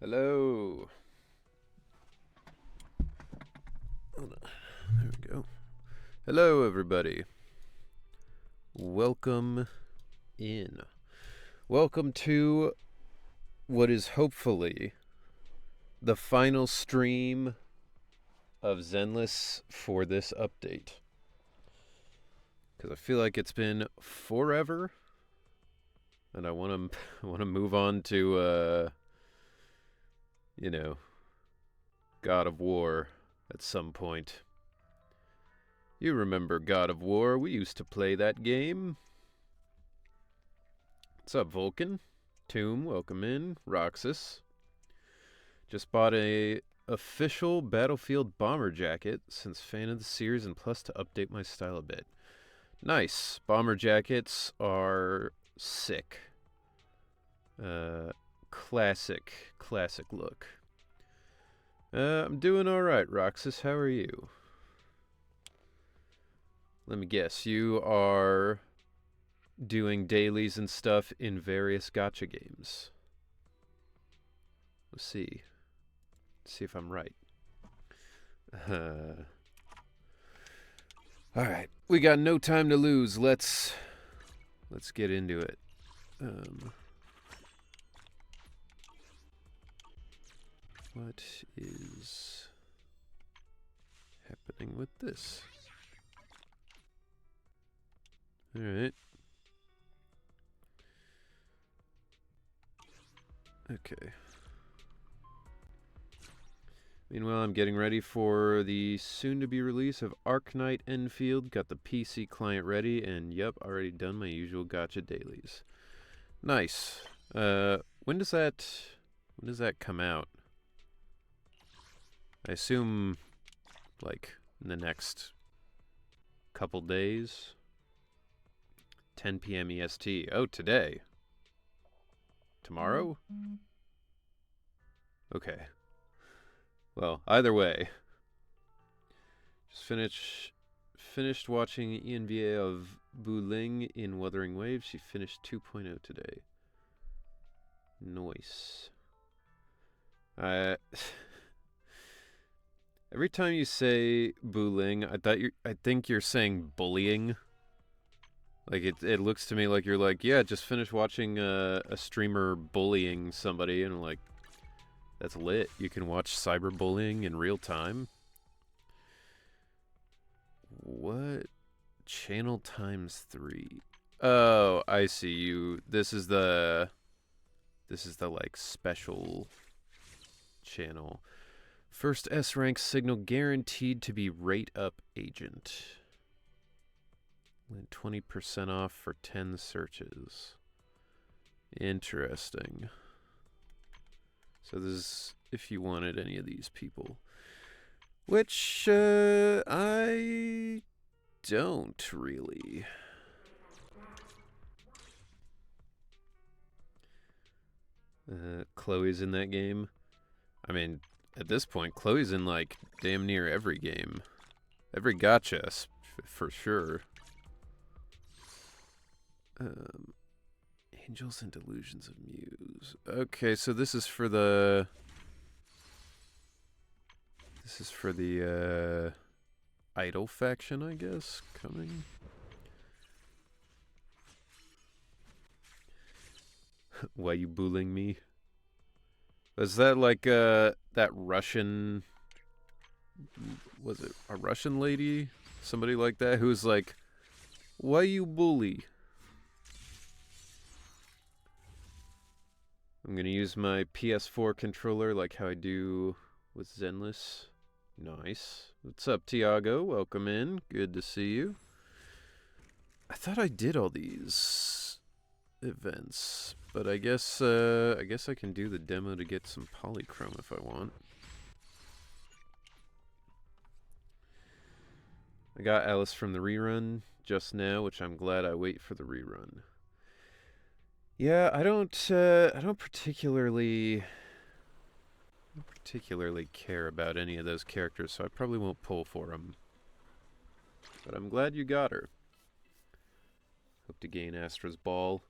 Hello. Hold on. There we go. Hello, everybody. Welcome in. Welcome to what is hopefully the final stream of Zenless for this update. Because I feel like it's been forever, and I want to move on to God of War at some point. You remember God of War? We used to play that game. What's up, Vulcan? Tomb, welcome in. Roxas. Just bought a official Battlefield bomber jacket since fan of the series and plus to update my style a bit. Nice. Bomber jackets are sick. Classic look. I'm doing alright, Roxas. How are you? Let me guess. You are doing dailies and stuff in various gacha games. Let's see. Let's see if I'm right. Alright. We got no time to lose. Let's get into it. What is happening with this? Alright. Okay. Meanwhile, I'm getting ready for the soon-to-be release of Arknight Enfield. Got the PC client ready, and yep, already done my usual gacha dailies. Nice. When does that come out? I assume, like, in the next couple days. 10 p.m. EST. Oh, today. Tomorrow? Okay. Well, either way. Just finished watching ENVA of Bu Ling in Wuthering Waves. She finished 2.0 today. Nice. Every time you say Bu Ling, I think you're saying bullying. Like, it looks to me like you're like, yeah, just finished watching a streamer bullying somebody, and I'm like, that's lit. You can watch cyberbullying in real time. What? Channel times 3. Oh, I see you. This is the like special channel. First S rank signal guaranteed to be rate up agent. 20% off for 10 searches. Interesting. So this is if you wanted any of these people. Which, I don't really. Chloe's in that game. I mean, at this point, Chloe's in, like, damn near every game. Every gacha, for sure. Angels and Delusions of Muse. Okay, so this is for the... This is for the, Idol faction, I guess, coming. Why you bullying me? Was that like, that Russian... Was it a Russian lady? Somebody like that who's like, why you bully? I'm gonna use my PS4 controller like how I do with Zenless. Nice. What's up, Tiago? Welcome in. Good to see you. I thought I did all these events, but I guess I can do the demo to get some polychrome if I want. I got Alice from the rerun just now, which I'm glad I wait for the rerun. Yeah, I don't particularly care about any of those characters, so I probably won't pull for them. But I'm glad you got her. Hope to gain Astra's ball.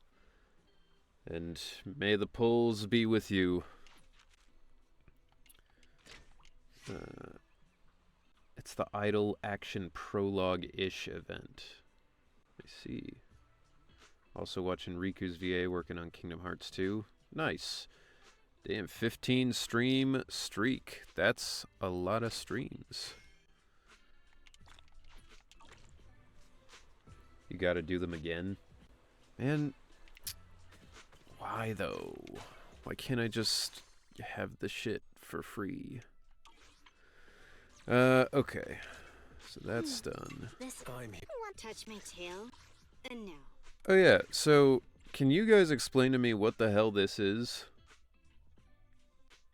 And may the pulls be with you. It's the Idle Action Prologue-ish event. I see. Also watching Riku's VA working on Kingdom Hearts 2. Nice. Damn, 15 stream streak. That's a lot of streams. You gotta do them again. Man, why though? Why can't I just have the shit for free? Okay. So that's done. This time you won't touch my tail. And no. Oh yeah, so can you guys explain to me what the hell this is?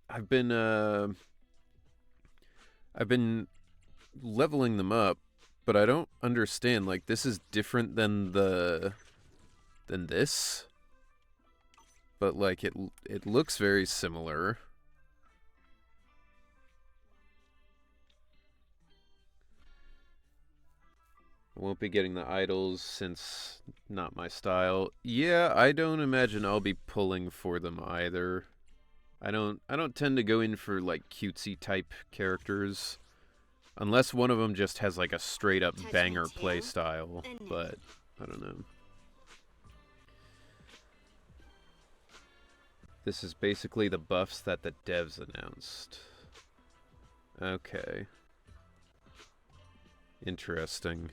I've been leveling them up, but I don't understand. Like, this is different than this, but like it looks very similar. I won't be getting the idols since not my style. Yeah, I don't imagine I'll be pulling for them either. I don't tend to go in for like cutesy type characters unless one of them just has like a straight up banger play style, but I don't know. This is basically the buffs that the devs announced. Okay. Interesting.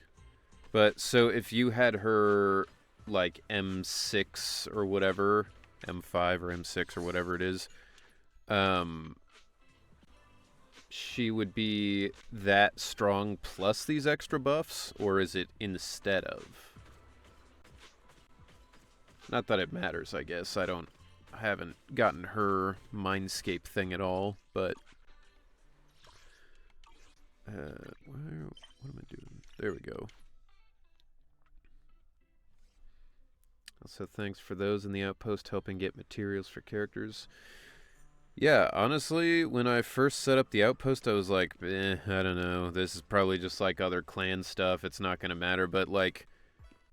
But, so if you had her, like, M6 or whatever, M5 or M6 or whatever it is, she would be that strong plus these extra buffs, or is it instead of? Not that it matters, I guess. I haven't gotten her Mindscape thing at all, but... what am I doing? There we go. Also, thanks for those in the outpost helping get materials for characters. Yeah, honestly, when I first set up the outpost, I was like, I don't know. This is probably just like other clan stuff. It's not going to matter. But, like,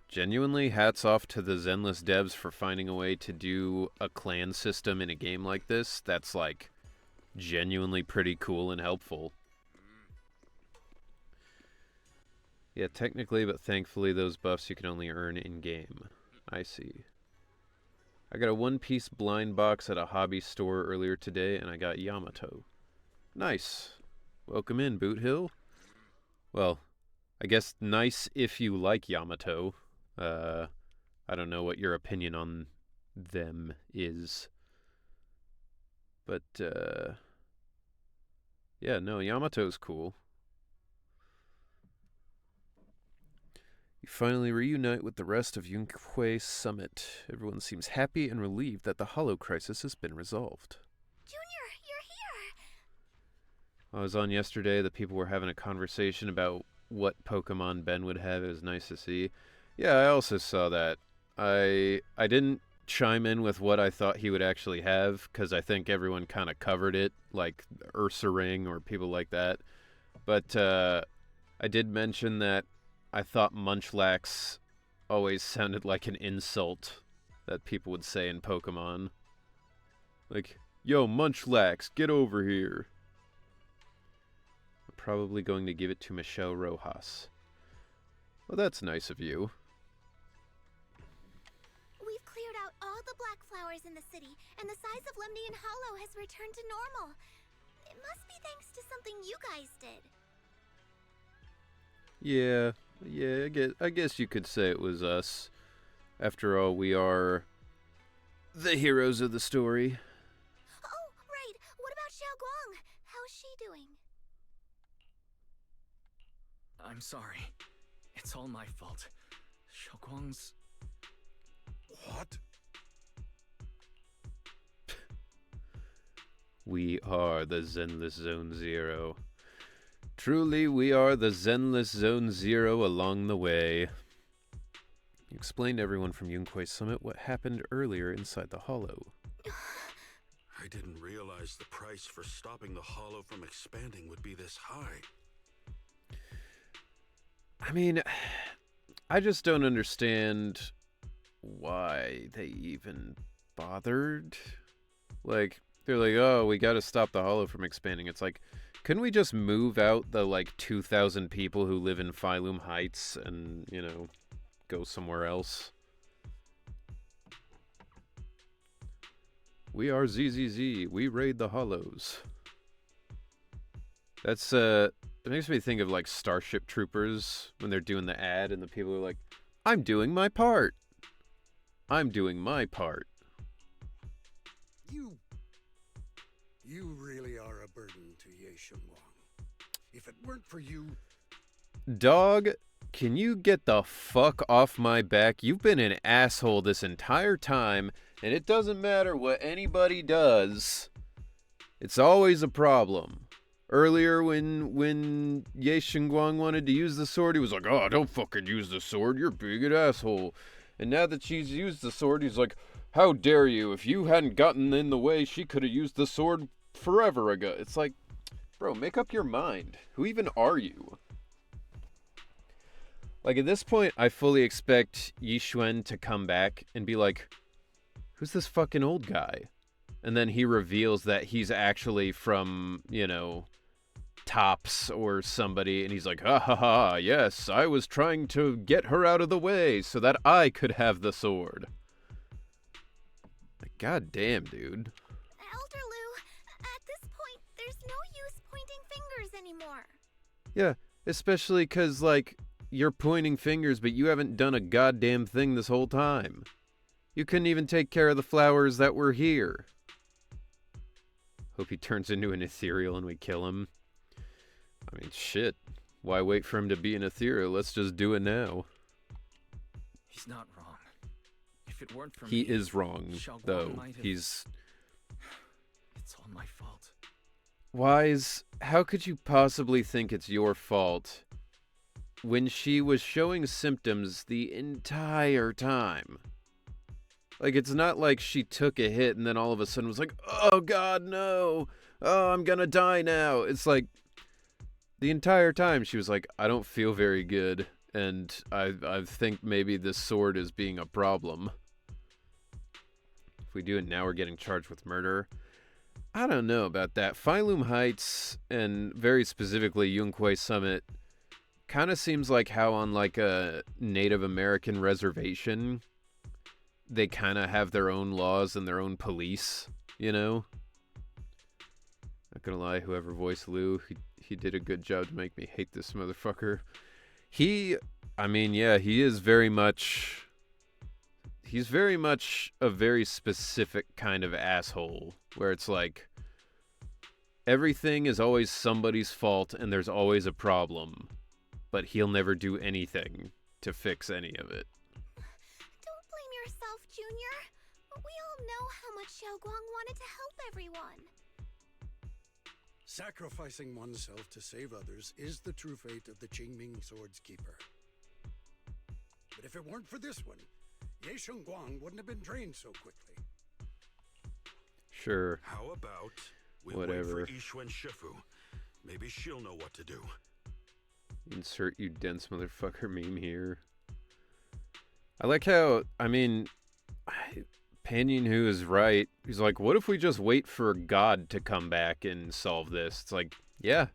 genuinely, hats off to the Zenless devs for finding a way to do a clan system in a game like this. That's, like, genuinely pretty cool and helpful. Yeah, technically, but thankfully, those buffs you can only earn in-game. I see. I got a one-piece blind box at a hobby store earlier today, and I got Yamato. Nice. Welcome in, Boot Hill. Well, I guess nice if you like Yamato. I don't know what your opinion on them is. But, yeah, no, Yamato's cool. You finally reunite with the rest of Yunkwei Summit. Everyone seems happy and relieved that the Hollow crisis has been resolved. Junior, you're here! I was on yesterday. The people were having a conversation about what Pokemon Ben would have. It was nice to see. Yeah, I also saw that. I didn't chime in with what I thought he would actually have, because I think everyone kind of covered it, like Ursaring or people like that. But I did mention that I thought Munchlax always sounded like an insult that people would say in Pokemon. Like, yo, Munchlax, get over here. I'm probably going to give it to Michelle Rojas. Well, that's nice of you. We've cleared out all the black flowers in the city, and the size of Lemnian Hollow has returned to normal. It must be thanks to something you guys did. Yeah, I guess you could say it was us. After all, we are the heroes of the story. Oh, right. What about Xiaoguang? How's she doing? I'm sorry. It's all my fault. Xiaoguang's... What? We are the Zenless Zone Zero. Truly, we are the Zenless Zone Zero along the way. You explained to everyone from Yunkwei Summit what happened earlier inside the Hollow. I didn't realize the price for stopping the Hollow from expanding would be this high. I mean, I just don't understand why they even bothered. Like, they're like, oh, we gotta stop the Hollow from expanding. It's like, Couldn't we just move out the, like, 2,000 people who live in Phylum Heights and, you know, go somewhere else? We are ZZZ. We raid the hollows. That's, it makes me think of, like, Starship Troopers when they're doing the ad and the people are like, I'm doing my part. I'm doing my part. You really are a burden to Ye Shengwang. If it weren't for you... Dog, can you get the fuck off my back? You've been an asshole this entire time, and it doesn't matter what anybody does. It's always a problem. Earlier, when Ye Shengwang wanted to use the sword, he was like, oh, don't fucking use the sword, you're being an asshole. And now that she's used the sword, he's like, how dare you? If you hadn't gotten in the way, she could have used the sword forever ago. It's like, bro, make up your mind. Who even are you? Like, at this point, I fully expect Yi Xuan to come back and be like, who's this fucking old guy? And then he reveals that he's actually from, you know, Tops or somebody, and he's like, ha ha ha, yes, I was trying to get her out of the way so that I could have the sword. Like, god damn, dude. Elder Lu, at this point, there's no use pointing fingers anymore. Yeah, especially because, like, you're pointing fingers, but you haven't done a goddamn thing this whole time. You couldn't even take care of the flowers that were here. Hope he turns into an ethereal and we kill him. I mean, shit. Why wait for him to be an ethereal? Let's just do it now. He's not wrong. If it weren't for He me, is wrong, Xiaoguang though. might have- He's... It's all my fault. Wise, how could you possibly think it's your fault when she was showing symptoms the entire time? Like, it's not like she took a hit and then all of a sudden was like, oh god, no! Oh, I'm gonna die now! It's like, the entire time she was like, I don't feel very good, and I think maybe this sword is being a problem. If we do it now, we're getting charged with murder. I don't know about that. Phylum Heights, and very specifically Yunque Summit, kind of seems like how on like a Native American reservation, they kind of have their own laws and their own police, you know? Not gonna lie, whoever voiced Lou, he did a good job to make me hate this motherfucker. I mean, yeah, he is very much... He's very much a very specific kind of asshole, where it's like, everything is always somebody's fault and there's always a problem, but he'll never do anything to fix any of it. Don't blame yourself, Junior. We all know how much Xiaoguang wanted to help everyone. Sacrificing oneself to save others is the true fate of the Qingming Sword's Keeper. But if it weren't for this one, Ye Shengwang wouldn't have been drained so quickly. Sure. How about we Whatever. wait for Yixuan Shifu? Maybe she'll know what to do. Insert you dense motherfucker meme here. I like how, I mean, Panyin Hu is right. He's like, what if we just wait for God to come back and solve this? It's like, yeah,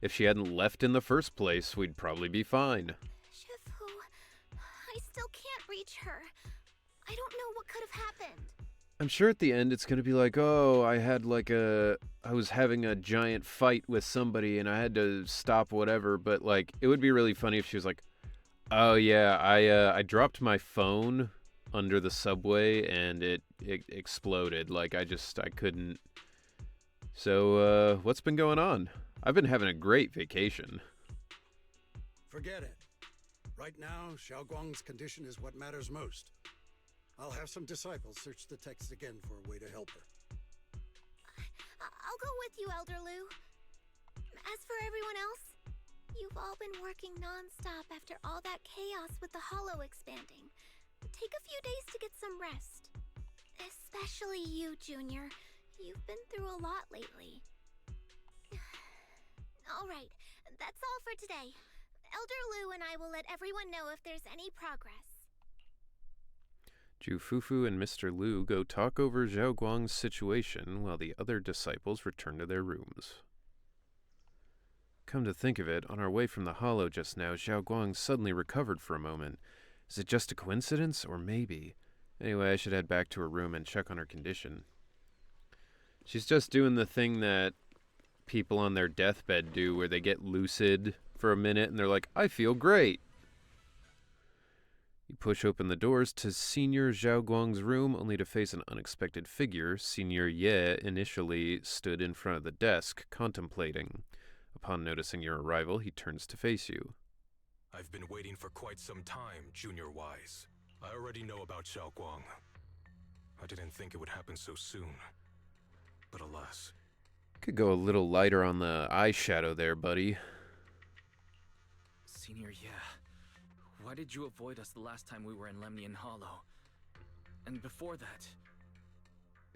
if she hadn't left in the first place, we'd probably be fine. Shifu, I still can't reach her. I don't know what could have happened. I'm sure at the end it's going to be like, oh, I was having a giant fight with somebody and I had to stop whatever, but like, it would be really funny if she was like, oh yeah, I dropped my phone under the subway and it exploded. Like, I couldn't. So, what's been going on? I've been having a great vacation. Forget it. Right now, Xiaoguang's condition is what matters most. I'll have some disciples search the text again for a way to help her. I'll go with you, Elder Lu. As for everyone else, you've all been working non-stop after all that chaos with the hollow expanding. Take a few days to get some rest. Especially you, Junior. You've been through a lot lately. Alright, that's all for today. Elder Lu and I will let everyone know if there's any progress. Ju Fufu and Mr. Lu go talk over Zhao Guang's situation while the other disciples return to their rooms. Come to think of it, on our way from the hollow just now, Xiao Guang suddenly recovered for a moment. Is it just a coincidence, or maybe? Anyway, I should head back to her room and check on her condition. She's just doing the thing that people on their deathbed do, where they get lucid for a minute and they're like, I feel great. You push open the doors to Senior Zhao Guang's room, only to face an unexpected figure. Senior Ye initially stood in front of the desk, contemplating. Upon noticing your arrival, he turns to face you. I've been waiting for quite some time, Junior Wise. I already know about Xiao Guang. I didn't think it would happen so soon. But alas. Could go a little lighter on the eyeshadow there, buddy. Senior, yeah. Why did you avoid us the last time we were in Lemnian Hollow? And before that?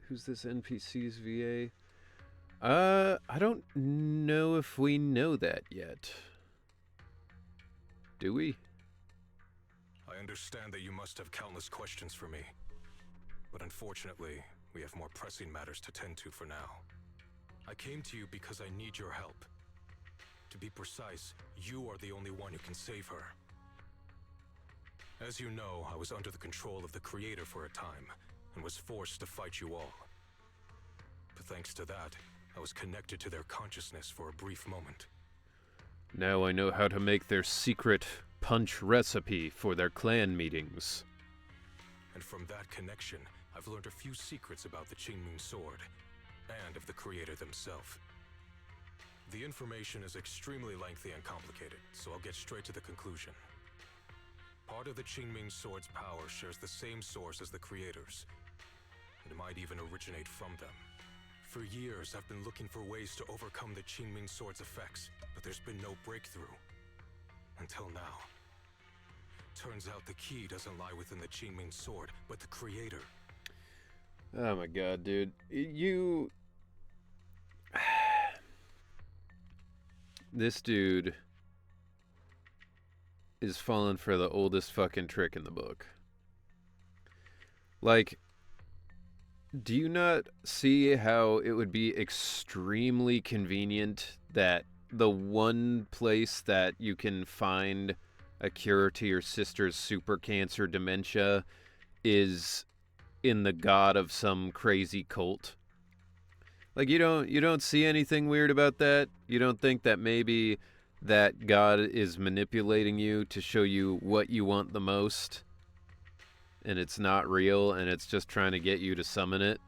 Who's this NPC's VA? I don't know if we know that yet. Do we? I understand that you must have countless questions for me. But unfortunately, we have more pressing matters to tend to for now. I came to you because I need your help. To be precise, you are the only one who can save her. As you know, I was under the control of the Creator for a time, and was forced to fight you all. But thanks to that, I was connected to their consciousness for a brief moment. Now I know how to make their secret punch recipe for their clan meetings. And from that connection, I've learned a few secrets about the Qingming Sword, and of the Creator themselves. The information is extremely lengthy and complicated, so I'll get straight to the conclusion. Part of the Qingming Sword's power shares the same source as the Creator's, and it might even originate from them. For years, I've been looking for ways to overcome the Qingming Sword's effects, but there's been no breakthrough. Until now. Turns out the key doesn't lie within the Qingming Sword, but the Creator. Oh my god, dude. You... This dude is falling for the oldest fucking trick in the book. Like, do you not see how it would be extremely convenient that the one place that you can find a cure to your sister's super cancer dementia is in the god of some crazy cult? Like, you don't see anything weird about that? You don't think that maybe that god is manipulating you to show you what you want the most? And it's not real, and it's just trying to get you to summon it?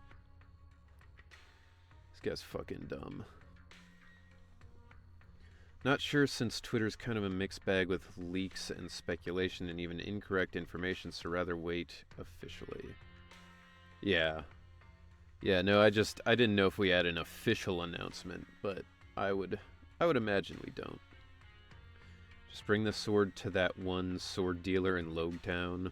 This guy's fucking dumb. Not sure, since Twitter's kind of a mixed bag with leaks and speculation and even incorrect information, so rather wait officially. Yeah. Yeah, no, I didn't know if we had an official announcement, but I would imagine we don't. Just bring the sword to that one sword dealer in Logtown.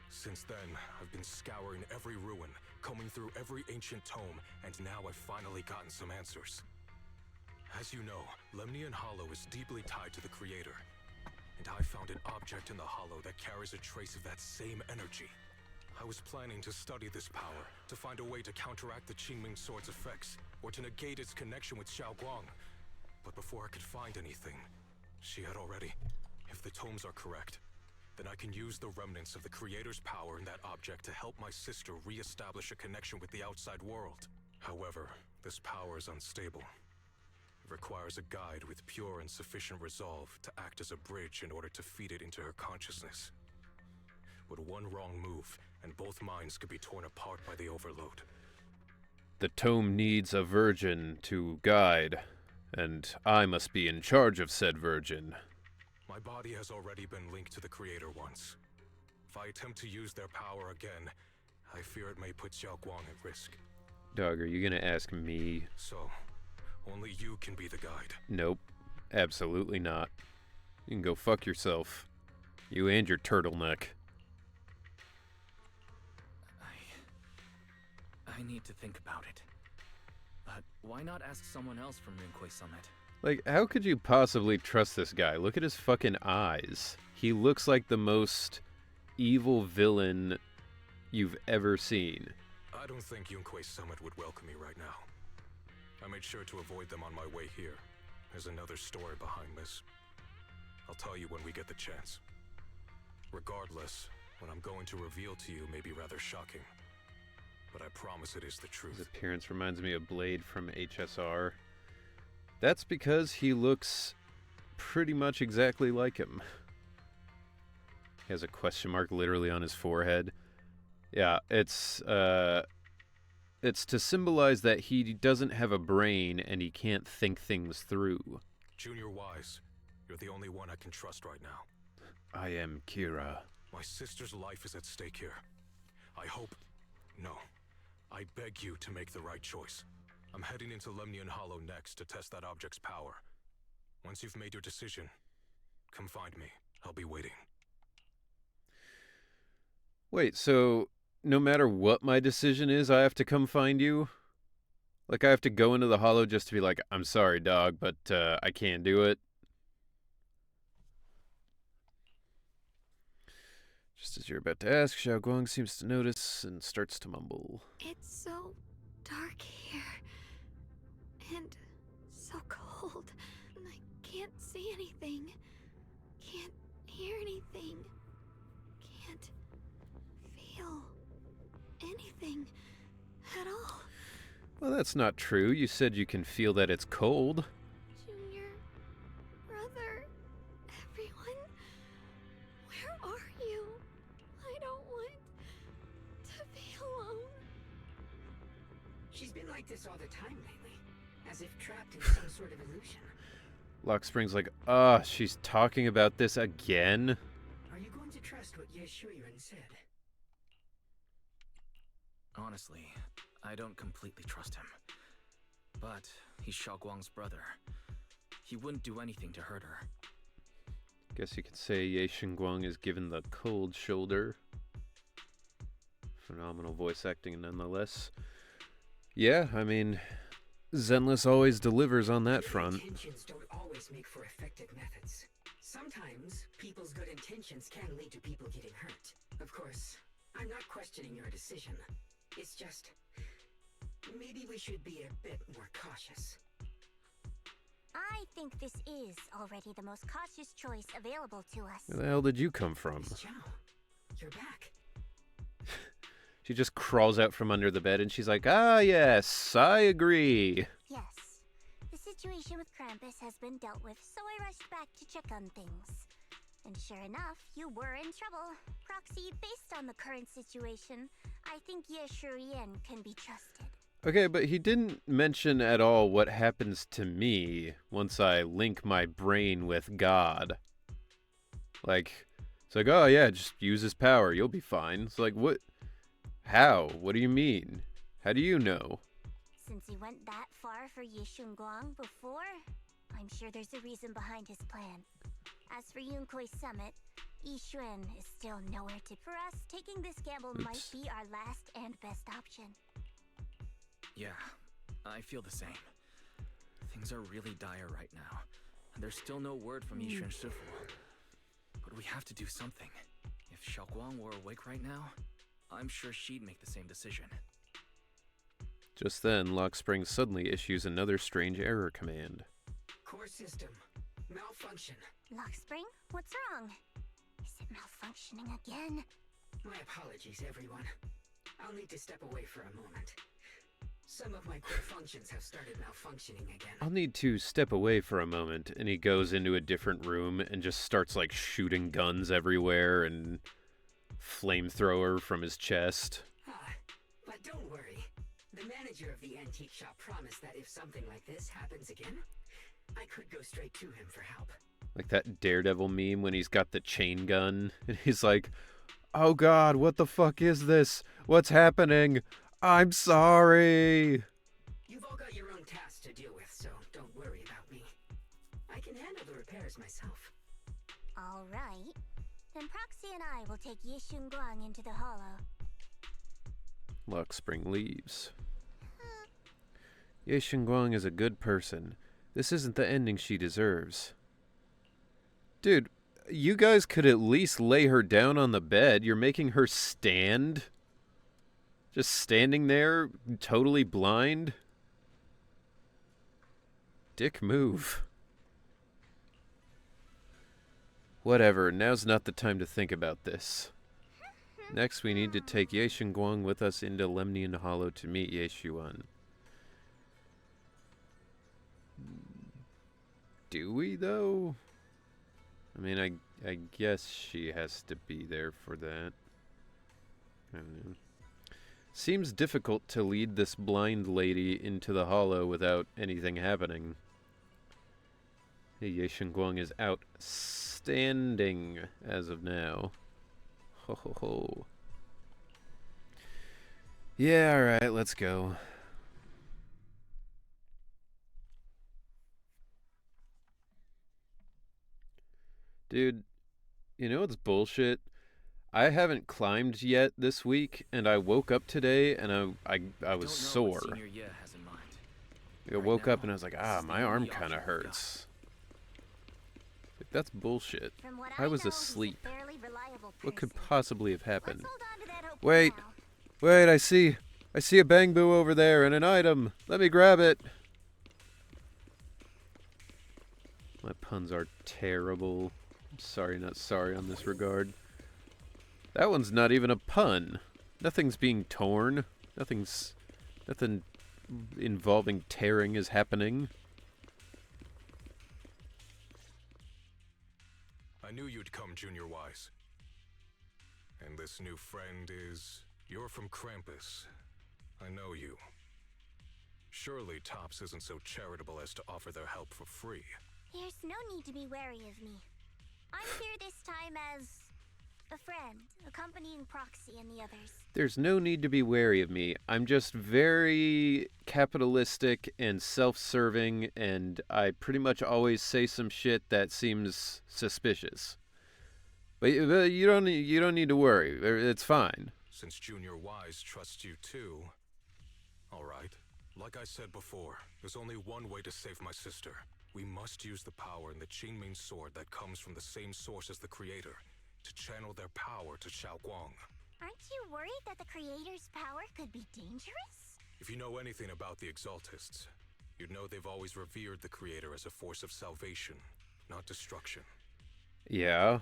Since then, I've been scouring every ruin, combing through every ancient tome, and now I've finally gotten some answers. As you know, Lemnian Hollow is deeply tied to the Creator, and I found an object in the Hollow that carries a trace of that same energy. I was planning to study this power, to find a way to counteract the Qingming Sword's effects, or to negate its connection with Xiao Guang. But before I could find anything, she had already... If the tomes are correct, then I can use the remnants of the Creator's power in that object to help my sister re-establish a connection with the outside world. However, this power is unstable. It requires a guide with pure and sufficient resolve to act as a bridge in order to feed it into her consciousness. With one wrong move, and both minds could be torn apart by the overload. The tome needs a virgin to guide, and I must be in charge of said virgin. My body has already been linked to the Creator once. If I attempt to use their power again, I fear it may put Xiao Guang at risk. Dog, are you gonna ask me? So, only you can be the guide. Nope. Absolutely not. You can go fuck yourself. You and your turtleneck. I need to think about it. But why not ask someone else from Rinkway Summit? Like, how could you possibly trust this guy? Look at his fucking eyes. He looks like the most evil villain you've ever seen. I don't think Yunkwei Summit would welcome me right now. I made sure to avoid them on my way here, There's another story behind this. I'll tell you when we get the chance. Regardless, what I'm going to reveal to you may be rather shocking, but I promise it is the truth. His appearance reminds me of Blade from HSR. That's because he looks pretty much exactly like him. He has a question mark literally on his forehead. Yeah, it's to symbolize that he doesn't have a brain and he can't think things through. Junior Wise, you're the only one I can trust right now. I am Kira. My sister's life is at stake here. I hope... No. I beg you to make the right choice. I'm heading into Lemnian Hollow next to test that object's power. Once you've made your decision, come find me. I'll be waiting. Wait, so no matter what my decision is, I have to come find you? Like, I have to go into the Hollow just to be like, I'm sorry, dog, but I can't do it? Just as you're about to ask, Xiao Guang seems to notice and starts to mumble. It's so dark here. And so cold. And I can't see anything. Can't hear anything. Can't feel anything at all. Well, that's not true. You said you can feel that it's cold. Junior, brother, everyone, where are you? I don't want to be alone. She's been like this all the time lately, as if trapped in some sort of illusion. Lock Spring's like, she's talking about this again? Are you going to trust what Ye Shuyan said? Honestly, I don't completely trust him. But he's Xiaoguang's brother. He wouldn't do anything to hurt her. Guess you could say Ye Xingguang is given the cold shoulder. Phenomenal voice acting nonetheless. Yeah, I mean, Zenless always delivers on that front. Intentions don't always make for effective methods. Sometimes people's good intentions can lead to people getting hurt. Of course, I'm not questioning your decision. It's just, maybe we should be a bit more cautious. I think this is already the most cautious choice available to us. Where the hell did you come from? Miss Zhao, you're back. She just crawls out from under the bed and she's like, ah, yes, I agree. Yes. The situation with Krampus has been dealt with, so I rushed back to check on things. And sure enough, you were in trouble. Proxy, based on the current situation, I think Ye Shuyan can be trusted. Okay, but he didn't mention at all what happens to me once I link my brain with God. Like, it's like, oh yeah, just use his power, you'll be fine. It's like, what? How? What do you mean? How do you know? Since he went that far for Ye Xingguang before, I'm sure there's a reason behind his plan. As for Yunkui's summit, Yixuan is still nowhere to... For us, taking this gamble might be our last and best option. Yeah, I feel the same. Things are really dire right now, and there's still no word from Yixuan Shifu. But we have to do something. If Xiaoguang were awake right now, I'm sure she'd make the same decision. Just then, Lock Spring suddenly issues another strange error command. Core system, malfunction. Lockspring, what's wrong? Is it malfunctioning again? My apologies, everyone. I'll need to step away for a moment. Some of my core functions have started malfunctioning again. I'll need to step away for a moment, and he goes into a different room and just starts like shooting guns everywhere and flamethrower from his chest. But don't worry. The manager of the antique shop promised that if something like this happens again, I could go straight to him for help. Like that Daredevil meme when he's got the chain gun and he's like, oh god, what the fuck is this? What's happening? I'm sorry. You've all got your own tasks to deal with, so don't worry about me. I can handle the repairs myself. All right. Then Proxy and I will take Ye Xingguang into the Hollow. Lock Spring leaves. Ye Xingguang is a good person. This isn't the ending she deserves. Dude, you guys could at least lay her down on the bed. You're making her stand? Just standing there, totally blind? Dick move. Whatever, now's not the time to think about this. Next, we need to take Ye Guang with us into Lemnian Hollow to meet Ye Xuan. Do we, though? I mean, I guess she has to be there for that. I don't know. Seems difficult to lead this blind lady into the hollow without anything happening. Ye Guang is outstanding as of now. Ho ho ho. Yeah, alright, let's go. Dude, you know what's bullshit? I haven't climbed yet this week, and I woke up today and I was sore. I woke up and I was like, my arm kind of hurts. Like, that's bullshit. I was asleep. What could possibly have happened? Wait, I see a bamboo over there and an item. Let me grab it. My puns are terrible. I'm sorry, not sorry on this regard. That one's not even a pun. Nothing's being torn. Nothing involving tearing is happening. I knew you'd come, Junior Wise. And this new friend is... You're from Krampus. I know you. Surely Tops isn't so charitable as to offer their help for free. There's no need to be wary of me. I'm here this time as a friend, accompanying Proxy and the others. There's no need to be wary of me. I'm just very capitalistic and self-serving, and I pretty much always say some shit that seems suspicious. But you don't need to worry. It's fine. Since Junior Wise trusts you too... Alright. Like I said before, there's only one way to save my sister. We must use the power in the Qingming sword that comes from the same source as the Creator, to channel their power to Xiaoguang. Aren't you worried that the Creator's power could be dangerous? If you know anything about the Exaltists, you'd know they've always revered the Creator as a force of salvation, not destruction. Yeah,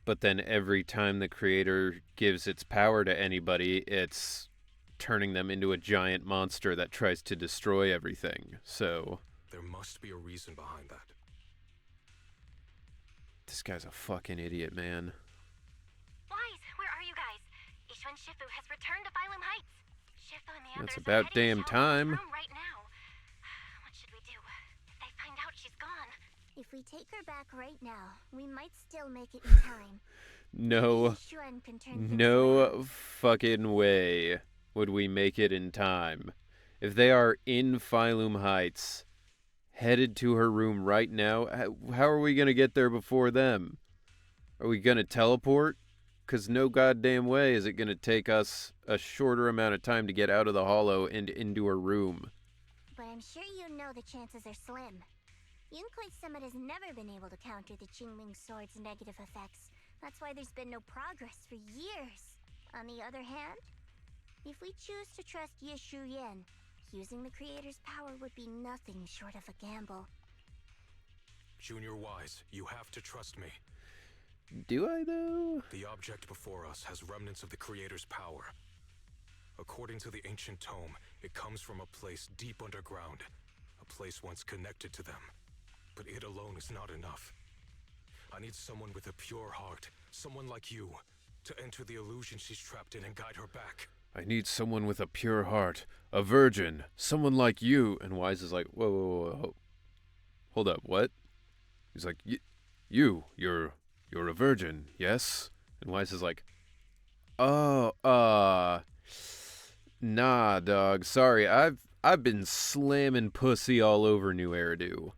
but then every time the Creator gives its power to anybody, it's turning them into a giant monster that tries to destroy everything, so... There must be a reason behind that. This guy's a fucking idiot, man. Wise, where are you guys? Yishuan Shifu has returned to Phylum Heights. Shifu and the others That's are about heading to damn Xiaoguang's time. room right now. What should we do? If they find out she's gone. If we take her back right now, we might still make it in time. No fucking way would we make it in time. If they are in Phylum Heights, headed to her room right now, how are we going to get there before them? Are we going to teleport? Because no goddamn way is it going to take us a shorter amount of time to get out of the hollow and into her room. But I'm sure you know the chances are slim. Yunkui's Summit has never been able to counter the Qingming Sword's negative effects. That's why there's been no progress for years. On the other hand, if we choose to trust Ye Shuyan, using the Creator's power would be nothing short of a gamble. Junior Wise, you have to trust me. Do I, though? The object before us has remnants of the Creator's power. According to the ancient tome, it comes from a place deep underground, a place once connected to them. But it alone is not enough. I need someone with a pure heart, someone like you, to enter the illusion she's trapped in and guide her back. I need someone with a pure heart, a virgin, someone like you. And Wise is like, whoa. Hold up, what? He's like, you're a virgin, yes? And Wise is like, nah, dog, sorry, I've been slamming pussy all over New Eridu.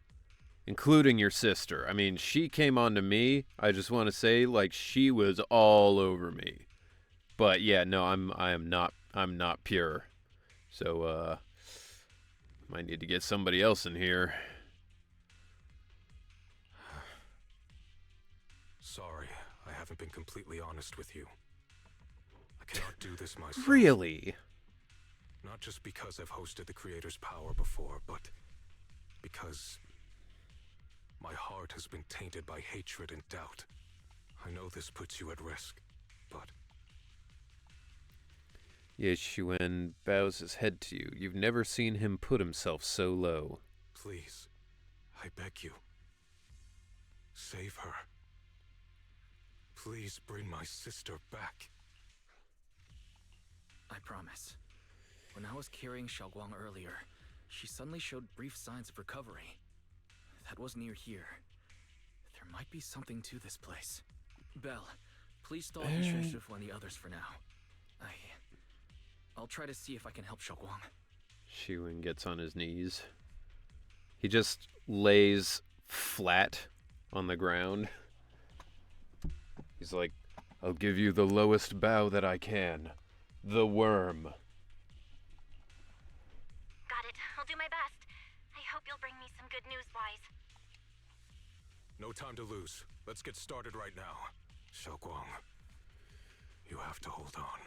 Including your sister. I mean, she came on to me. I just want to say, like, she was all over me. But yeah, no, I'm not pure. So might need to get somebody else in here. Sorry, I haven't been completely honest with you. I cannot do this myself. Really? Not just because I've hosted the Creator's power before, but because my heart has been tainted by hatred and doubt. I know this puts you at risk, but Ye Xuan bows his head to you. You've never seen him put himself so low. please, I beg you. Save her. Please bring my sister back. I promise. When I was carrying Xiaoguang earlier, she suddenly showed brief signs of recovery. That was near here. There might be something to this place. Belle, please stall Yixuan Shifu and the others for now. I'll try to see if I can help Xiaoguang. Xuan gets on his knees. He just lays flat on the ground. He's like, I'll give you the lowest bow that I can. The worm. Got it. I'll do my best. I hope you'll bring me some good news, Wise. No time to lose. Let's get started right now. Xiaoguang, you have to hold on.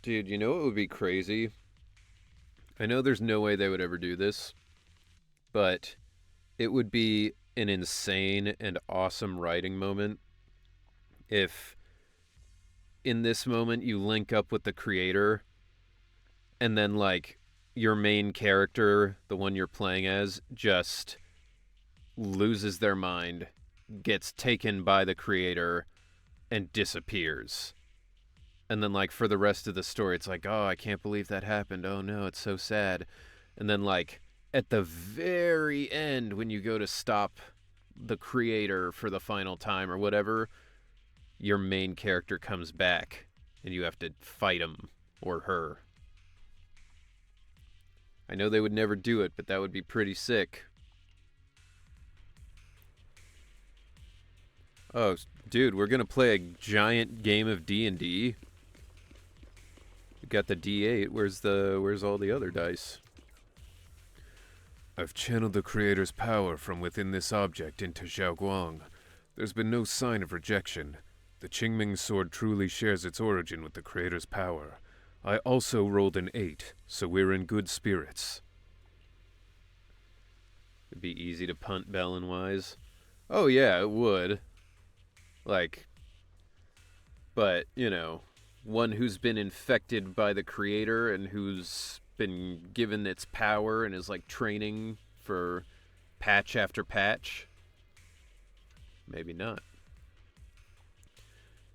Dude, you know what would be crazy? I know there's no way they would ever do this, but it would be an insane and awesome writing moment if in this moment you link up with the creator and then like your main character, the one you're playing as, just loses their mind, gets taken by the creator, and disappears. And then, like, for the rest of the story, it's like, oh, I can't believe that happened. Oh, no, it's so sad. And then, like, at the very end, when you go to stop the creator for the final time or whatever, your main character comes back, and you have to fight him or her. I know they would never do it, but that would be pretty sick. Oh, dude, we're gonna play a giant game of D&D. We got the D8. Where's all the other dice? I've channeled the creator's power from within this object into Xiaoguang. There's been no sign of rejection. The Qingming sword truly shares its origin with the creator's power. I also rolled an 8, so we're in good spirits. It'd be easy to punt Bell and Wise. Oh yeah, it would. Like, but, you know, one who's been infected by the creator and who's been given its power and is like training for patch after patch. Maybe not.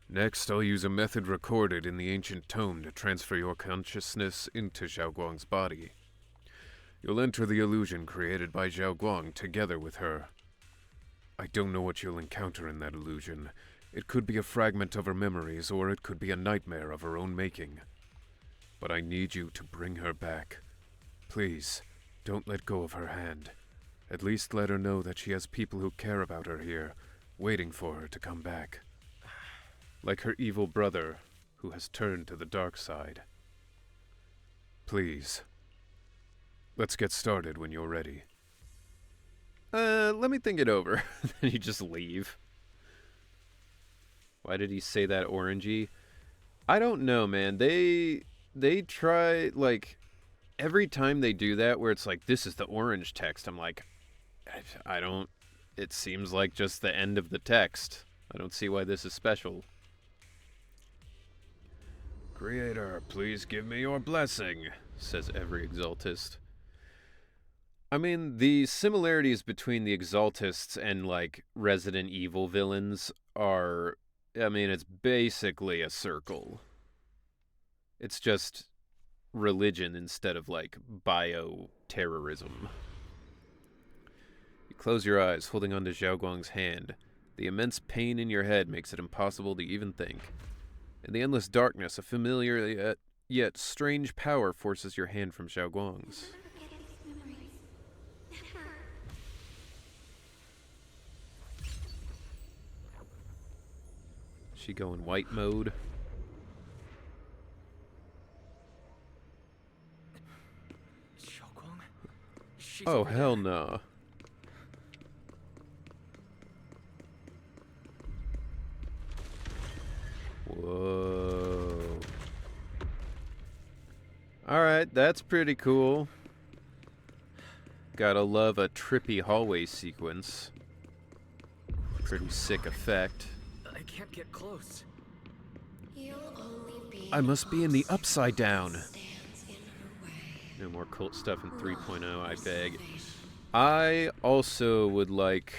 Next, I'll use a method recorded in the ancient tome to transfer your consciousness into Xiaoguang's body. You'll enter the illusion created by Xiaoguang together with her. I don't know what you'll encounter in that illusion. It could be a fragment of her memories, or it could be a nightmare of her own making. But I need you to bring her back. Please, don't let go of her hand. At least let her know that she has people who care about her here, waiting for her to come back. Like her evil brother, who has turned to the dark side. Please. Let's get started when you're ready. Let me think it over. Then you just leave. Why did he say that orangey? I don't know, man. They try, like, every time they do that where it's like, this is the orange text, I'm like, I don't, it seems like just the end of the text. I don't see why this is special. Creator, please give me your blessing, says every Exaltist. I mean, the similarities between the Exaltists and, like, Resident Evil villains are, I mean, it's basically a circle. It's just religion instead of, like, bioterrorism. You close your eyes, holding onto Xiaoguang's hand. The immense pain in your head makes it impossible to even think. In the endless darkness, a familiar yet strange power forces your hand from Xiaoguang's. She go in white mode. Xiaoguang? She's Oh, over hell there. no. Whoa. Alright, that's pretty cool. Gotta love a trippy hallway sequence. Pretty sick effect. I can't get close. I must be in the Upside Down. No more cult stuff in 3.0, I beg. I also would like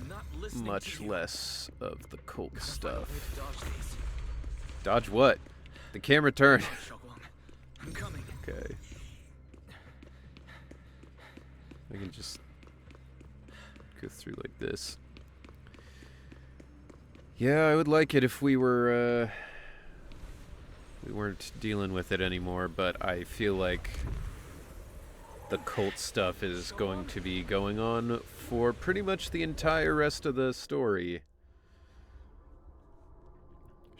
I'm not listening much to you. less of the cult Gotta find a way stuff. to dodge these. Dodge what? The camera turned. Shogwang, I'm coming. Okay. I can just go through like this. Yeah, I would like it if we weren't dealing with it anymore, but I feel like the cult stuff is going to be going on for pretty much the entire rest of the story.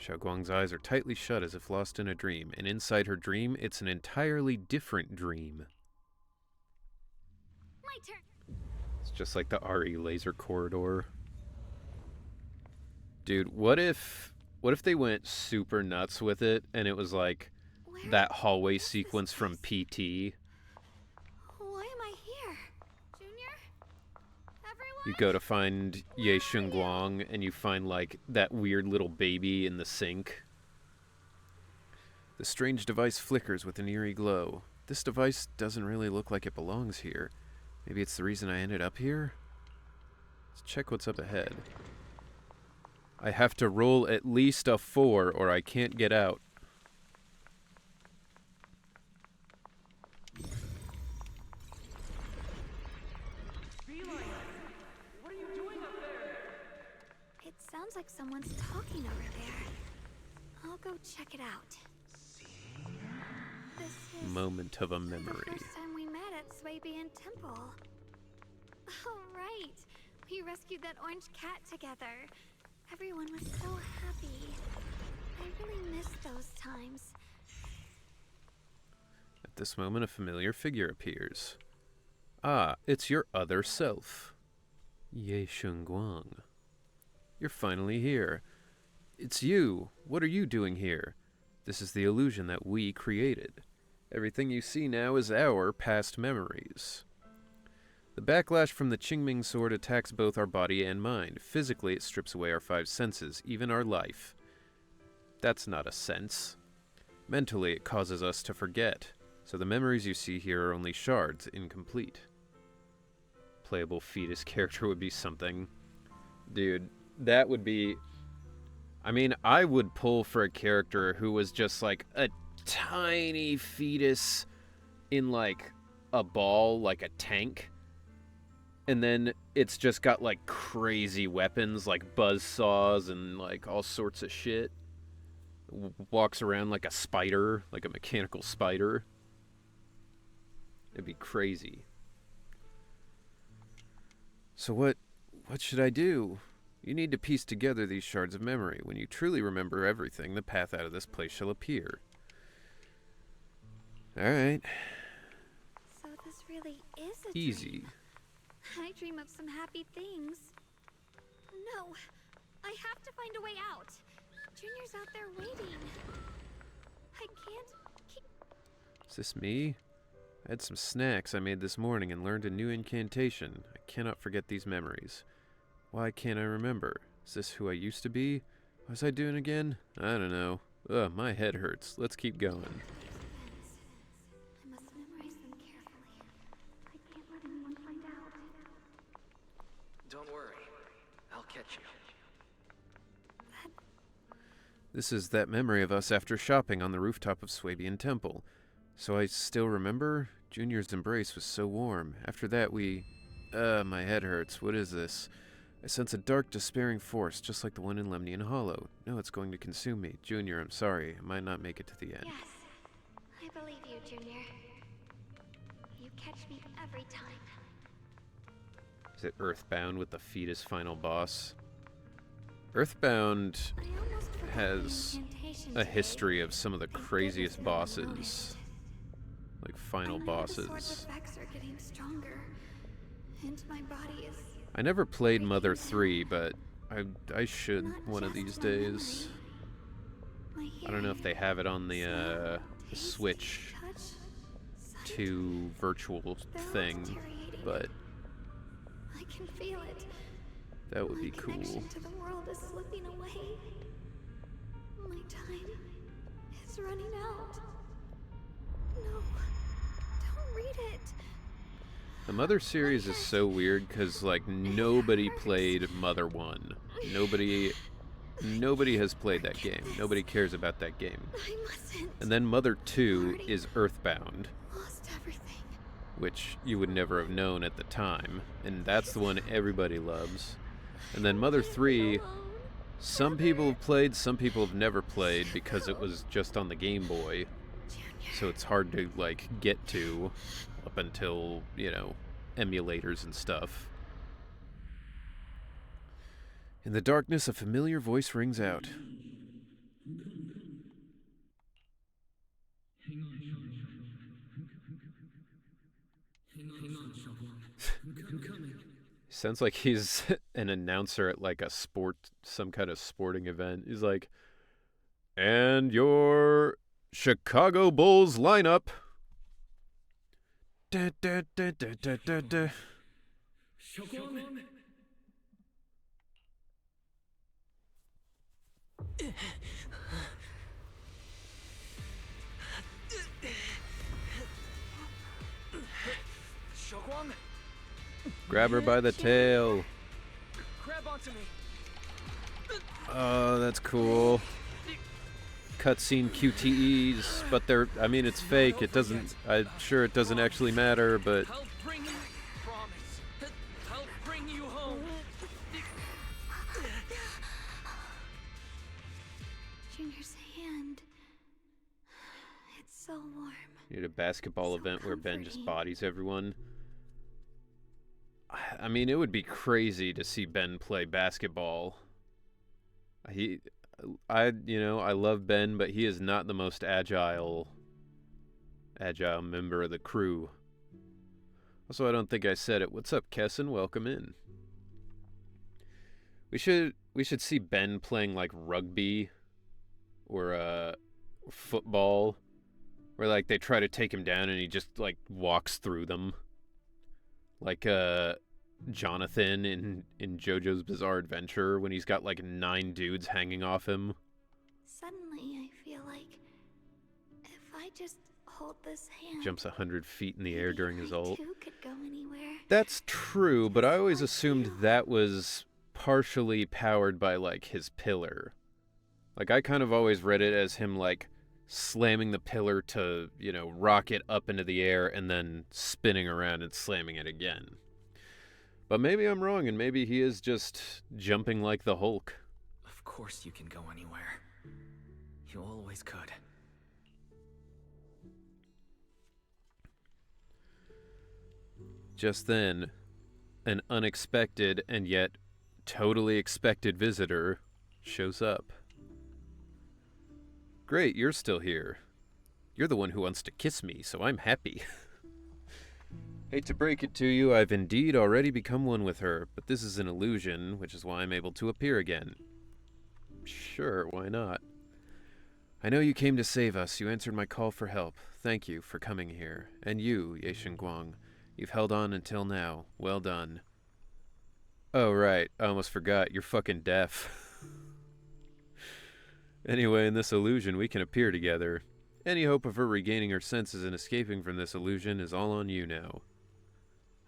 Xiaoguang's eyes are tightly shut as if lost in a dream, and inside her dream, it's an entirely different dream. My turn. It's just like the RE laser corridor. Dude, what if they went super nuts with it and it was like Where that hallway is this sequence from place? PT? Why am I here? Junior? Everyone? You go to find Ye Shengguang and you find like that weird little baby in the sink. The strange device flickers with an eerie glow. This device doesn't really look like it belongs here. Maybe it's the reason I ended up here? Let's check what's up ahead. I have to roll at least a 4 or I can't get out. It sounds like someone's talking over there. I'll go check it out. This is Moment of a the memory. first time we met at Swabian Temple. Oh, right. We rescued that orange cat together. Everyone was so happy. I really miss those times. At this moment, a familiar figure appears. Ah, it's your other self. Ye Shengguang. You're finally here. It's you. What are you doing here? This is the illusion that we created. Everything you see now is our past memories. The backlash from the Qingming sword attacks both our body and mind. Physically, it strips away our 5 senses, even our life. That's not a sense. Mentally, it causes us to forget. So the memories you see here are only shards, incomplete. Playable fetus character would be something. Dude, that would be... I mean, I would pull for a character who was just like a tiny fetus in like a ball, like a tank. And then it's just got like crazy weapons like buzzsaws and like all sorts of shit. Walks around like a spider, like a mechanical spider. It'd be crazy. So what should I do? You need to piece together these shards of memory. When you truly remember everything, the path out of this place shall appear. Alright. So this really is a Easy. dream. I dream of some happy things. No, I have to find a way out. Junior's out there waiting. I can't keep... Is this me? I had some snacks I made this morning and learned a new incantation. I cannot forget these memories. Why can't I remember? Is this who I used to be? What was I doing again? I don't know. Ugh, my head hurts. Let's keep going. I must memorize them carefully. I can't let anyone find out. Don't worry. I'll catch you. This is that memory of us after shopping on the rooftop of Swabian Temple. So I still remember? Junior's embrace was so warm. After that we... my head hurts. What is this? I sense a dark, despairing force, just like the one in Lemnian Hollow. No, it's going to consume me. Junior, I'm sorry. I might not make it to the end. Yes, I believe you, Junior. You catch me every time. Is it Earthbound with the fetus final boss? Earthbound I almost forgot the has incantation a today. history of some of the Thank craziest goodness no one bosses. noticed. Like final I know the swords bosses. effects are getting stronger, and my body is I never played breaking Mother down. 3, but I should Not one of just these my days. memory, my I don't know if hearing, they have it on the smell, taste, Switch touch, sight. 2 virtual They're all thing, deteriorating. but I can feel it. That would be My cool. connection to the world is slipping away. My time is running out. No, don't read it. The Mother series is so weird because, like, nobody played Mother 1. Nobody has played that game. Nobody cares about that game. I mustn't. And then Mother 2 is Earthbound, Lost everything. which you would never have known at the time. And that's the one everybody loves. And then Mother 3, some people have played, some people have never played because it was just on the Game Boy. So it's hard to, like, get to up until, you know, emulators and stuff. In the darkness, a familiar voice rings out. Sounds like he's an announcer at, like, some kind of sporting event. He's like, and your Chicago Bulls lineup. Da, da, da, da, da, da, da. Shoguang, Grab her by the tail. grab onto me. Oh, that's cool. Cutscene QTEs, but I mean, it's fake. It doesn't, I'm sure it doesn't actually matter, but I'll bring you, promise. I'll bring you home. Junior's hand. It's so warm. you need a basketball So event where Ben just comforting. bodies everyone. I mean, it would be crazy to see Ben play basketball. I love Ben, but he is not the most agile member of the crew. Also, I don't think I said it. What's up, Kessin? Welcome in. We should see Ben playing like rugby or football, where like they try to take him down and he just like walks through them, like Jonathan in JoJo's Bizarre Adventure when he's got like 9 dudes hanging off him. Suddenly, I feel like if I just hold this hand, Jumps 100 feet in the air during his I ult. too could go anywhere. That's true, but I always assumed that was partially powered by like his pillar. Like I kind of always read it as him like slamming the pillar to, rocket up into the air and then spinning around and slamming it again. But maybe I'm wrong, and maybe he is just jumping like the Hulk. Of course you can go anywhere. You always could. Just then, an unexpected and yet totally expected visitor shows up. Great, you're still here. You're the one who wants to kiss me, so I'm happy. Hate to break it to you, I've indeed already become one with her, but this is an illusion, which is why I'm able to appear again. Sure, why not? I know you came to save us. You answered my call for help. Thank you for coming here. And you, Ye Guang. You've held on until now. Well done. Oh, right. I almost forgot. You're fucking deaf. Anyway, in this illusion, we can appear together. Any hope of her regaining her senses and escaping from this illusion is all on you now.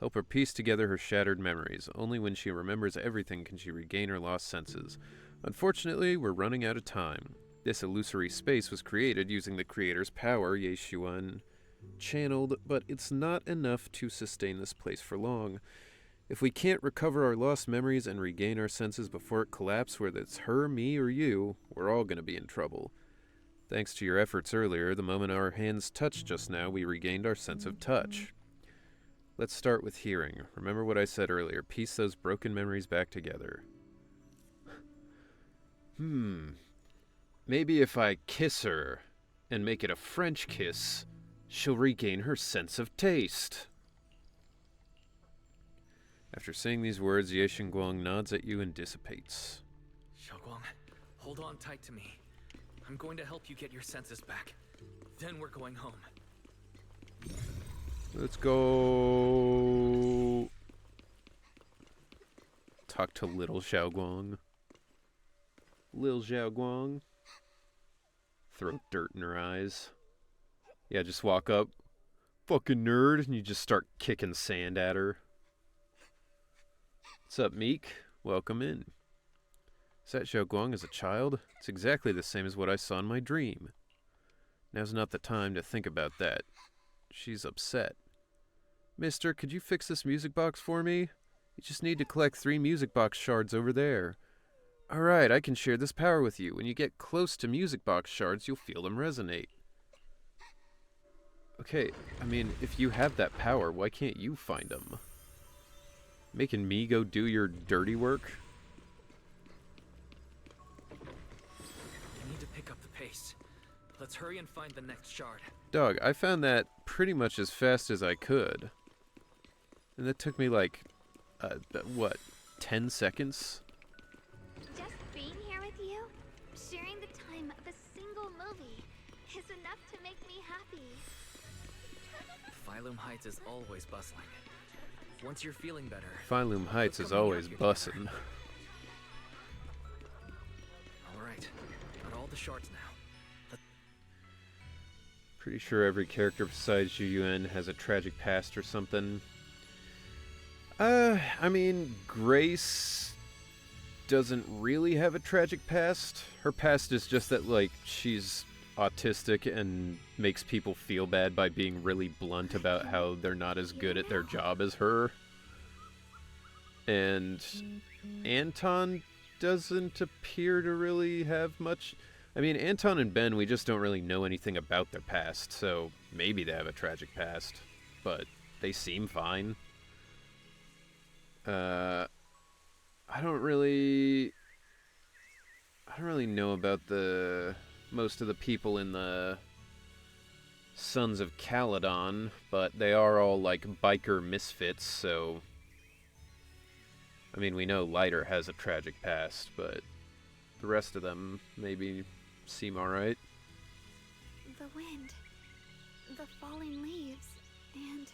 Help her piece together her shattered memories. Only when she remembers everything can she regain her lost senses. Unfortunately, we're running out of time. This illusory space was created using the creator's power, Yeshuan channeled, but it's not enough to sustain this place for long. If we can't recover our lost memories and regain our senses before it collapses, whether it's her, me, or you, we're all going to be in trouble. Thanks to your efforts earlier, the moment our hands touched just now, we regained our sense of touch. Let's start with hearing. Remember what I said earlier. Piece those broken memories back together. Maybe if I kiss her and make it a French kiss, she'll regain her sense of taste. After saying these words, Ye Guang nods at you and dissipates. Shoguang, hold on tight to me. I'm going to help you get your senses back. Then we're going home. Let's go. Talk to little Xiaoguang. Lil Xiaoguang. Throw dirt in her eyes. Yeah, just walk up. Fucking nerd. And you just start kicking sand at her. What's up, Meek? Welcome in. Is that Xiaoguang as a child? It's exactly the same as what I saw in my dream. Now's not the time to think about that. She's upset. Mister, could you fix this music box for me? You just need to collect 3 music box shards over there. Alright, I can share this power with you. When you get close to music box shards, you'll feel them resonate. Okay, I mean, if you have that power, why can't you find them? Making me go do your dirty work? I need to pick up the pace. Let's hurry and find the next shard. Dog, I found that pretty much as fast as I could. And that took me like, what, 10 seconds? Just being here with you, sharing the time of a single movie, is enough to make me happy. Phylum Heights is always bustling. Once you're feeling better... Phylum Heights is always bussin'. Alright, got all the shards now. Pretty sure every character besides Yuen has a tragic past or something. I mean, Grace doesn't really have a tragic past. Her past is just that, like, she's autistic and makes people feel bad by being really blunt about how they're not as good at their job as her. And Anton doesn't appear to really have much... I mean, Anton and Ben, we just don't really know anything about their past, so maybe they have a tragic past, but they seem fine. I don't really know about most of the people in the Sons of Caledon, but they are all like biker misfits, so I mean, we know Lighter has a tragic past, but the rest of them maybe seem alright. The wind, the falling leaves, and...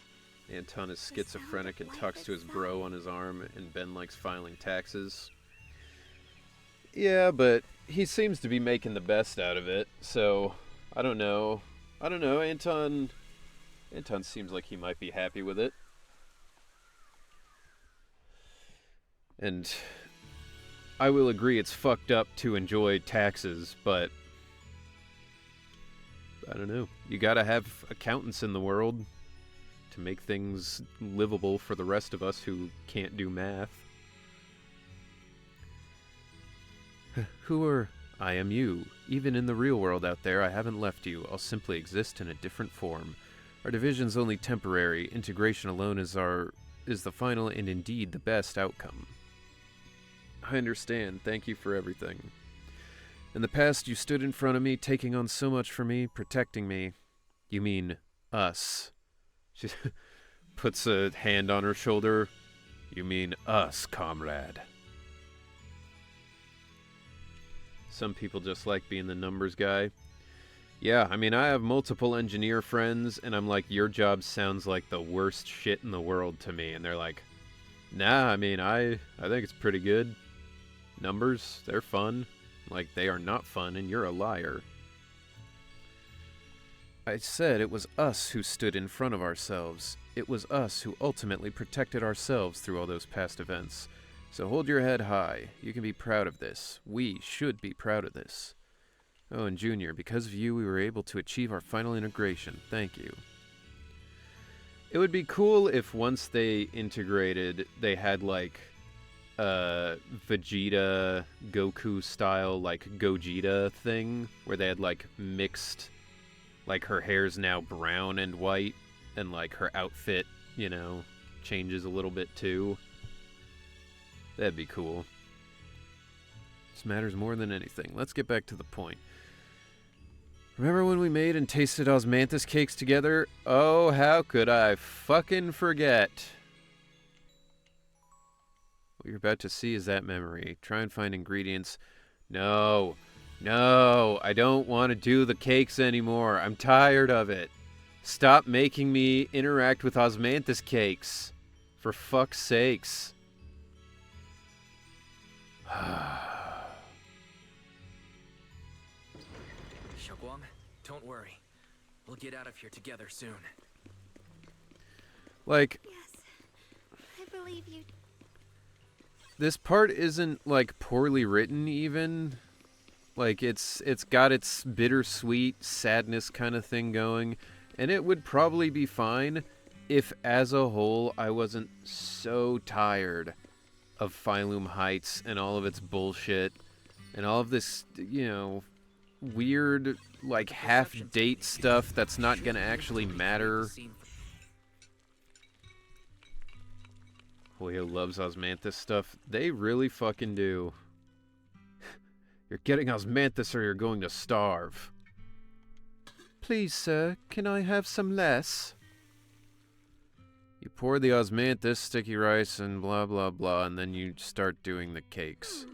Anton is schizophrenic and talks to his bro on his arm, and Ben likes filing taxes. Yeah, but he seems to be making the best out of it, so I don't know. Anton seems like he might be happy with it. And I will agree it's fucked up to enjoy taxes, but I don't know. You gotta have accountants in the world to make things livable for the rest of us who can't do math. I am you. Even in the real world out there, I haven't left you. I'll simply exist in a different form. Our division's only temporary. Integration alone is the final and indeed the best outcome. I understand. Thank you for everything. In the past, you stood in front of me, taking on so much for me, protecting me. You mean us. She puts a hand on her shoulder. You mean us, comrade. Some people just like being the numbers guy. Yeah, I mean, I have multiple engineer friends, and I'm like, your job sounds like the worst shit in the world to me. And they're like, nah, I mean, I think it's pretty good. Numbers, they're fun. Like, they are not fun, and you're a liar. I said it was us who stood in front of ourselves. It was us who ultimately protected ourselves through all those past events. So hold your head high. You can be proud of this. We should be proud of this. Oh, and Junior, because of you, we were able to achieve our final integration. Thank you. It would be cool if once they integrated, they had, like, Vegeta, Goku style, like, Gogeta thing, where they had, like, mixed, like, her hair's now brown and white, and, like, her outfit, you know, changes a little bit, too. That'd be cool. This matters more than anything. Let's get back to the point. Remember when we made and tasted osmanthus cakes together? Oh, how could I fucking forget? What you're about to see is that memory. Try and find ingredients. No, I don't want to do the cakes anymore. I'm tired of it. Stop making me interact with osmanthus cakes. For fuck's sakes. Xiaoguang, don't worry. We'll get out of here together soon. Like, Yes, I believe you. this part isn't, like, poorly written, even. Like, it's got its bittersweet sadness kind of thing going, and it would probably be fine if, as a whole, I wasn't so tired of Phylum Heights and all of its bullshit, and all of this, you know, weird, like, half-date stuff that's not gonna actually matter. Leo loves Osmanthus stuff. They really fucking do. You're getting Osmanthus or you're going to starve. Please, sir, can I have some less? You pour the Osmanthus, sticky rice, and blah blah blah, and then you start doing the cakes.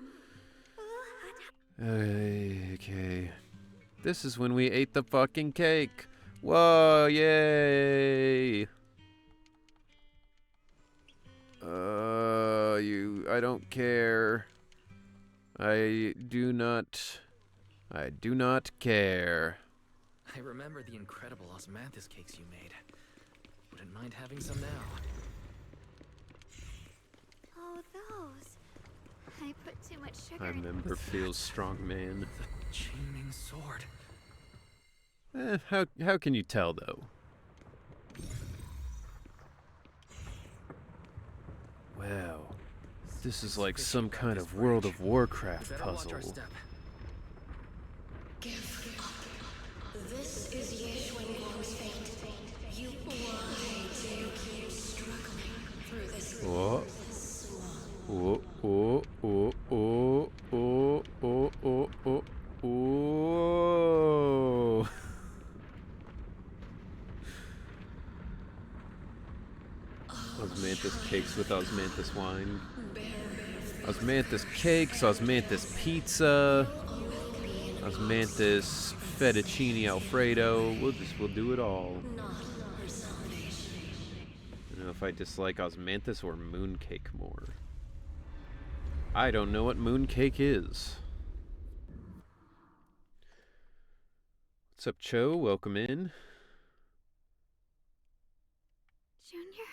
Okay. This is when we ate the fucking cake. Whoa, yay! I don't care. I do not care. I remember the incredible osmanthus cakes you made. Wouldn't mind having some now. Oh, those. I put too much sugar I in remember feels strong, man. The Qingming sword. How can you tell though? Wow, this is like some kind of World of Warcraft Better watch our puzzle. step. Give up. This is Ye Xuanguang's fate. You why do you keep struggling through this Oh, swamp? oh, oh, oh, oh, oh, oh, oh, oh, oh. Osmanthus cakes with Osmanthus wine. Osmanthus cakes, Osmanthus pizza, Osmanthus fettuccine alfredo. We'll do it all. Not her salvation. I don't know if I dislike Osmanthus or mooncake more. I don't know what mooncake is. What's up, Cho? Welcome in. Junior?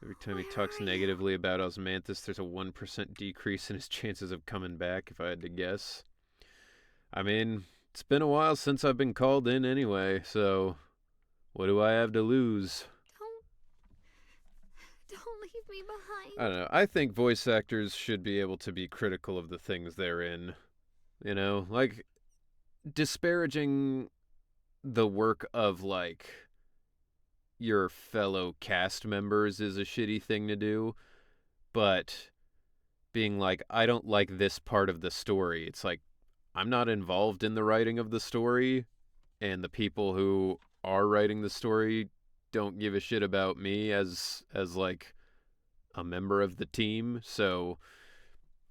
Every time he Where talks are you? negatively about Osmanthus, there's a 1% decrease in his chances of coming back, if I had to guess. I mean, it's been a while since I've been called in anyway, so what do I have to lose? Don't leave me behind. I don't know. I think voice actors should be able to be critical of the things they're in. You know, like, disparaging the work of, like, your fellow cast members is a shitty thing to do, but being like, I don't like this part of the story, it's like, I'm not involved in the writing of the story, and the people who are writing the story don't give a shit about me as like a member of the team, so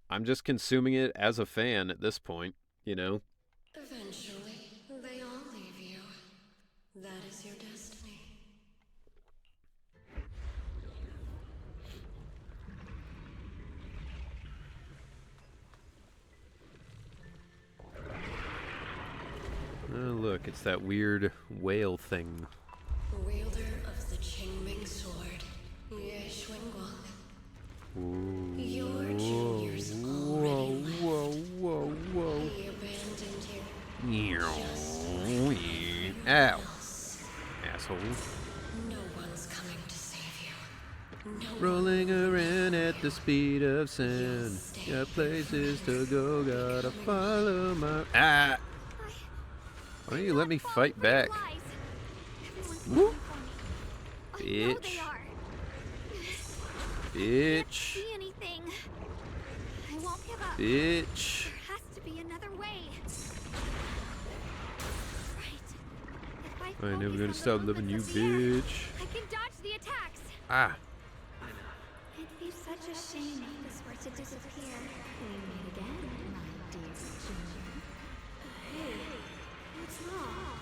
I'm just consuming it as a fan at this point, you know? Eventually, they all leave you. That is your destiny. Oh, look, it's that weird whale thing. Wielder of the Qingming sword, Ye Xuanguang. Ooh. Your juniors already left. Whoa. He abandoned you. Ow. Else. Asshole. No one's coming to save you. No Rolling around at the speed of sound. Got places to go, gotta follow my... Ah! Why don't you let me fight back? Woo! Bitch. Bitch. See anything. I won't give up. Bitch. There has to be another way. Right. If I ain't focus never on gonna the stop loving you, movements of the air, bitch. I can dodge the attacks. Ah. It'd be such a shame if this were to disappear. We meet again, my dear Junior. Hey, what's wrong?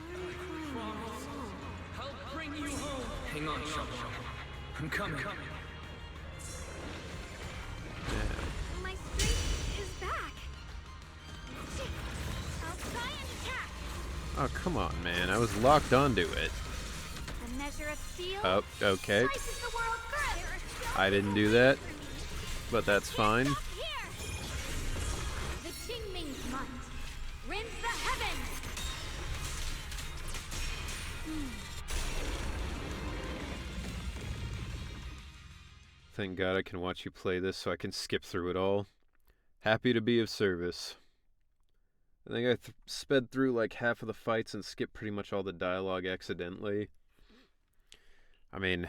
Why are you crying alone? I'll bring you home. Hang on, Xiaoguang. I'm coming. My strength Oh, come on, man. I was locked onto it. A measure of steel. Oh, okay. slices the world through. There are so I didn't many do that, ways for me. but that's fine. Stop here. The Qingming's might. Rends the heavens. Thank God I can watch you play this so I can skip through it all. Happy to be of service. I think I sped through like half of the fights and skipped pretty much all the dialogue accidentally. I mean,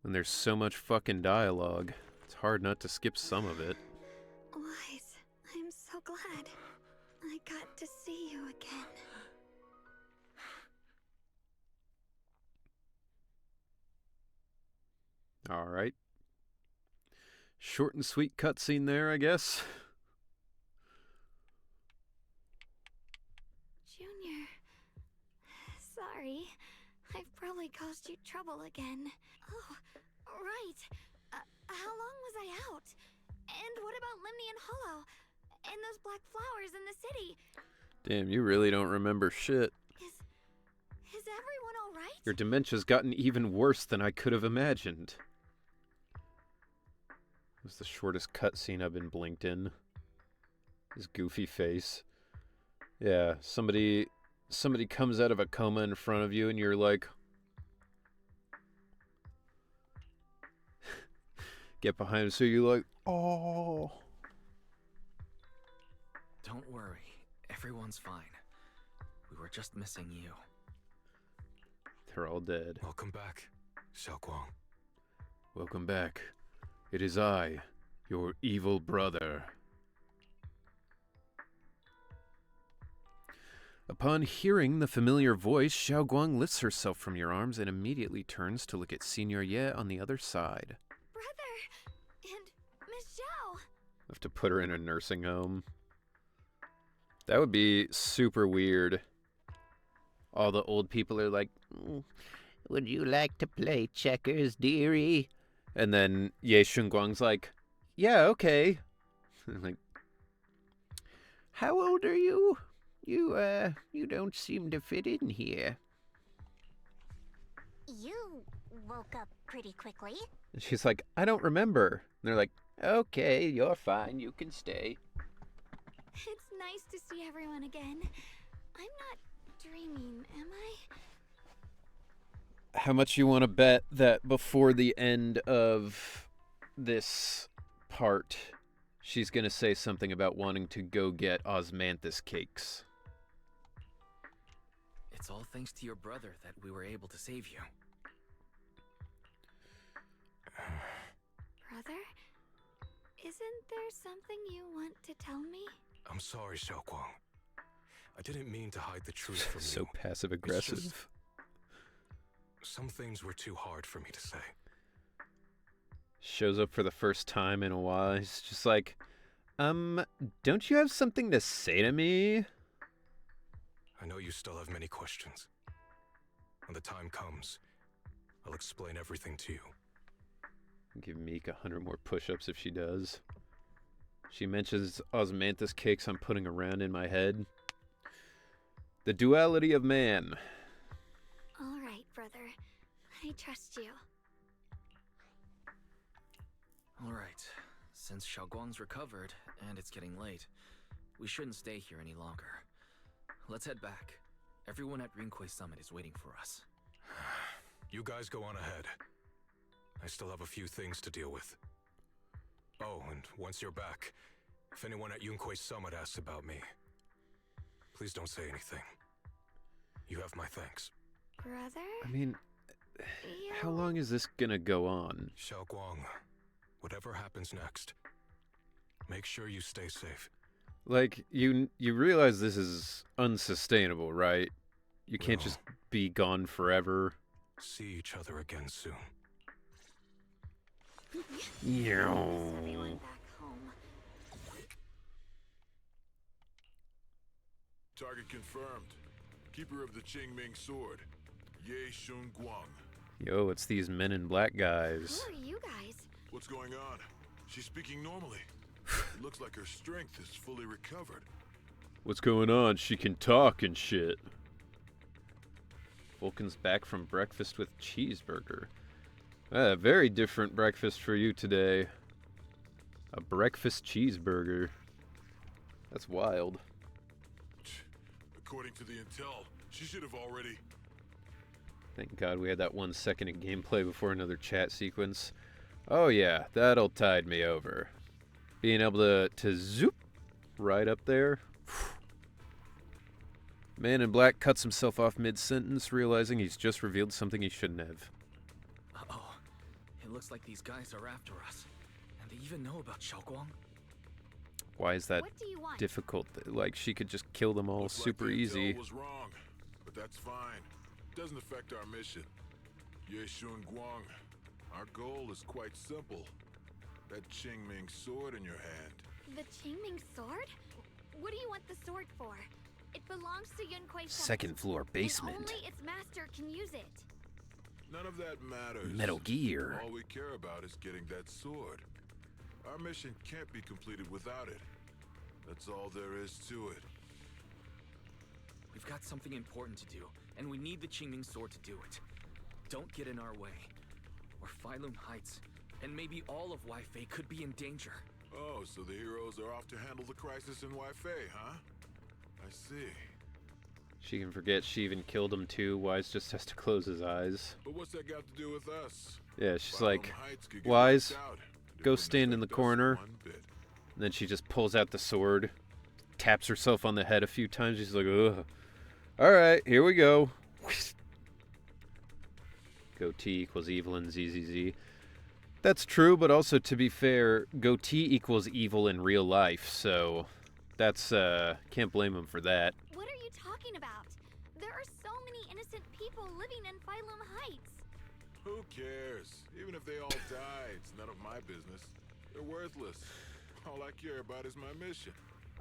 when there's so much fucking dialogue, it's hard not to skip some of it. Wise, I'm so glad I got to see you again. Alright. Short and sweet cutscene there, I guess. Junior, sorry. I've probably caused you trouble again. Oh, right. How long was I out? And what about Limnian Hollow? And those black flowers in the city? Damn, you really don't remember shit. Is everyone alright? Your dementia's gotten even worse than I could have imagined. It was the shortest cutscene I've been blinked in. His goofy face. Yeah, somebody comes out of a coma in front of you and you're like... Get behind him so you're like, oh. Don't worry. Everyone's fine. We were just missing you. They're all dead. Welcome back, Xiaoguang. Welcome back. It is I, your evil brother. Upon hearing the familiar voice, Xiaoguang lifts herself from your arms and immediately turns to look at Senior Ye on the other side. Brother! And Miss Zhao! I have to put her in a nursing home. That would be super weird. All the old people are like, would you like to play checkers, dearie? And then Ye Shunguang's like, yeah, okay. Like, how old are you? You don't seem to fit in here. You woke up pretty quickly. And she's like, I don't remember. And they're like, okay, you're fine. You can stay. It's nice to see everyone again. I'm not dreaming, am I? How much you want to bet that before the end of this part, she's going to say something about wanting to go get osmanthus cakes? It's all thanks to your brother that we were able to save you. Brother? Isn't there something you want to tell me? I'm sorry, Xiaoguang. I didn't mean to hide the truth from So you. passive-aggressive. Some things were too hard for me to say. Shows up for the first time in a while. He's just like, don't you have something to say to me? I know you still have many questions. When the time comes, I'll explain everything to you. Give Meek 100 more push-ups if she does. She mentions osmanthus cakes I'm putting around in my head. The duality of man. All right, brother. I trust you. All right. Since Xiaoguang's recovered and it's getting late, we shouldn't stay here any longer. Let's head back. Everyone at Rinquay Summit is waiting for us. You guys go on ahead. I still have a few things to deal with. Oh, and once you're back, if anyone at Yunquay Summit asks about me, please don't say anything. You have my thanks. Brother? I mean, how long is this gonna go on? Xiaoguang, whatever happens next, make sure you stay safe. Like, you realize this is unsustainable, right? You can't Well, just be gone forever. See each other again soon. Everyone back home. Target confirmed. Keeper of the Qingming sword, Ye Shunguang. Yo, it's these men in black guys. Who are you guys? What's going on? She's speaking normally. It looks like her strength is fully recovered. What's going on? She can talk and shit. Vulcan's back from breakfast with cheeseburger. Very different breakfast for you today. A breakfast cheeseburger. That's wild. According to the intel, she should have already... Thank God we had that 1 second of gameplay before another chat sequence. Oh yeah, that'll tide me over. Being able to zoop right up there. Man in Black cuts himself off mid-sentence, realizing he's just revealed something he shouldn't have. Uh-oh. It looks like these guys are after us. And they even know about Xiaoguang. Why is that What do you want? difficult? Like, she could just kill them all Looks like super the easy. intel was wrong, but that's fine. Doesn't affect our mission. Ye Shun Guang, our goal is quite simple. That Qingming sword in your hand. The Qingming sword? What do you want the sword for? It belongs to Yun Kuei. Second floor basement. And only its master can use it. None of that matters. Metal Gear. All we care about is getting that sword. Our mission can't be completed without it. That's all there is to it. We've got something important to do, and we need the Qingming sword to do it. Don't get in our way. Or Failun Heights, and maybe all of Waifei could be in danger. Oh, so the heroes are off to handle the crisis in Waifei, huh? I see. She can forget she even killed him too. Wise just has to close his eyes. But what's that got to do with us? Yeah, she's Failun like, Heights could get Wise, wiped out, and it go wouldn't stand in the affect us corner. one bit. And then she just pulls out the sword, taps herself on the head a few times. She's like, ugh. Alright, here we go. Goatee equals evil in ZZZ. That's true, but also, to be fair, goatee equals evil in real life, so that's, can't blame him for that. What are you talking about? There are so many innocent people living in Failun Heights. Who cares? Even if they all die, it's none of my business. They're worthless. All I care about is my mission.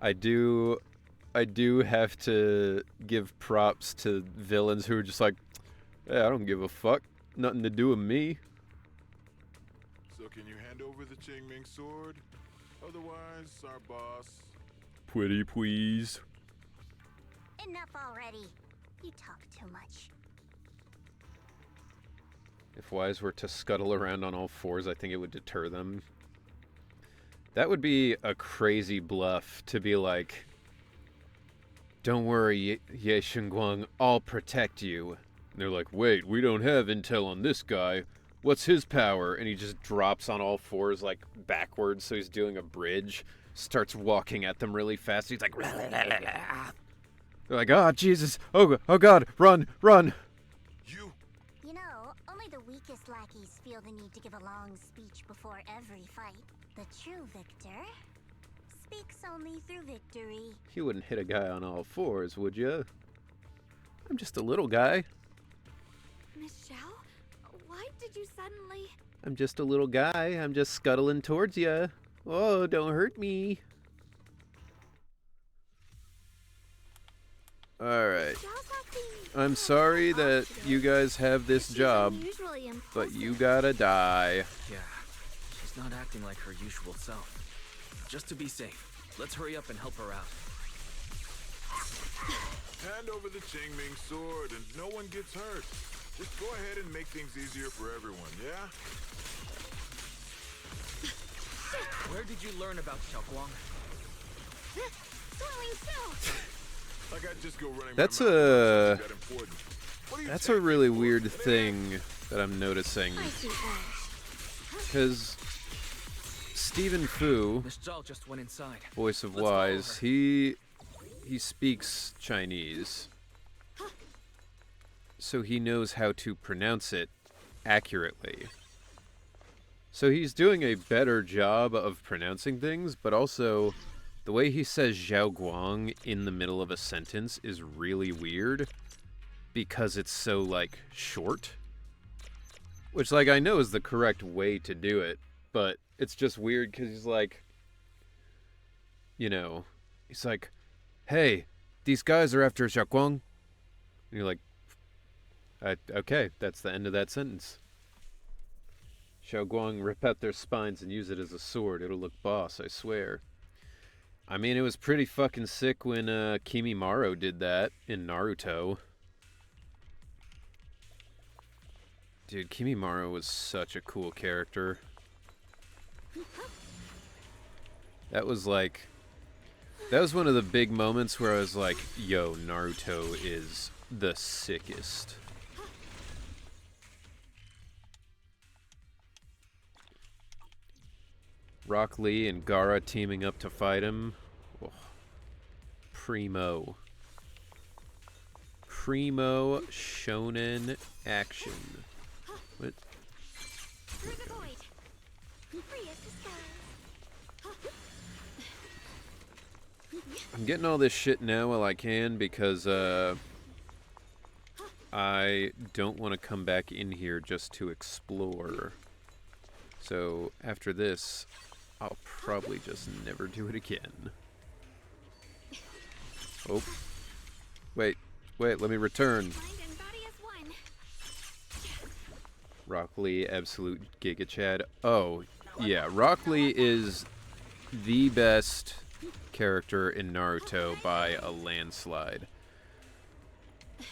I do have to give props to villains who are just like, hey, I don't give a fuck. Nothing to do with me. So can you hand over the Qingming sword? Otherwise, our boss... Pretty please. Enough already. You talk too much. If Wise were to scuttle around on all fours, I think it would deter them. That would be a crazy bluff to be like, don't worry, Ye Shunguang, I'll protect you. And they're like, wait, we don't have intel on this guy. What's his power? And he just drops on all fours, like, backwards, so he's doing a bridge. Starts walking at them really fast. He's like, they're like, oh, Jesus. Oh, God, run, run. You... You know, only the weakest lackeys feel the need to give a long speech before every fight. The true victor speaks only through victory. You wouldn't hit a guy on all fours, would you? I'm just a little guy. Miss Xiao, why did you suddenly... I'm just a little guy. I'm just scuttling towards you. Oh, don't hurt me. Alright. I'm sorry that you guys have this job, but you gotta die. Yeah, she's not acting like her usual self. Just to be safe, let's hurry up and help her out. Hand over the Qingming sword and no one gets hurt. Just go ahead and make things easier for everyone, yeah? Where did you learn about Xiaoguang? Like I'd just go running That's my mouth a- about something that important. What do you That's take a really me for, weird man? thing that I'm noticing. Because Stephen Fu, Miss Zhao just went inside. voice of Let's follow Wise, her. he speaks Chinese. So he knows how to pronounce it accurately. So he's doing a better job of pronouncing things, but also the way he says Zhao Guang in the middle of a sentence is really weird because it's so, like, short. Which, like, I know is the correct way to do it, but it's just weird because he's like, you know, he's like, hey, these guys are after Zhao Guang. And you're like, okay, that's the end of that sentence. Xiao Guang rip out their spines and use it as a sword. It'll look boss, I swear. I mean, it was pretty fucking sick when Kimimaro did that in Naruto. Dude, Kimimaro was such a cool character. That was like... That was one of the big moments where I was like, yo, Naruto is the sickest. Rock Lee and Gaara teaming up to fight him. Oh, primo. Primo shonen action. What? Through the void. Free as the skies. I'm getting all this shit now while I can because I don't want to come back in here just to explore. So after this, I'll probably just never do it again. Oh. Wait, let me return. Mind and body as one. Rock Lee, absolute Giga Chad. Oh, yeah, Rock Lee is the best character in Naruto by a landslide.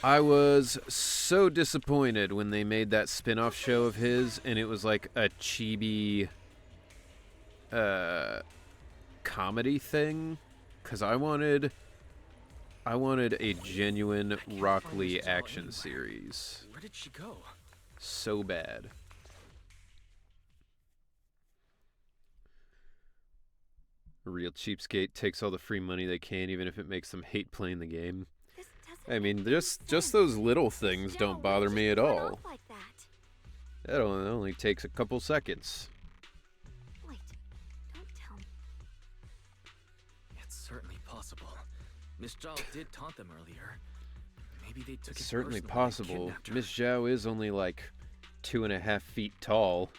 I was so disappointed when they made that spin-off show of his, and it was like a chibi comedy thing, because I wanted a genuine Rock Lee action series. Where did she go? So bad. A real cheapskate takes all the free money they can, even if it makes them hate playing the game. This doesn't I mean, make any just sense. those little things No, don't we bother just me at run all. off like that. That only takes a couple seconds. Wait, don't tell me. It's certainly possible. Miss Zhao did taunt them earlier. Maybe they took It's it certainly personally and possible. kidnapped her. Miss Zhao is only like 2.5 feet tall.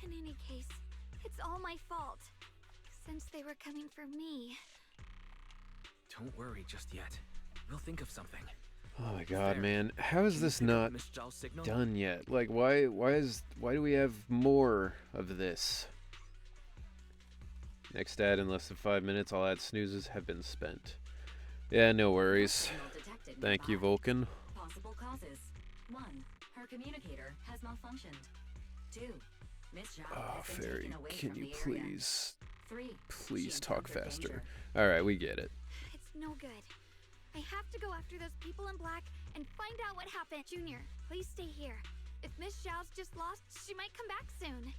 In any case, it's all my fault. Since they were coming for me. Don't worry just yet. We'll think of something. Oh my god, There. man. How is Can you this pick up not Miss Zhao's signal? done yet? Like, why do we have more of this? Next ad in less than 5 minutes. All ad snoozes have been spent. Yeah, no worries. Thank you, Vulcan. Possible causes. 1. Her communicator has malfunctioned. 2. Miss Zhao Oh, has been Fairy, taken away can from you the area. please 3. Please She talk encountered faster. danger. Alright, we get it. It's no good. I have to go after those people in black and find out what happened. Junior, please stay here. If Miss Zhao's just lost, she might come back soon.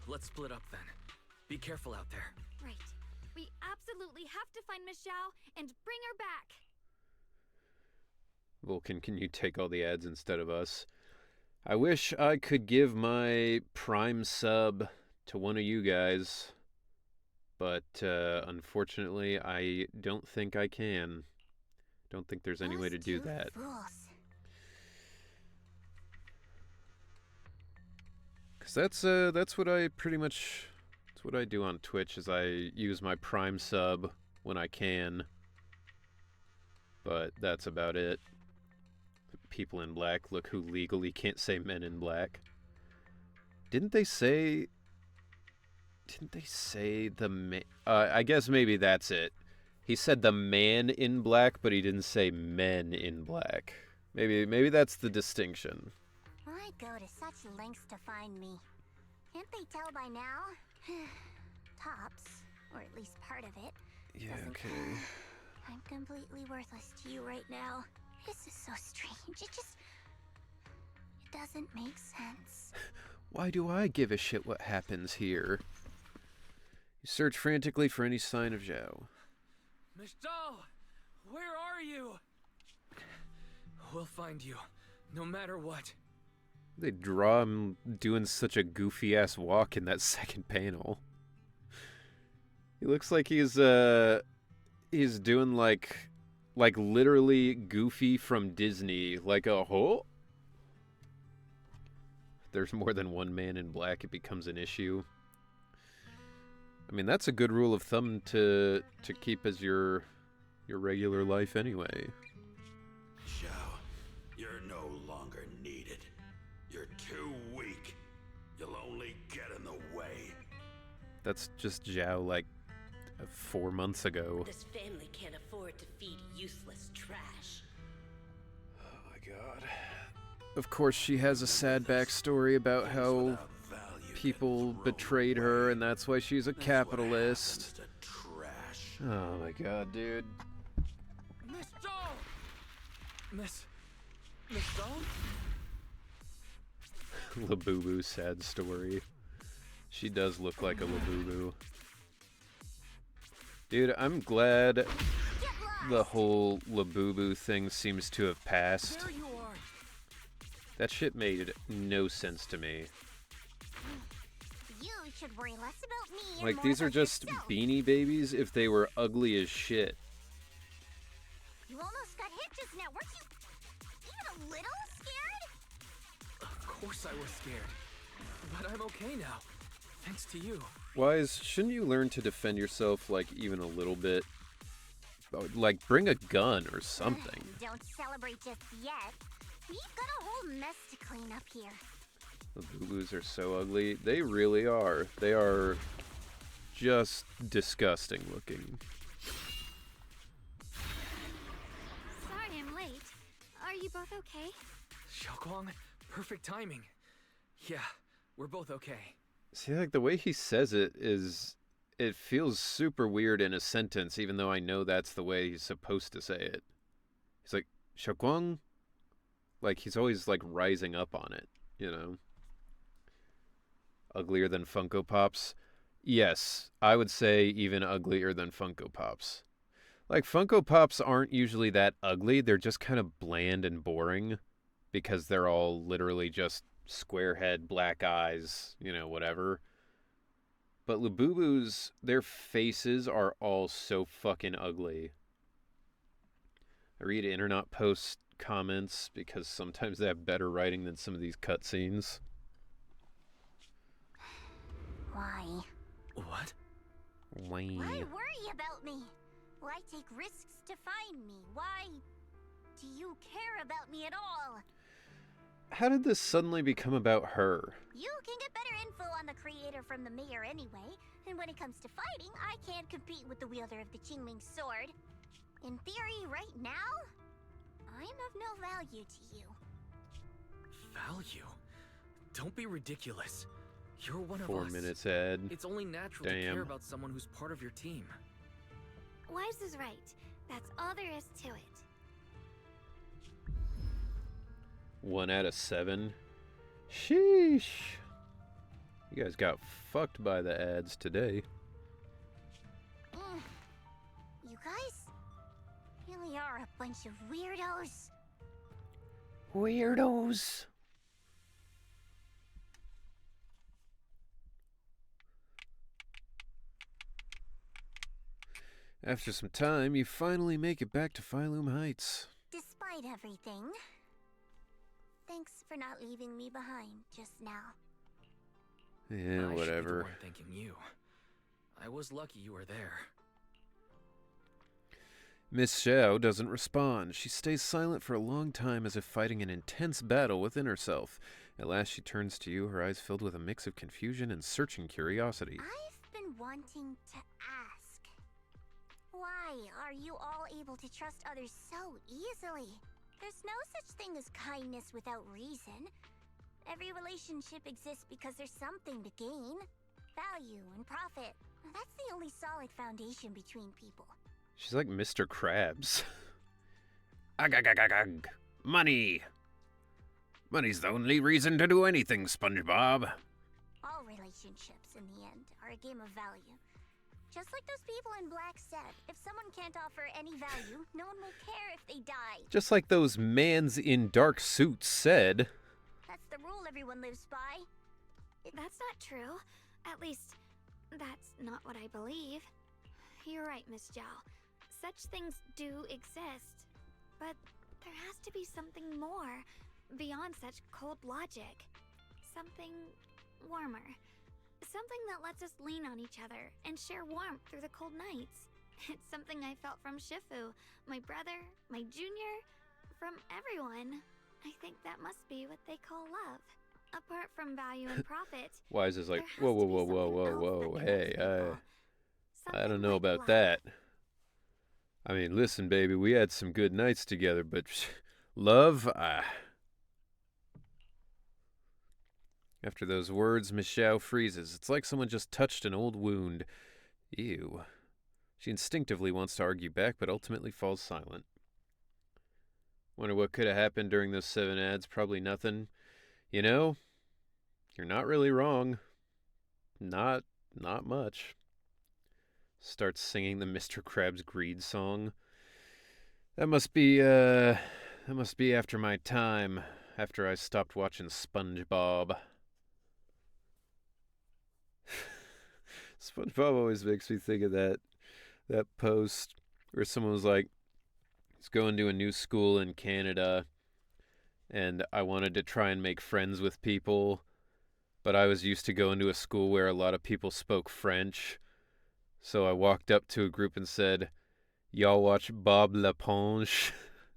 Let's split up then. Be careful out there. Right. We absolutely have to find Miss Zhao and bring her back. Vulcan, can you take all the ads instead of us? I wish I could give my Prime sub to one of you guys, but unfortunately, I don't think I can. Don't think there's any way to do that. Cause that's what I pretty much, that's what I do on Twitch, is I use my Prime sub when I can, but that's about it. People in black, look who legally can't say men in black. Didn't they say the man? I guess maybe that's it. He said the man in black, but he didn't say men in black. Maybe that's the distinction. Why go to such lengths to find me? Can't they tell by now? Tops, or at least part of it. Yeah, doesn't okay. I'm completely worthless to you right now. This is so strange. It doesn't make sense. Why do I give a shit what happens here? You search frantically for any sign of Zhao. Miss Zhao! Where are you? We'll find you, no matter what. They draw him doing such a goofy ass walk in that second panel. He looks like he's doing like literally Goofy from Disney, like a whole. If there's more than one man in black, it becomes an issue. I mean, that's a good rule of thumb to keep as your regular life anyway. Zhao, you're no longer needed. You're too weak. You'll only get in the way. That's just Zhao, like, 4 months ago. This family can't afford to feed useless trash. Oh my god. Of course, she has a sad backstory about how people betrayed her, and that's why she's a capitalist. Oh my god, dude. Miss Doll! Miss Doll? Labubu's sad story. She does look like a Labubu. Dude, I'm glad the whole Labubu thing seems to have passed. There you are. That shit made no sense to me. You should worry less about me and Like, more these are about just yourself. Beanie Babies if they were ugly as shit. You almost got hit just now. Weren't you even a little scared? Of course I was scared. But I'm okay now. Thanks to you. Wise, shouldn't you learn to defend yourself, like, even a little bit? Like, bring a gun or something. Don't celebrate just yet. We've got a whole mess to clean up here. The Boo-Boos are so ugly. They really are. They are just disgusting looking. Sorry I'm late. Are you both okay? Xiaoguang, perfect timing. Yeah, we're both okay. See, like, the way he says it is... It feels super weird in a sentence, even though I know that's the way he's supposed to say it. He's like, Xiaoguang? Like, he's always, like, rising up on it, you know? Uglier than Funko Pops? Yes, I would say even uglier than Funko Pops. Like, Funko Pops aren't usually that ugly. They're just kind of bland and boring because they're all literally just square head, black eyes, you know, whatever. But Labubu's, their faces are all so fucking ugly. I read internet post comments because sometimes they have better writing than some of these cutscenes. Why? What? Why? Why worry about me? Why take risks to find me? Why do you care about me at all? How did this suddenly become about her? You can get better info on the creator from the mayor anyway, and when it comes to fighting, I can't compete with the wielder of the Qingming sword. In theory, right now, I'm of no value to you. Value? Don't be ridiculous. You're one of 4 us. minutes, Ed. It's only natural to Damn. care about someone who's part of your team. Wise is right. That's all there is to it. 1 out of 7. Sheesh. You guys got fucked by the ads today. You guys really are a bunch of weirdos. Weirdos. After some time, you finally make it back to Phylum Heights. Despite everything, thanks for not leaving me behind just now. Yeah, I should be the whatever. one thanking you. I was lucky you were there. Miss Xiao doesn't respond. She stays silent for a long time as if fighting an intense battle within herself. At last she turns to you, her eyes filled with a mix of confusion and searching curiosity. I've been wanting to ask. Why are you all able to trust others so easily? There's no such thing as kindness without reason. Every relationship exists because there's something to gain. Value and profit. That's the only solid foundation between people. She's like Mr. Krabs. Ugh, ugh, ugh, ugh, ugh. Money! Money's the only reason to do anything, SpongeBob. All relationships, in the end, are a game of value. Just like those people in Black said, if someone can't offer any value, no one will care if they die. Just like those mans in dark suits said. That's the rule everyone lives by. That's not true. At least, that's not what I believe. You're right, Miss Zhao. Such things do exist. But there has to be something more, beyond such cold logic. Something warmer. Something that lets us lean on each other and share warmth through the cold nights. It's something I felt from Shifu, my brother, my junior, from everyone. I think that must be what they call love. Apart from value and profit. Wise is like, there has whoa, whoa, to be whoa, whoa, something whoa, else whoa, that hey, connects people. I don't Something know like about love. that. I mean, listen, baby, we had some good nights together, but love, After those words, Miss Xiao freezes. It's like someone just touched an old wound. Ew. She instinctively wants to argue back, but ultimately falls silent. Wonder what could have happened during those 7 ads. Probably nothing. You know, you're not really wrong. Not much. Starts singing the Mr. Krabs Greed song. That must be after my time, after I stopped watching SpongeBob. SpongeBob always makes me think of that post where someone was like, he's going to a new school in Canada, and I wanted to try and make friends with people, but I was used to going to a school where a lot of people spoke French. So I walked up to a group and said, y'all watch Bob L'Eponge?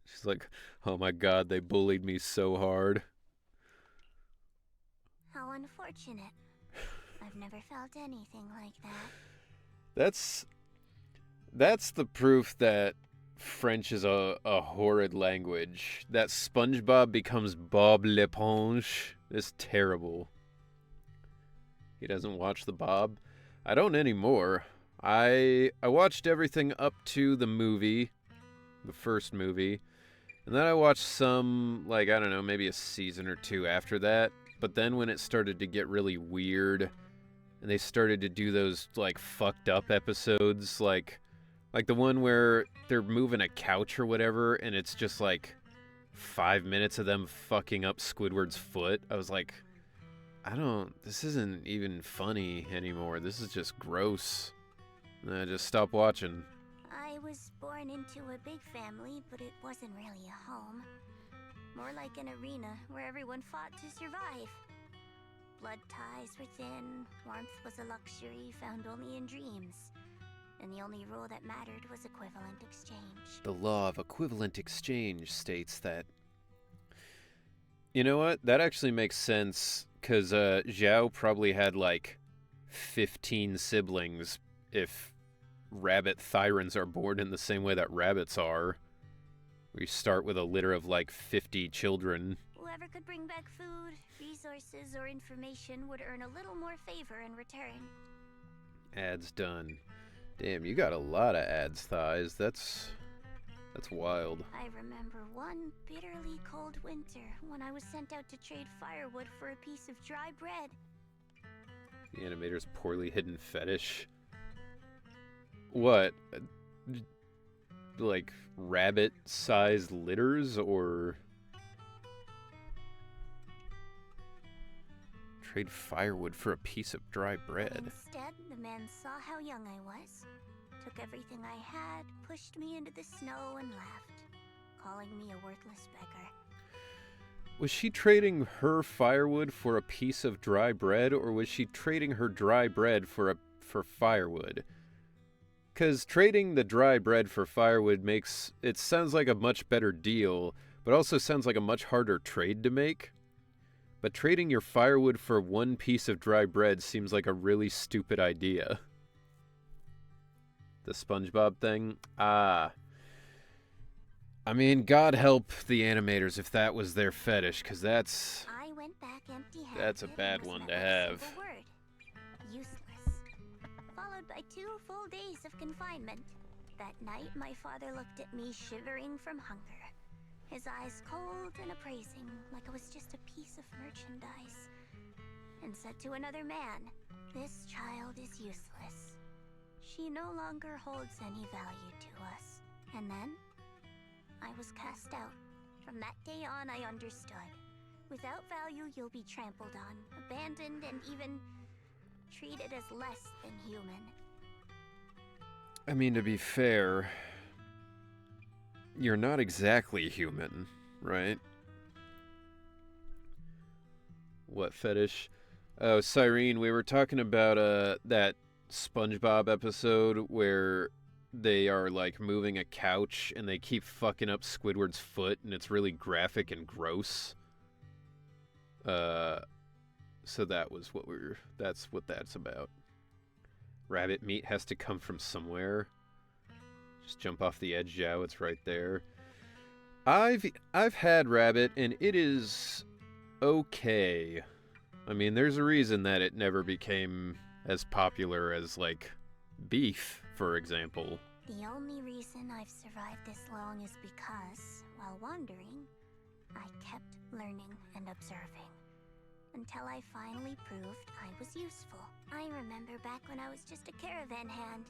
She's like, oh my god, they bullied me so hard. How unfortunate. I've never felt anything like that. That's the proof that French is a horrid language. That SpongeBob becomes Bob L'Eponge is terrible. He doesn't watch the Bob. I don't anymore. I watched everything up to the movie, the first movie, and then I watched some, like, I don't know, maybe a season or 2 after that. But then when it started to get really weird, and they started to do those, like, fucked up episodes, like the one where they're moving a couch or whatever, and it's just, like, 5 minutes of them fucking up Squidward's foot. I was like, this isn't even funny anymore. This is just gross. And I just stopped watching. I was born into a big family, but it wasn't really a home. More like an arena where everyone fought to survive. Blood ties were thin, warmth was a luxury found only in dreams. And the only rule that mattered was equivalent exchange. The law of equivalent exchange states that... You know what? That actually makes sense, because Zhao probably had, like, 15 siblings if rabbit thyrans are born in the same way that rabbits are. We start with a litter of, like, 50 children. Whoever could bring back food, resources, or information would earn a little more favor in return. Ads done. Damn, you got a lot of ads, thighs. That's wild. I remember one bitterly cold winter when I was sent out to trade firewood for a piece of dry bread. The animator's poorly hidden fetish. What? Like, rabbit-sized litters, or... Trade firewood for a piece of dry bread. Instead, the man saw how young I was, took everything I had, pushed me into the snow, and left, calling me a worthless beggar. Was she trading her firewood for a piece of dry bread, or was she trading her dry bread for firewood? Because trading the dry bread for firewood sounds like a much better deal, but also sounds like a much harder trade to make. But trading your firewood for one piece of dry bread seems like a really stupid idea. The SpongeBob thing? I mean, God help the animators if that was their fetish, because that's a bad one to have. Useless. Followed by 2 full days of confinement. That night, my father looked at me shivering from hunger. His eyes cold and appraising, like I was just a piece of merchandise. And said to another man, "This child is useless. She no longer holds any value to us." And then, I was cast out. From that day on, I understood. Without value, you'll be trampled on, abandoned, and even treated as less than human. I mean, to be fair, you're not exactly human, right? What fetish? Oh, Cyrene, we were talking about that SpongeBob episode where they are, like, moving a couch and they keep fucking up Squidward's foot, and it's really graphic and gross. So that's what that's about. rabbit meat has to come from somewhere. Just jump off the edge, Zhao. It's right there. I've had rabbit, and it is okay. I mean, there's a reason that it never became as popular as, like, beef, for example. The only reason I've survived this long is because, while wandering, I kept learning and observing. Until I finally proved I was useful. I remember back when I was just a caravan hand.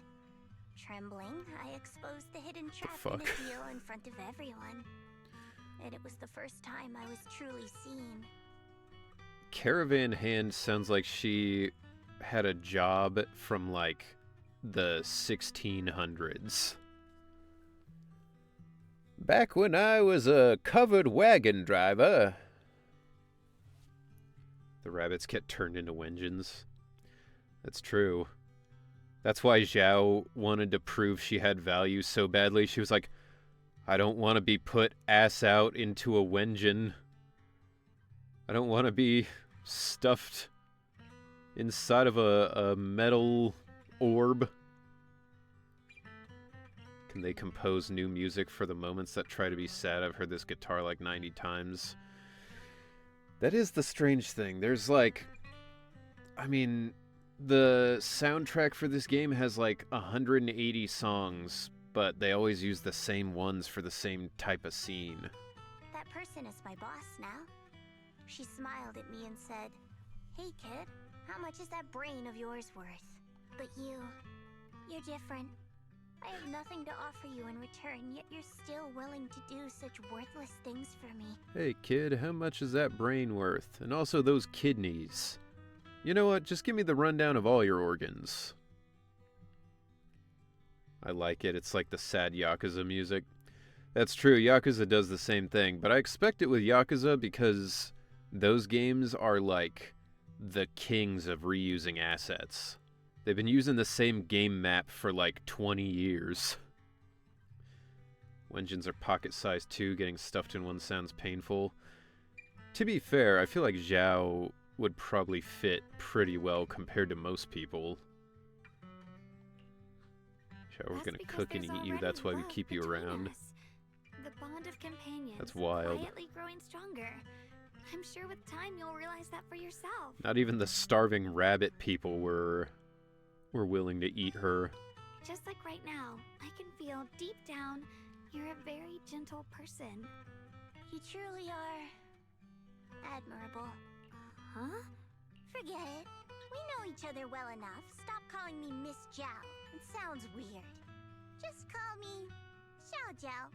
Trembling, I exposed the hidden trap in a deal in front of everyone. And it was the first time I was truly seen. Caravan hand sounds like she had a job from, like, the 1600s. Back when I was a covered wagon driver. The rabbits get turned into Wenjins. That's true. That's why Zhao wanted to prove she had value so badly. She was like, I don't want to be put ass out into a Wenjin. I don't want to be stuffed inside of a metal orb. Can they compose new music for the moments that try to be sad? I've heard this guitar like 90 times. That is the strange thing. There's like, I mean, the soundtrack for this game has like 180 songs, but they always use the same ones for the same type of scene. That person is my boss now. She smiled at me and said, "Hey kid, how much is that brain of yours worth?" But you're different. I have nothing to offer you in return, yet you're still willing to do such worthless things for me. Hey kid, how much is that brain worth? And also those kidneys. You know what, just give me the rundown of all your organs. I like it, it's like the sad Yakuza music. That's true, Yakuza does the same thing, but I expect it with Yakuza because those games are like the kings of reusing assets. They've been using the same game map for like 20 years. Wenjins are pocket-sized too, getting stuffed in one sounds painful. To be fair, I feel like Zhao would probably fit pretty well compared to most people. Zhao, we're gonna cook and eat you, that's why we keep you around. The bond of companions. That's wild. Quietly growing stronger. I'm sure with time you'll realize that for yourself. Not even the starving rabbit people were willing to eat her. Just like right now, I can feel deep down you're a very gentle person. You truly are admirable. Huh? Forget it. We know each other well enough. Stop calling me Miss Zhao. It sounds weird. Just call me Xiao Zhao.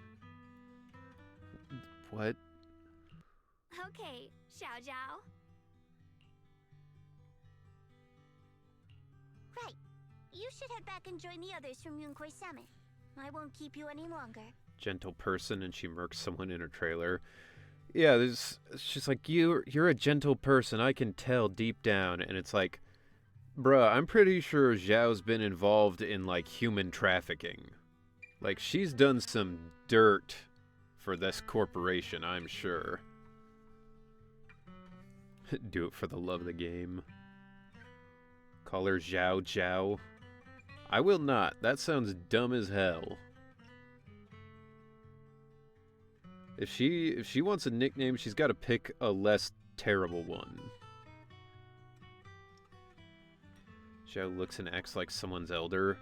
What? Okay, Xiao Zhao. Right. You should head back and join the others from Yunkoi Summit. I won't keep you any longer. Gentle person, and she murks someone in her trailer. Yeah, she's like, you're a gentle person, I can tell deep down. And it's like, bruh, I'm pretty sure Zhao's been involved in, like, human trafficking. Like, she's done some dirt for this corporation, I'm sure. Do it for the love of the game. Call her Zhao Zhao. I will not. That sounds dumb as hell. If she wants a nickname, she's got to pick a less terrible one. Zhao looks and acts like someone's elder.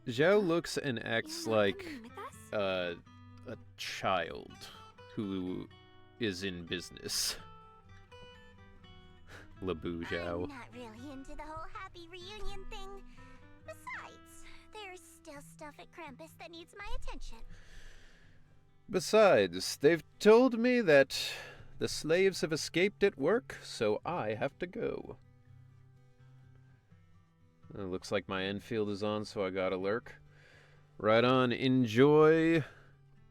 Zhao looks and acts like a child who is in business. Labu Zhao. I'm not really into the whole happy reunion thing. Besides, there's still stuff at Krampus that needs my attention. Besides, they've told me that the slaves have escaped at work, so I have to go. Looks like my Enfield is on, so I gotta lurk. Right on, enjoy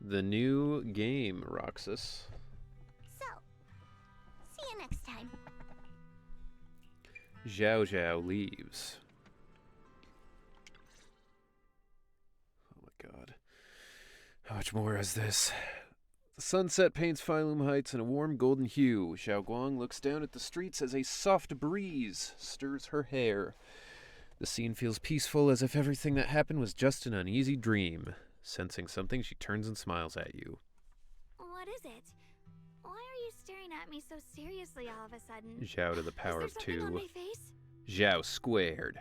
the new game, Roxas. So, see you next time. Zhao Zhao leaves. Oh my god. How much more is this? The sunset paints Phylum Heights in a warm golden hue. Xiao Guang looks down at the streets as a soft breeze stirs her hair. The scene feels peaceful, as if everything that happened was just an uneasy dream. Sensing something, she turns and smiles at you. What is it? Why are you staring at me so seriously all of a sudden? Zhao to the power is of there something 2. on my face? Zhao squared.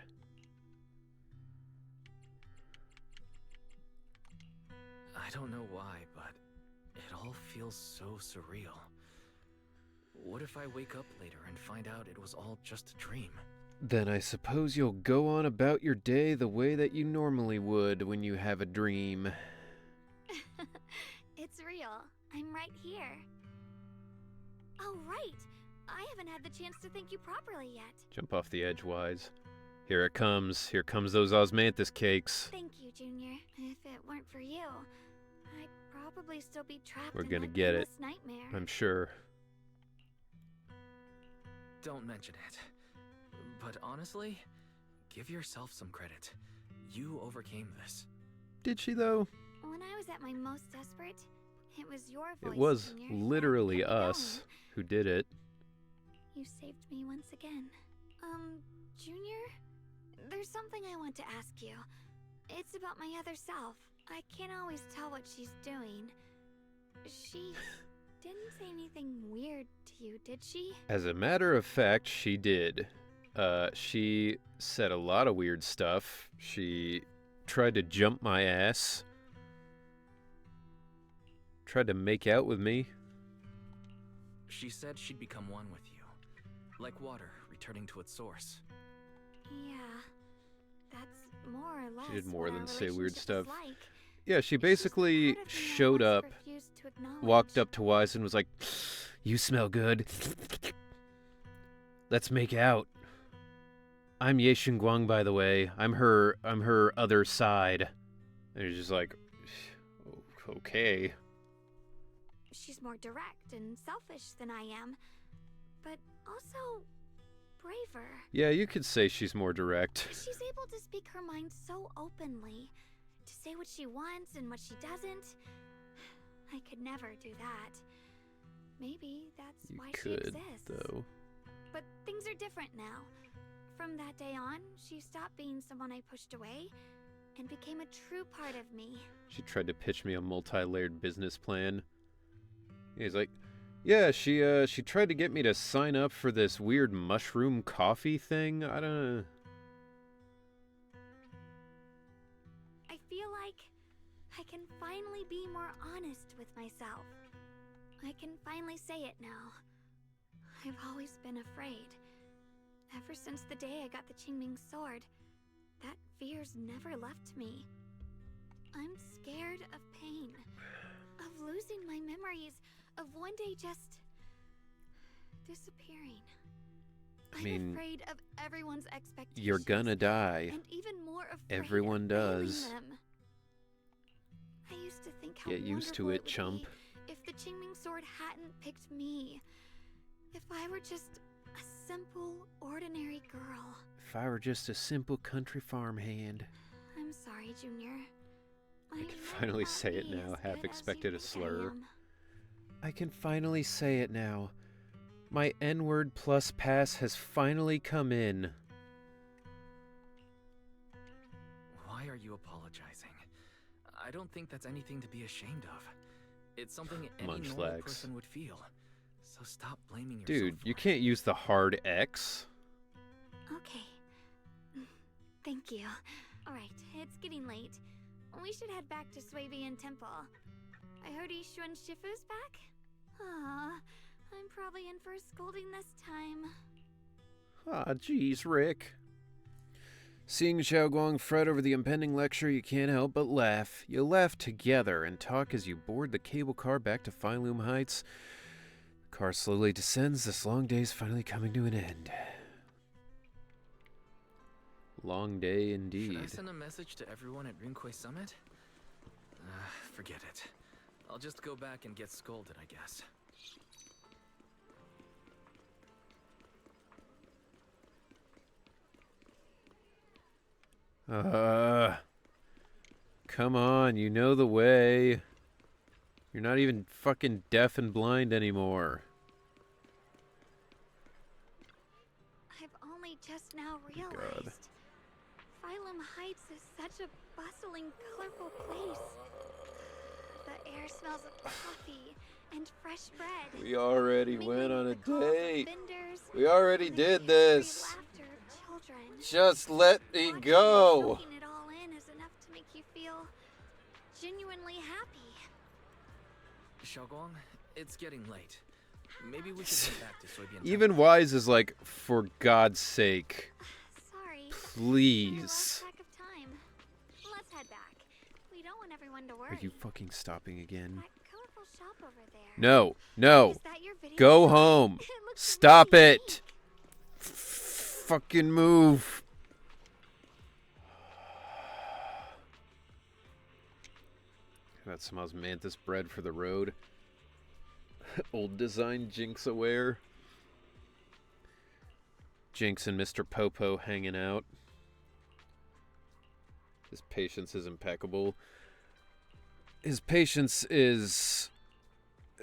I don't know why, but it all feels so surreal. What if I wake up later and find out it was all just a dream? Then I suppose you'll go on about your day the way that you normally would when you have a dream. It's real. I'm right here. Oh, right. I haven't had the chance to thank you properly yet. Jump off the edge, Wise. Here it comes. Here comes those osmanthus cakes. Thank you, Junior. If it weren't for you, I'd probably still be trapped We're in gonna that get it. endless nightmare. I'm sure. Don't mention it. But honestly, give yourself some credit. You overcame this. Did she, though? When I was at my most desperate, it was your voice, It was Junior, that literally kept me us going. who did it. You saved me once again. Junior? There's something I want to ask you. It's about my other self. I can't always tell what she's doing. She didn't say anything weird to you, did she? As a matter of fact, she did. She said a lot of weird stuff. She tried to jump my ass. Tried to make out with me. She said she'd become one with you. Like water returning to its source. Yeah. That's more or less She did more what than our say weird relationship stuff. is like. Yeah, she basically showed up, walked up to Wise and was like, "You smell good. Let's make out. I'm Ye Guang, by the way. I'm her other side." And he's just like, okay. She's more direct and selfish than I am, but also braver. Yeah, you could say she's more direct. She's able to speak her mind so openly, to say what she wants and what she doesn't. I could never do that. Maybe that's You why she could, exists. though. But things are different now. From that day on, she stopped being someone I pushed away and became a true part of me. She tried to pitch me a multi-layered business plan. He's like, yeah, she tried to get me to sign up for this weird mushroom coffee thing. I don't know. I feel like I can finally be more honest with myself. I can finally say it now. I've always been afraid. Ever since the day I got the Qingming sword, that fear's never left me. I'm scared of pain, of losing my memories, of one day just disappearing. I mean, I'm afraid of everyone's expectations. you're gonna die. And even more afraid Everyone of failing does. them. I used to think how Get used to wonderful it, would chump. be if the Qingming sword hadn't picked me. If I were just a simple, ordinary girl. If I were just a simple country farmhand. I'm sorry, Junior. I can finally say it now, half expected a slur. I can finally say it now. My N-word plus pass has finally come in. Why are you apologizing? I don't think that's anything to be ashamed of. It's something any normal Munchlax. person would feel. So stop blaming yourself. Dude, for you it. can't use the hard X. Okay. Thank you. Alright, it's getting late. We should head back to Swavian Temple. I heard Yishuan Shifu's back? Aw, I'm probably in for a scolding this time. Ah, jeez, Rick. Seeing Xiao Guang fret over the impending lecture, you can't help but laugh. You laugh together and talk as you board the cable car back to Fineloom Heights. The car slowly descends, this long day's finally coming to an end. Long day indeed. Should I send a message to everyone at Rinkway Summit? Forget it. I'll just go back and get scolded, I guess. Come on, you know the way. You're not even fucking deaf and blind anymore. I've only just now realized. Phylum Heights is such a bustling, colorful place. The air smells of coffee and fresh bread. We already mingling went on a with the calls of date. vendors We already and the did carefree this. laughter of children. Just let me Watching go. and soaking it all in is enough to make you feel genuinely happy. Xiaoguang, it's getting late. Maybe we should head back to Soybean. Even Wise is like, for God's sake, Sorry. I please. lost track of time. Let's head back. We don't want everyone to worry. Are you fucking stopping again? That colorful shop over there. No, no. Is that your video Go shop? home. It looks Stop really it. Fucking move. That smells mantis bread for the road. Old design, Jinx aware. Jinx and Mr. Popo hanging out. His patience is impeccable. His patience is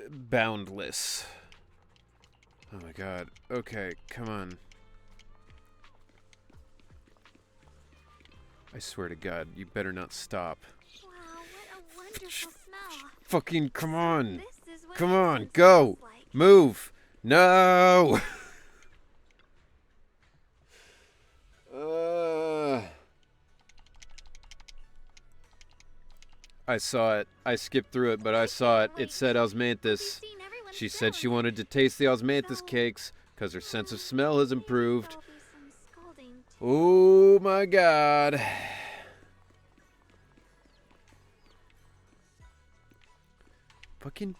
boundless. Oh my god. Okay, come on. I swear to God, you better not stop. Wow, what a wonderful smell. Fucking come on. This is what Come on, heaven go. smells like. Move. No. I saw it. I skipped through it, but I saw it. It said osmanthus. She said she wanted to taste the osmanthus cakes because her sense of smell has improved. There'll be some scolding too. Oh my god. Fucking.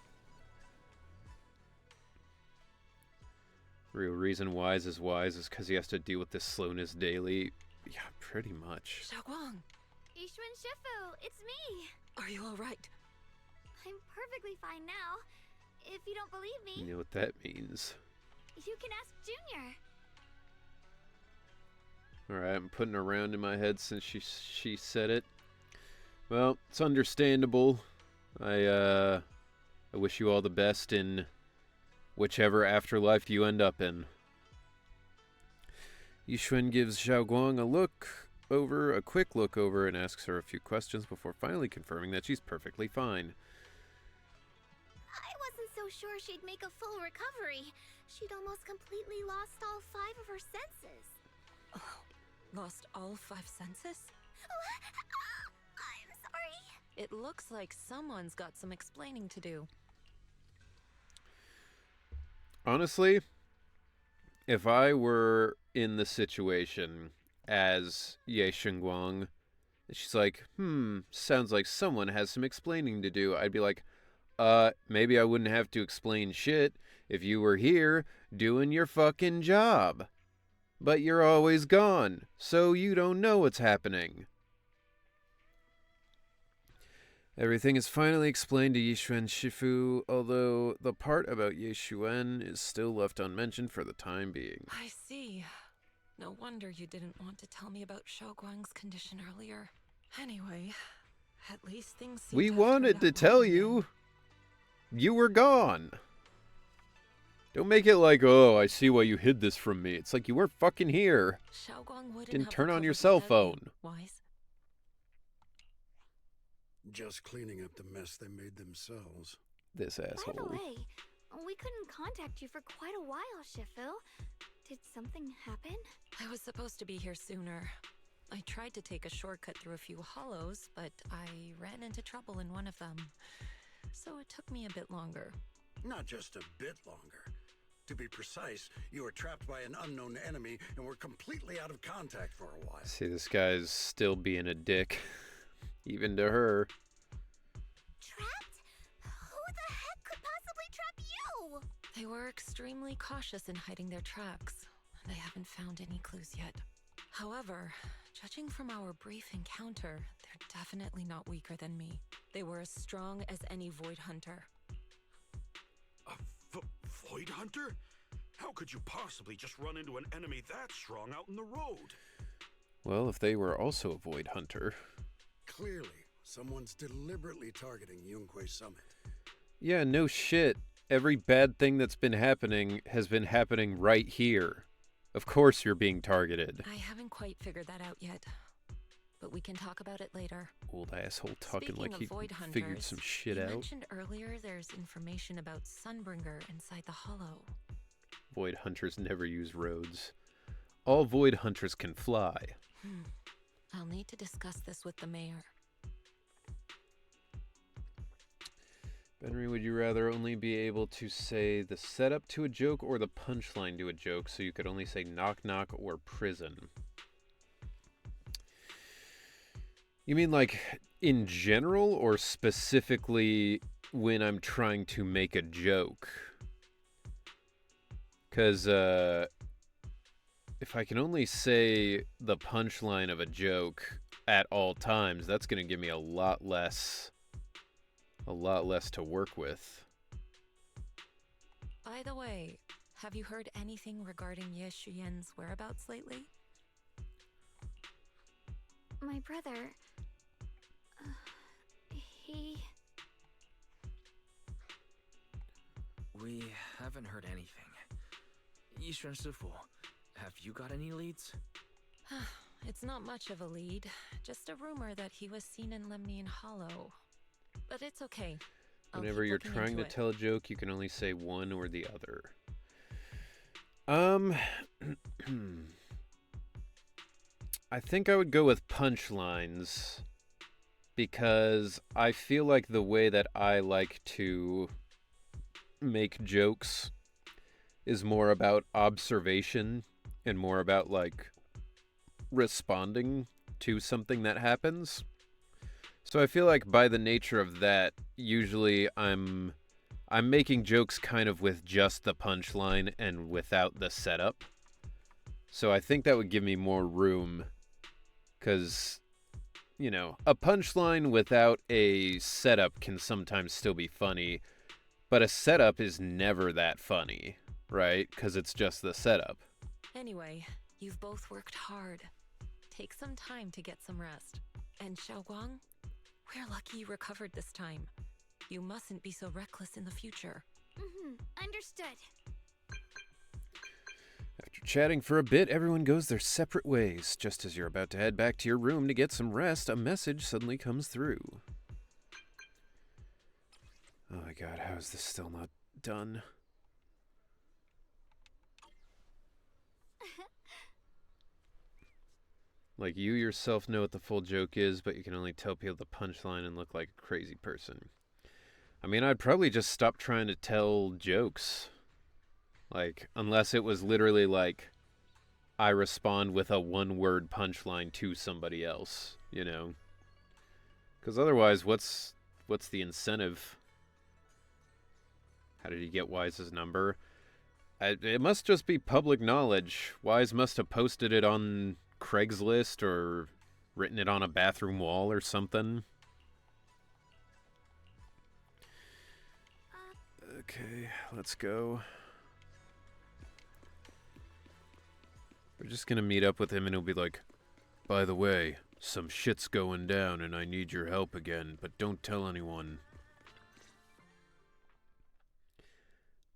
Real reason Wise is because he has to deal with this slowness daily. Yeah, pretty much. Xiaoguang, Yixuan Shifu, it's me. are you alright? I'm perfectly fine now. If you don't believe me, You know what that means. you can ask Junior. Alright, I'm putting a round in my head since she said it. Well, it's understandable. I wish you all the best in whichever afterlife you end up in. Yixuan gives Xiaoguang a quick look over, and asks her a few questions before finally confirming that she's perfectly fine. I wasn't so sure she'd make a full recovery. She'd almost completely lost all 5 of her senses. Lost all 5 senses? I'm sorry. It looks like someone's got some explaining to do. Honestly, if I were in the situation as Ye Shengguang, she's like, sounds like someone has some explaining to do, I'd be like, maybe I wouldn't have to explain shit if you were here doing your fucking job. But you're always gone, so you don't know what's happening. Everything is finally explained to Yixuan Shifu, although the part about Yixuan is still left unmentioned for the time being. I see. No wonder you didn't want to tell me about Xiaoguang's condition earlier. Anyway, at least things seem We to have wanted turned to out tell well you. You were gone. Don't make it like, oh, I see why you hid this from me. It's like you weren't fucking here. Xiaoguang wouldn't Didn't have turn on your recovered cell without phone. you, Wise. Just cleaning up the mess they made themselves. This By the asshole. way, we couldn't contact you for quite a while, Shifu. Did something happen? I was supposed to be here sooner. I tried to take a shortcut through a few hollows, but I ran into trouble in one of them. So it took me a bit longer. Not just a bit longer. To be precise, you were trapped by an unknown enemy and were completely out of contact for a while. See, this guy's still being a dick. Even to her. Trapped? Who the heck could possibly trap you? They were extremely cautious in hiding their tracks, and I haven't found any clues yet. However, judging from our brief encounter, they're definitely not weaker than me. They were as strong as any Void Hunter. A Void Hunter? How could you possibly just run into an enemy that strong out in the road? Well, if they were also a Void Hunter. Clearly, someone's deliberately targeting Yunque Summit. Yeah, no shit. Every bad thing that's been happening has been happening right here. Of course you're being targeted. I haven't quite figured that out yet. but we can talk about it later. Old asshole talking Speaking like of he Void figured Hunters, some shit you out. mentioned earlier there's information about Sunbringer inside the Hollow. Void Hunters never use roads. All Void Hunters can fly. I'll need to discuss this with the mayor. Benry, would you rather only be able to say the setup to a joke or the punchline to a joke, so you could only say knock knock or prison? You mean like in general or specifically when I'm trying to make a joke? Because if I can only say the punchline of a joke at all times, that's going to give me a lot less to work with. By the way, have you heard anything regarding Ye Shuyen's whereabouts lately? My brother... he... We haven't heard anything. Yishuan Sifu, have you got any leads? It's not much of a lead, just a rumor that he was seen in Lemnian Hollow. But it's okay. Whenever you're trying to tell a joke, you can only say one or the other. I think I would go with punchlines because I feel like the way that I like to make jokes is more about observation and more about like responding to something that happens. So I feel like by the nature of that, usually I'm making jokes kind of with just the punchline and without the setup. So I think that would give me more room because, you know, a punchline without a setup can sometimes still be funny, but a setup is never that funny, right? Because it's just the setup. Anyway, you've both worked hard. Take some time to get some rest. And Xiaoguang, we're lucky you recovered this time. You mustn't be so reckless in the future. Understood. After chatting for a bit, everyone goes their separate ways. Just as you're about to head back to your room to get some rest, a message suddenly comes through. Oh my god, how is this still not done? Like, you yourself know what the full joke is, but you can only tell people the punchline and look like a crazy person. I mean, I'd probably just stop trying to tell jokes. Like, unless it was literally like, I respond with a one-word punchline to somebody else, you know? Because otherwise, what's the incentive? How did he get Wise's number? It must just be public knowledge. Wise must have posted it on Craigslist or written it on a bathroom wall or something. Okay, let's go. We're just gonna meet up with him and he'll be like, by the way, some shit's going down and I need your help again, but don't tell anyone.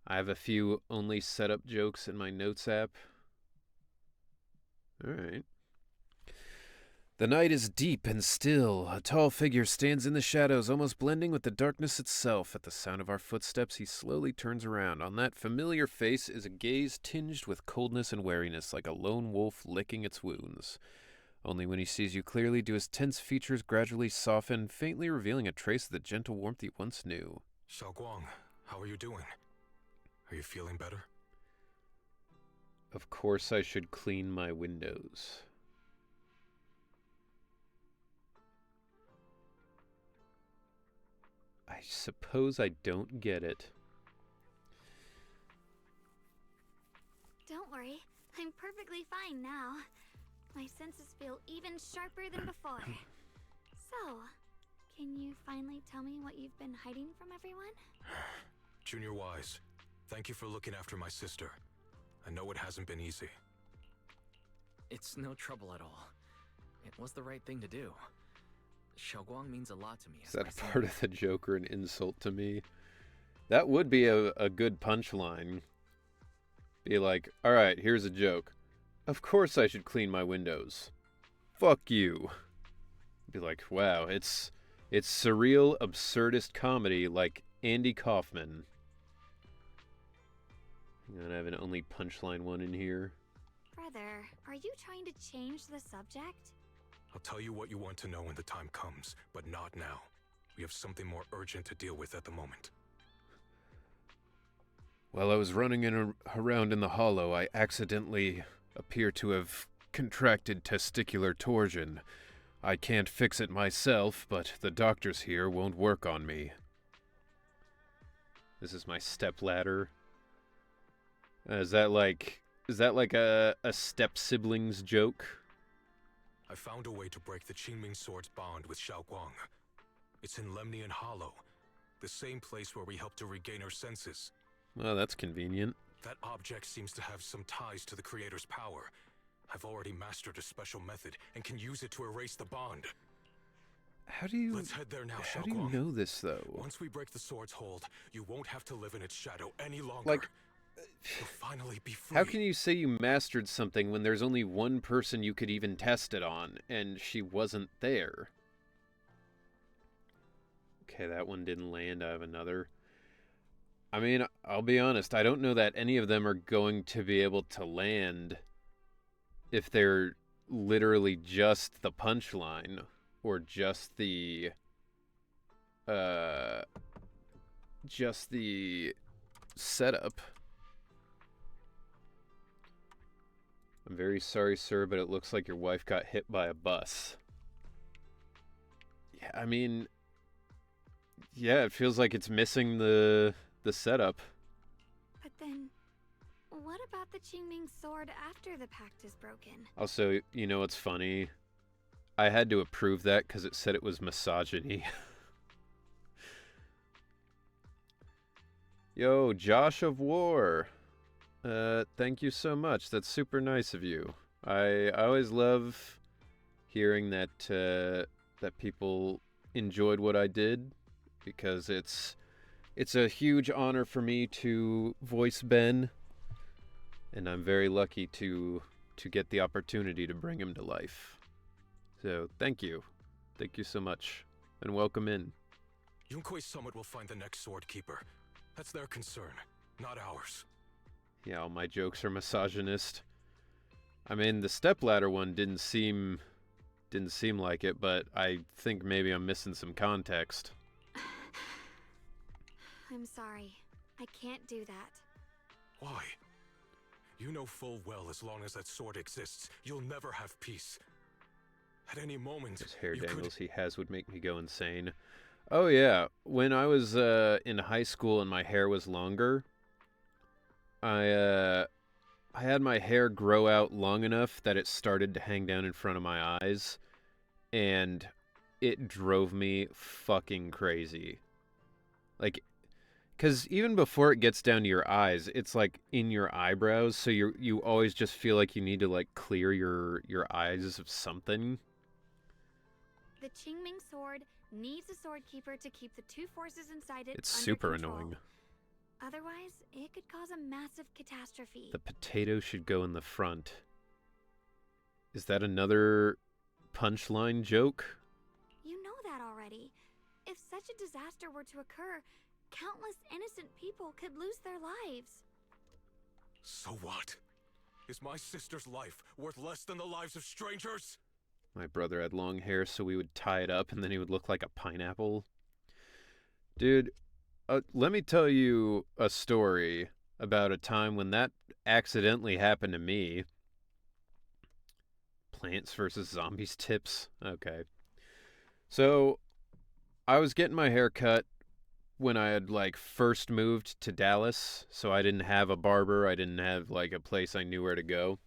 I have a few only setup jokes in my notes app. Alright. The night is deep and still. A tall figure stands in the shadows, almost blending with the darkness itself. At the sound of our footsteps, he slowly turns around. On that familiar face is a gaze tinged with coldness and wariness, like a lone wolf licking its wounds. Only when he sees you clearly do his tense features gradually soften, faintly revealing a trace of the gentle warmth he once knew. Xiaoguang, how are you doing? Are you feeling better? Of course I should clean my windows. I suppose I don't get it. Don't worry, I'm perfectly fine now. My senses feel even sharper than before. So, can you finally tell me what you've been hiding from everyone? Junior Wise, thank you for looking after my sister. I know it hasn't been easy. It's no trouble at all. It was the right thing to do. Xiaoguang means a lot to me. Is that a part of the joke or an insult to me? That would be a good punchline. Be like, alright, here's a joke. Of course I should clean my windows. Fuck you. Be like, wow, it's surreal, absurdist comedy like Andy Kaufman. And I have an only punchline one in here. Brother, are you trying to change the subject? I'll tell you what you want to know when the time comes, but not now. We have something more urgent to deal with at the moment. While I was running around in the hollow, I accidentally appear to have contracted testicular torsion. I can't fix it myself, but the doctors here won't work on me. This is my stepladder. Is that like a step siblings joke? I found a way to break the Qingming Sword's bond with Xiaoguang. It's in Lemnian Hollow, the same place where we helped to regain our senses. Well, that's convenient. That object seems to have some ties to the Creator's power. I've already mastered a special method and can use it to erase the bond. How do you... Let's head there now, How do you Xiaoguang. know this, though? Once we break the sword's hold, you won't have to live in its shadow any longer. Like... You'll finally be free. How can you say you mastered something when there's only one person you could even test it on, and she wasn't there? Okay, that one didn't land. I have another. I mean, I'll be honest, I don't know that any of them are going to be able to land if they're literally just the punchline or just the setup. I'm very sorry, sir, but it looks like your wife got hit by a bus. Yeah, I mean, yeah, it feels like it's missing the setup. But then, what about the Qingming sword after the pact is broken? Also, you know what's funny? I had to approve that because it said it was misogyny. Yo, Josh of War. Thank you so much. That's super nice of you. I always love hearing that that people enjoyed what I did, because it's a huge honor for me to voice Ben, and I'm very lucky to get the opportunity to bring him to life. So thank you so much, and welcome in. Yunkui's summit will find the next sword keeper. That's their concern, not ours. Yeah, all my jokes are misogynist. I mean, the stepladder one didn't seem like it, but I think maybe I'm missing some context. I'm sorry. I can't do that. Why? You know full well as long as that sword exists, you'll never have peace. At any moment, Those hair dangles he has would make me go insane. Oh yeah, when I was in high school and my hair was longer, I had my hair grow out long enough that it started to hang down in front of my eyes, and it drove me fucking crazy. Like, because even before it gets down to your eyes, it's like in your eyebrows, so you always just feel like you need to like clear your eyes of something. The Qingming sword needs a sword keeper to keep the two forces inside it It's under super control. annoying. Otherwise, it could cause a massive catastrophe. The potato should go in the front. Is that another punchline joke? You know that already. If such a disaster were to occur, countless innocent people could lose their lives. So what? Is my sister's life worth less than the lives of strangers? My brother had long hair, so we would tie it up and then he would look like a pineapple. Dude, let me tell you a story about a time when that accidentally happened to me. Plants vs. Zombies tips? Okay. So, I was getting my hair cut when I had, like, first moved to Dallas, so I didn't have a barber, I didn't have, like, a place I knew where to go.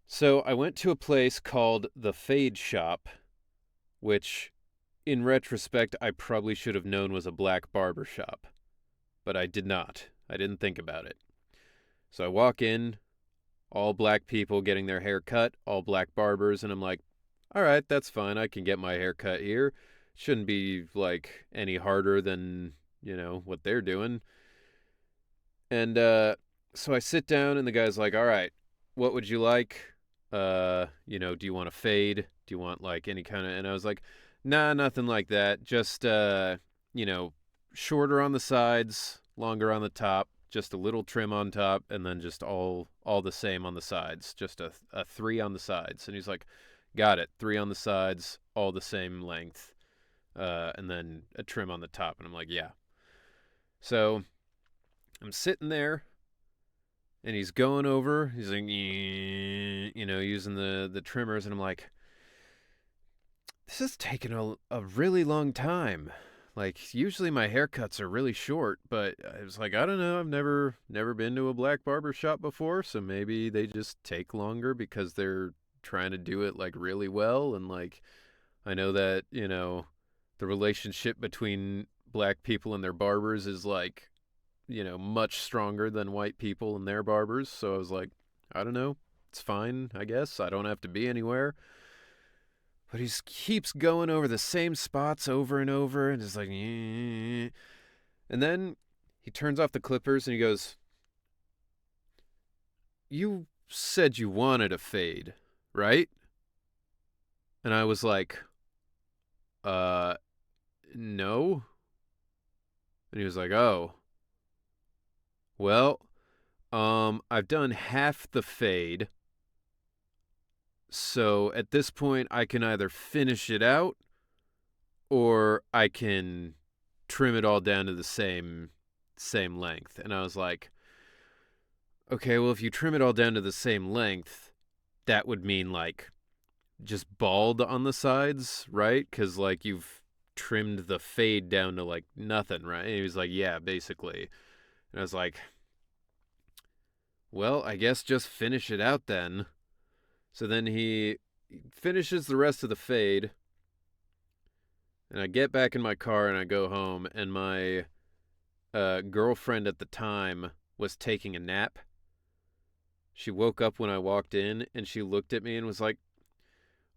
So, I went to a place called The Fade Shop, which, in retrospect, I probably should have known was a black barber shop. But I did not. I didn't think about it. So I walk in, all black people getting their hair cut, all black barbers, and I'm like, all right, that's fine. I can get my hair cut here. Shouldn't be, like, any harder than, you know, what they're doing. And so I sit down, and the guy's like, all right, what would you like? You know, do you want a fade? do you want like any kind of, and I was like, nah, nothing like that. Just, you know, shorter on the sides, longer on the top, just a little trim on top, and then just all the same on the sides, just a 3 on the sides. And he's like, got it, 3 on the sides, all the same length, and then a trim on the top. And I'm like, yeah. So I'm sitting there, and he's going over, he's like, you know, using the trimmers, and I'm like, this is taking a really long time. Like, usually my haircuts are really short, but I was like, I don't know, I've never been to a black barber shop before, so maybe they just take longer because they're trying to do it, like, really well. And, like, I know that, you know, the relationship between black people and their barbers is, like, you know, much stronger than white people and their barbers. So I was like, I don't know, it's fine, I guess. I don't have to be anywhere. But he keeps going over the same spots over and over, and is like, and then he turns off the clippers and he goes, you said you wanted a fade, right? And I was like, no. And he was like, oh. Well, I've done half the fade. So at this point, I can either finish it out or I can trim it all down to the same length. And I was like, okay, well, if you trim it all down to the same length, that would mean like just bald on the sides, right? Because like you've trimmed the fade down to like nothing, right? And he was like, yeah, basically. And I was like, well, I guess just finish it out then. So then he finishes the rest of the fade, and I get back in my car and I go home, and my girlfriend at the time was taking a nap. She woke up when I walked in, and she looked at me and was like,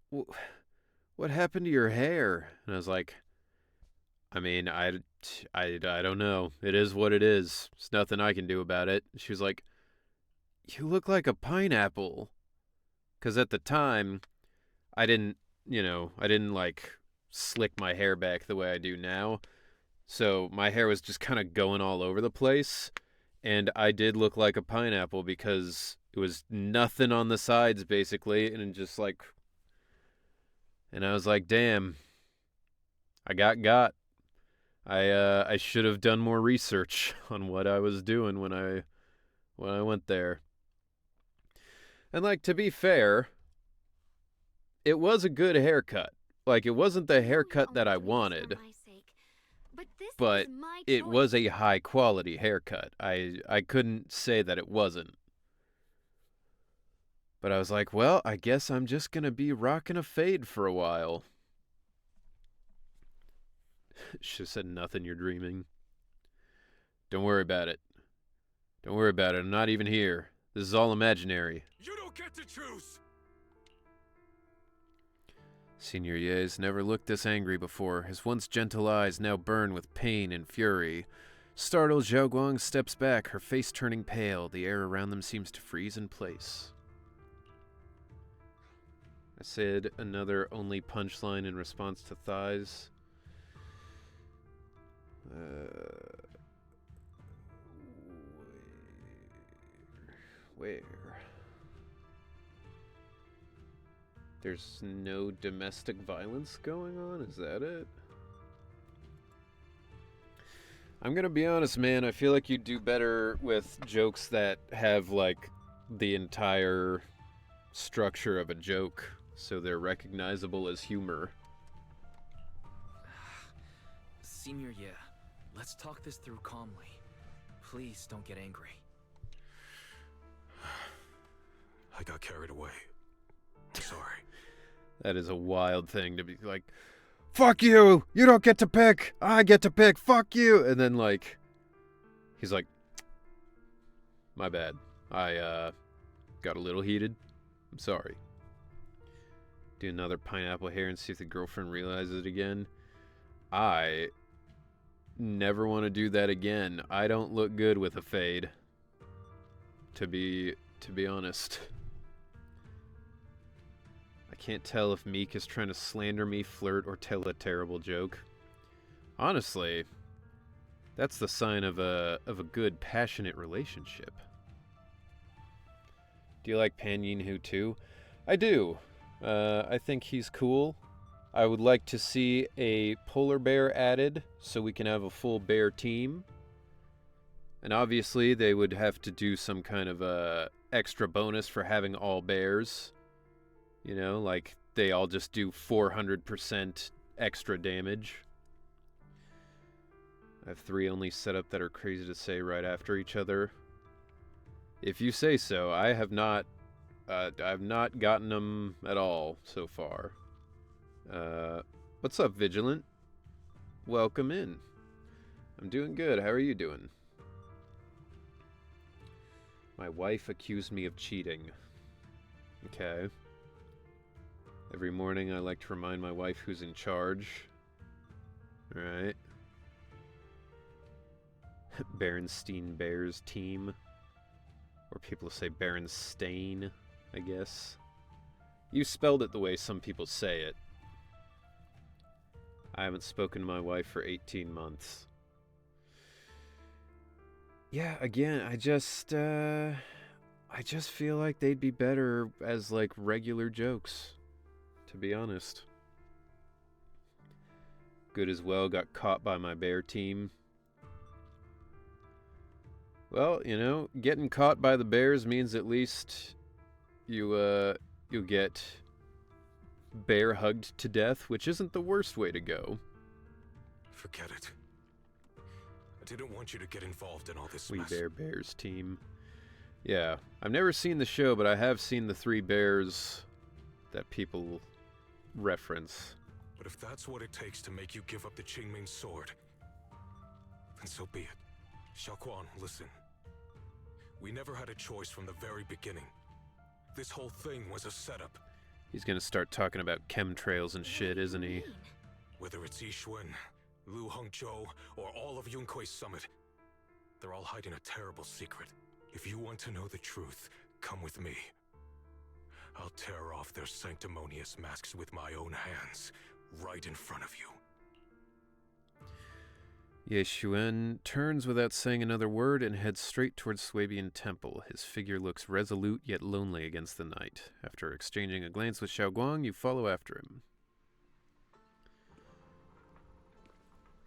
what happened to your hair? And I was like, I mean, I don't know. It is what it is. There's nothing I can do about it. She was like, you look like a pineapple. Because at the time, I didn't like slick my hair back the way I do now. So my hair was just kind of going all over the place. And I did look like a pineapple because it was nothing on the sides, basically. And just like, and I was like, damn, I got. I should have done more research on what I was doing when I went there. And, like, to be fair, it was a good haircut. Like, it wasn't the haircut that I wanted, but it was a high-quality haircut. I couldn't say that it wasn't. But I was like, well, I guess I'm just going to be rocking a fade for a while. She said, nothing, you're dreaming. Don't worry about it. Don't worry about it. I'm not even here. This is all imaginary. You don't get to choose! Senior Ye's never looked this angry before. His once gentle eyes now burn with pain and fury. Startled, Zhao Guang steps back, her face turning pale. The air around them seems to freeze in place. I said another only punchline in response to thighs. Where? There's no domestic violence going on? Is that it? I'm gonna be honest, man. I feel like you do better with jokes that have, like, the entire structure of a joke, so they're recognizable as humor. Senior, yeah. Let's talk this through calmly. Please don't get angry. I got carried away. I'm sorry. That is a wild thing to be like, fuck you! You don't get to pick! I get to pick! Fuck you! And then, like, he's like, my bad. I, got a little heated. I'm sorry. Do another pineapple hair and see if the girlfriend realizes it again. I never want to do that again. I don't look good with a fade. To be honest. I can't tell if Meek is trying to slander me, flirt, or tell a terrible joke. Honestly, that's the sign of a good, passionate relationship. Do you like Pan Yin-Hu too? I do. I think he's cool. I would like to see a polar bear added so we can have a full bear team. And obviously they would have to do some kind of extra bonus for having all bears. You know, like they all just do 400% extra damage. I have 3 only set up that are crazy to say right after each other. If you say so. I have not I've not gotten them at all so far. What's up, Vigilant? Welcome in. I'm doing good. How are you doing? My wife accused me of cheating. Okay. Every morning I like to remind my wife who's in charge. Alright. Berenstein Bears team. Or people say Berenstain, I guess. You spelled it the way some people say it. I haven't spoken to my wife for 18 months. Yeah, again, I just feel like they'd be better as, like, regular jokes, to be honest. Good as well got caught by my bear team. Well, you know, getting caught by the bears means at least you'll get bear hugged to death, which isn't the worst way to go. Forget it. I didn't want you to get involved in all this We mess. Bear Bears team. Yeah, I've never seen the show, but I have seen the 3 bears that people reference. But if that's what it takes to make you give up the Qingming sword, then so be it. Xiaoquan, listen. We never had a choice from the very beginning. This whole thing was a setup. He's gonna start talking about chemtrails and shit, isn't he? Whether it's Yixuan, Lu Hongzhou, or all of Yunkui's summit, they're all hiding a terrible secret. If you want to know the truth, come with me. I'll tear off their sanctimonious masks with my own hands, right in front of you. Ye Xuan turns without saying another word and heads straight towards Swabian Temple. His figure looks resolute yet lonely against the night. After exchanging a glance with Xiaoguang, you follow after him.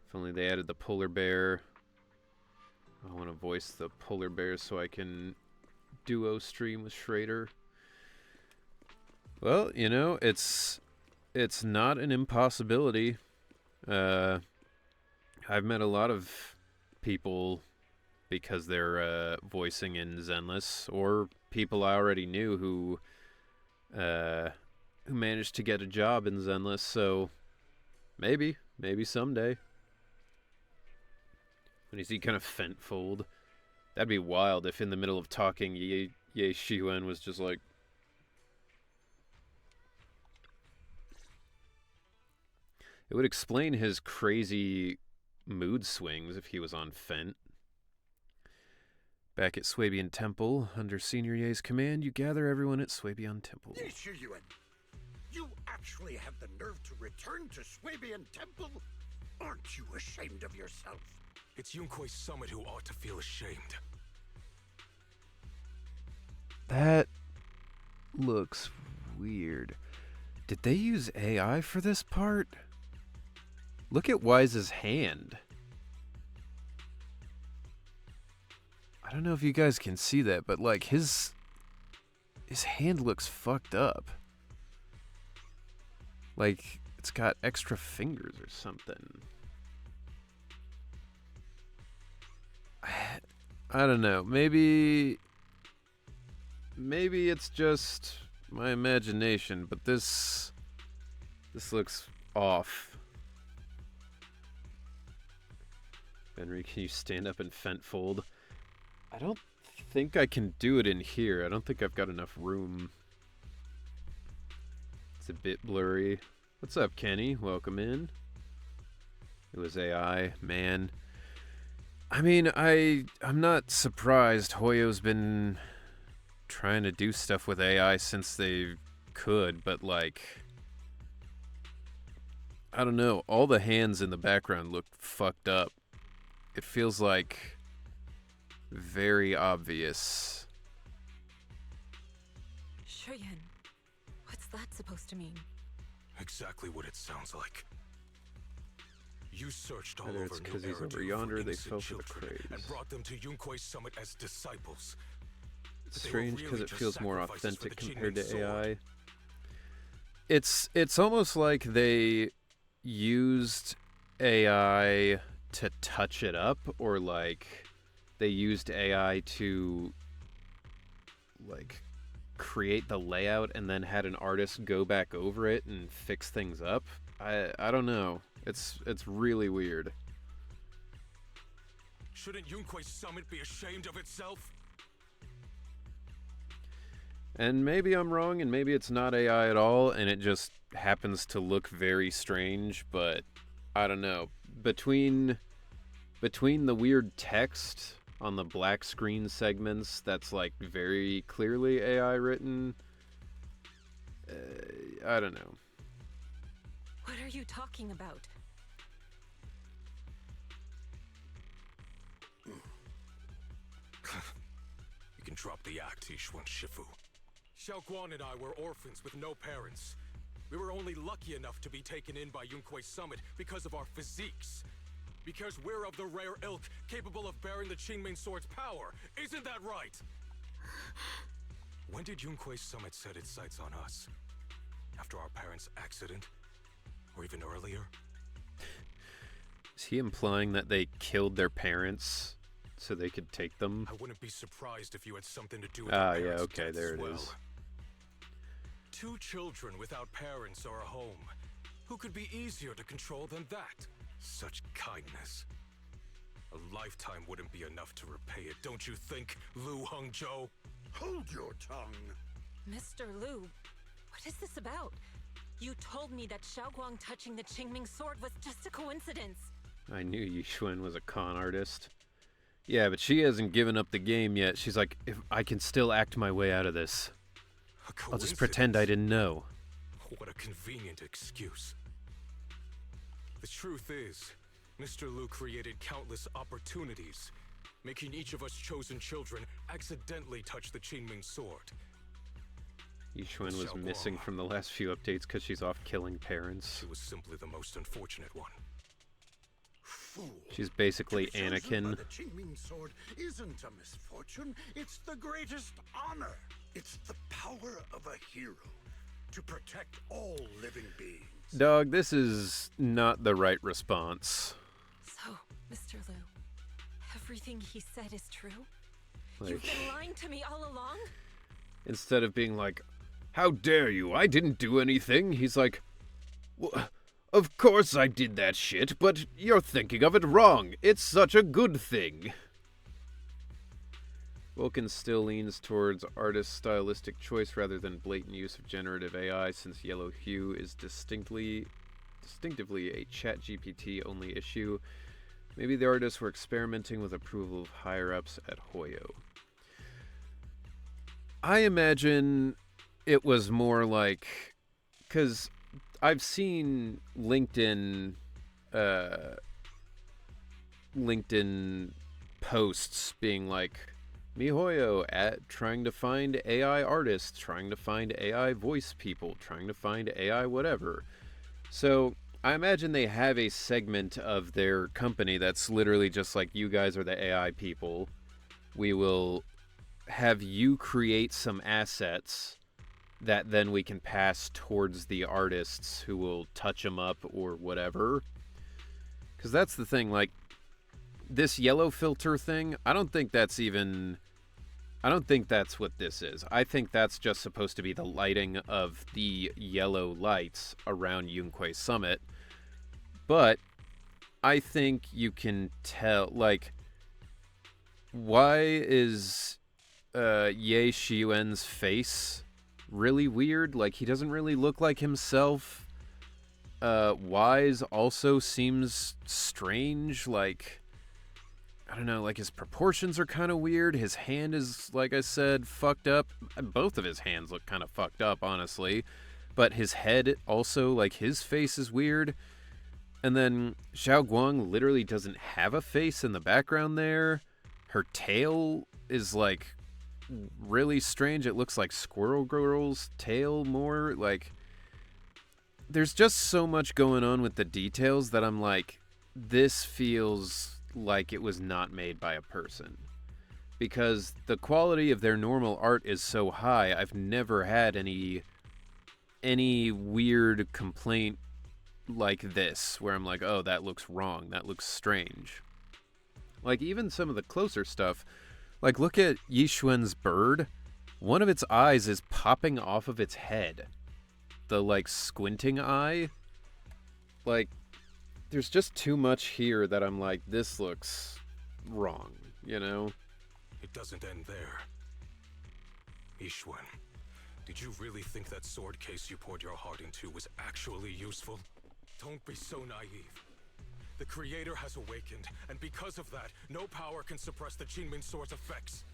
If only they added the polar bear. I want to voice the polar bear so I can duo stream with Schrader. Well, you know, it's not an impossibility. I've met a lot of people because they're voicing in Zenless, or people I already knew who managed to get a job in Zenless, so maybe someday. When you see kind of Fentfold, that'd be wild if in the middle of talking Ye Shiyuan was just like... It would explain his crazy mood swings if he was on Fent. Back at Swabian Temple, under Senior Ye's command, you gather everyone at Swabian Temple. Ye Shiyuan, you actually have the nerve to return to Swabian Temple? Aren't you ashamed of yourself? It's Yunkui's summit who ought to feel ashamed. That looks weird. Did they use AI for this part? Look at Wise's hand. I don't know if you guys can see that, but like his hand looks fucked up. Like it's got extra fingers or something. I don't know. Maybe it's just my imagination, but this looks off. Henry, can you stand up and Fentfold? I don't think I can do it in here. I don't think I've got enough room. It's a bit blurry. What's up, Kenny? Welcome in. It was AI, man. I mean, I'm not surprised. Hoyo's been trying to do stuff with AI since they could, but like, I don't know, all the hands in the background look fucked up. It feels like very obvious. Shuyan, what's that supposed to mean? Exactly what it sounds like. You searched all Whether over it's New because he's over Eridu yonder, for they innocent fell for the children craze. and brought them to Yunque's summit as disciples. It's They were strange because really it just feels more sacrifices for authentic the compared to Qingming sword. AI. It's almost like they used AI to touch it up, or like they used AI to like create the layout and then had an artist go back over it and fix things up. I don't know. It's really weird. Shouldn't Yunque's summit be ashamed of itself? And maybe I'm wrong, and maybe it's not AI at all, and it just happens to look very strange, but I don't know. Between the weird text on the black screen segments that's like very clearly AI written, I don't know. What are you talking about? You can drop the act, Yishuan Shifu. Xiaoguan and I were orphans with no parents. We were only lucky enough to be taken in by Yunque's summit because of our physiques. Because we're of the rare ilk capable of bearing the Qingming sword's power. Isn't that right? When did Yunque's summit set its sights on us? After our parents' accident? Or even earlier? Is he implying that they killed their parents so they could take them? I wouldn't be surprised if you had something to do with Ah, our yeah, parents' okay, deaths there as it well. is. 2 children without parents or a home. Who could be easier to control than that? Such kindness. A lifetime wouldn't be enough to repay it, don't you think, Lu Hongzhou? Hold your tongue. Mr. Lu, what is this about? You told me that Xiaoguang touching the Qingming sword was just a coincidence. I knew Yishuan was a con artist. Yeah, but she hasn't given up the game yet. She's like, if I can still act my way out of this, I'll just pretend I didn't know. What a convenient excuse. The truth is, Mr. Lu created countless opportunities, making each of us chosen children accidentally touch the Qingming sword. Yishuan was missing from the last few updates because she's off killing parents. She was simply the most unfortunate one. Fool. She's basically To be chosen Anakin. by the Qingming sword isn't a misfortune, it's the greatest honor. It's the power of a hero to protect all living beings. Dog, this is not the right response. So, Mr. Lu, everything he said is true? Like, You've been lying to me all along? instead of being like, how dare you, I didn't do anything, he's like, of course I did that shit, but you're thinking of it wrong. It's such a good thing. Vulcan still leans towards artist stylistic choice rather than blatant use of generative AI, since Yellow Hue is distinctively a ChatGPT only issue. Maybe the artists were experimenting with approval of higher-ups at Hoyo. I imagine it was more like, because I've seen LinkedIn posts being like, MiHoYo at trying to find AI artists, trying to find AI voice people, trying to find AI whatever. So I imagine they have a segment of their company that's literally just like, you guys are the AI people. We will have you create some assets that then we can pass towards the artists who will touch them up or whatever. Because that's the thing, like, this yellow filter thing, I don't think that's what this is. I think that's just supposed to be the lighting of the yellow lights around Yunque's summit. But I think you can tell, like, why is Ye Shiyuan's face really weird? Like, he doesn't really look like himself. Wise also seems strange. Like, I don't know, like his proportions are kind of weird. His hand is, like I said, fucked up. Both of his hands look kind of fucked up, honestly. But his head also, like his face is weird. And then Xiao Guang literally doesn't have a face in the background there. Her tail is like really strange. It looks like Squirrel Girl's tail more. Like, there's just so much going on with the details that I'm like, this feels like it was not made by a person. Because the quality of their normal art is so high, I've never had any weird complaint like this, where I'm like, oh, that looks wrong, that looks strange. Like, even some of the closer stuff, like, look at Yixuan's bird. One of its eyes is popping off of its head. The, like, squinting eye. Like, there's just too much here that I'm like, this looks wrong, you know? It doesn't end there. Yixuan, did you really think that sword case you poured your heart into was actually useful? Don't be so naive. The Creator has awakened, and because of that, no power can suppress the Qingming Sword's effects.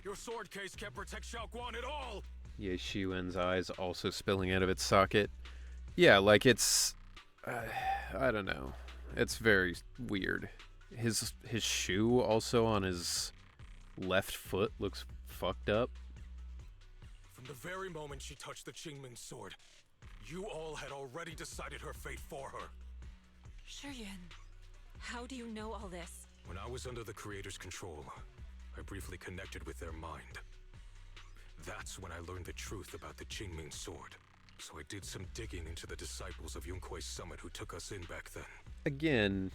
Your sword case can't protect Xiaoguan at all! Ye Shiwen's eyes also spilling out of its socket. Yeah, like it's... I don't know. It's very weird. His shoe also on his left foot looks fucked up. From the very moment she touched the Qingming Sword, you all had already decided her fate for her. Shuyuan, how do you know all this? When I was under the Creator's control, I briefly connected with their mind. That's when I learned the truth about the Qingming Sword. So I did some digging into the disciples of Yunkui's summit who took us in back then. Again,